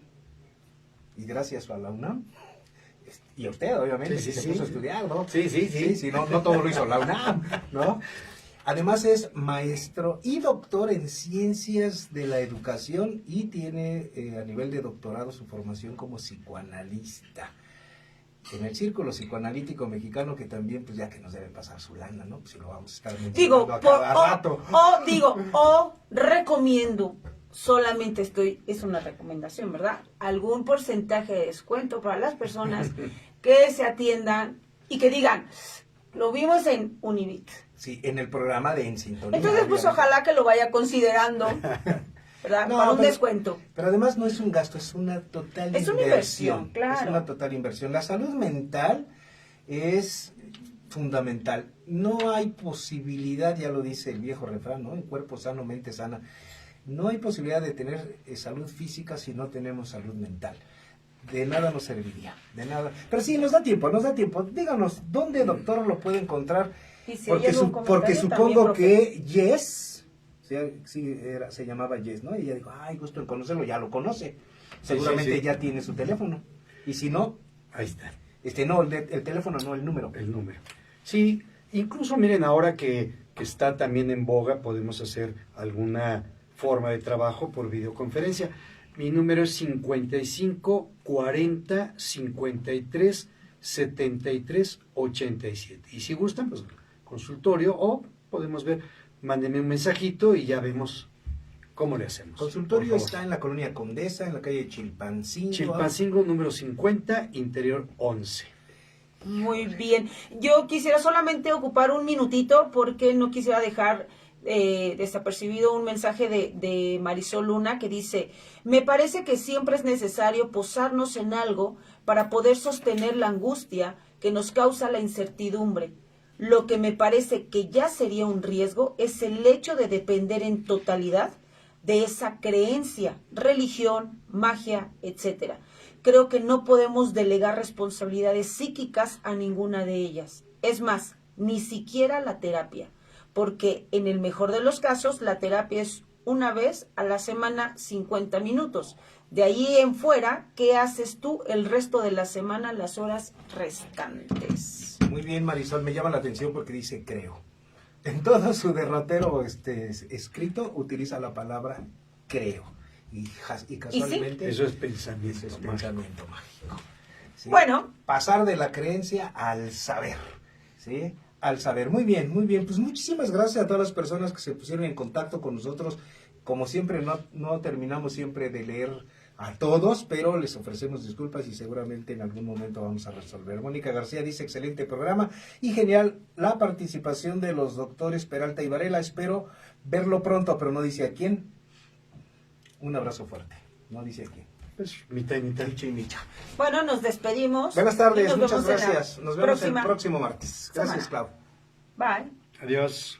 Y gracias a la UNAM. Y a usted, obviamente, Sí, que sí, se puso a sí. estudiar, ¿no? Sí. No todo lo hizo la UNAM, ¿no? Además es maestro y doctor en ciencias de la educación y tiene a nivel de doctorado su formación como psicoanalista. En el círculo psicoanalítico mexicano, que también, pues ya que nos debe pasar su lana, ¿no? Pues si lo vamos a estar mencionando a cada rato. Recomiendo, solamente es una recomendación, ¿verdad? Algún porcentaje de descuento para las personas que se atiendan y que digan, lo vimos en Univit. Sí, en el programa de En Sintonía. Entonces, pues obviamente. ojalá que lo vaya considerando, ¿verdad? No, Para un pero- descuento. Pero además no es un gasto, es una total Es una inversión, claro. Es una total inversión. La salud mental es fundamental. No hay posibilidad, ya lo dice el viejo refrán, ¿no? En cuerpo sano, mente sana. No hay posibilidad de tener salud física si no tenemos salud mental. De nada nos serviría, de nada. Pero sí, nos da tiempo, nos da tiempo. Díganos, ¿dónde, doctor, lo puede encontrar? Y si hay Porque, algún porque comentario supongo también, que Jess, se llamaba Jess, ¿no? Y ella dijo, ay, gusto en conocerlo, ya lo conoce. Seguramente sí. ya tiene su teléfono. Y si no, Ahí está. no, el teléfono, no, el número. El número. Sí, incluso miren, ahora que está también en boga, podemos hacer alguna forma de trabajo por videoconferencia. Mi número es 55 40 53 73 87. Y si gustan, pues consultorio, o podemos ver, mándenme un mensajito y ya vemos cómo le hacemos. Consultorio Por favor. está en la colonia Condesa, en la calle Chilpancingo. Chilpancingo número 50, interior 11. Muy bien. Yo quisiera solamente ocupar un minutito porque no quisiera dejar desapercibido un mensaje de Marisol Luna que dice: me parece que siempre es necesario posarnos en algo para poder sostener la angustia que nos causa la incertidumbre. Lo que me parece que ya sería un riesgo es el hecho de depender en totalidad de esa creencia, religión, magia, etcétera. Creo que no podemos delegar responsabilidades psíquicas a ninguna de ellas. Es más, ni siquiera la terapia, porque en el mejor de los casos la terapia es una vez a la semana 50 minutos. De ahí en fuera, ¿qué haces tú el resto de la semana, las horas restantes? Muy bien, Marisol, me llama la atención porque dice creo. En todo su derrotero escrito utiliza la palabra creo. Y casualmente Eso es pensamiento. eso es pensamiento mágico. ¿Sí? Bueno. Pasar de la creencia al saber. ¿Sí? Al saber. Muy bien, muy bien. Pues muchísimas gracias a todas las personas que se pusieron en contacto con nosotros. Como siempre, no terminamos siempre de leer a todos, pero les ofrecemos disculpas y seguramente en algún momento vamos a resolver. Mónica García dice: excelente programa y genial la participación de los doctores Peralta y Varela. Espero verlo pronto, pero no dice a quién. Un abrazo fuerte. No dice a quién. Pues, mitad y mitad. Micha y micha. Bueno, nos despedimos. Buenas Y tardes, nos muchas vemos en la gracias. Nos vemos el próxima próximo martes. Gracias, semana. Clau. Bye. Adiós.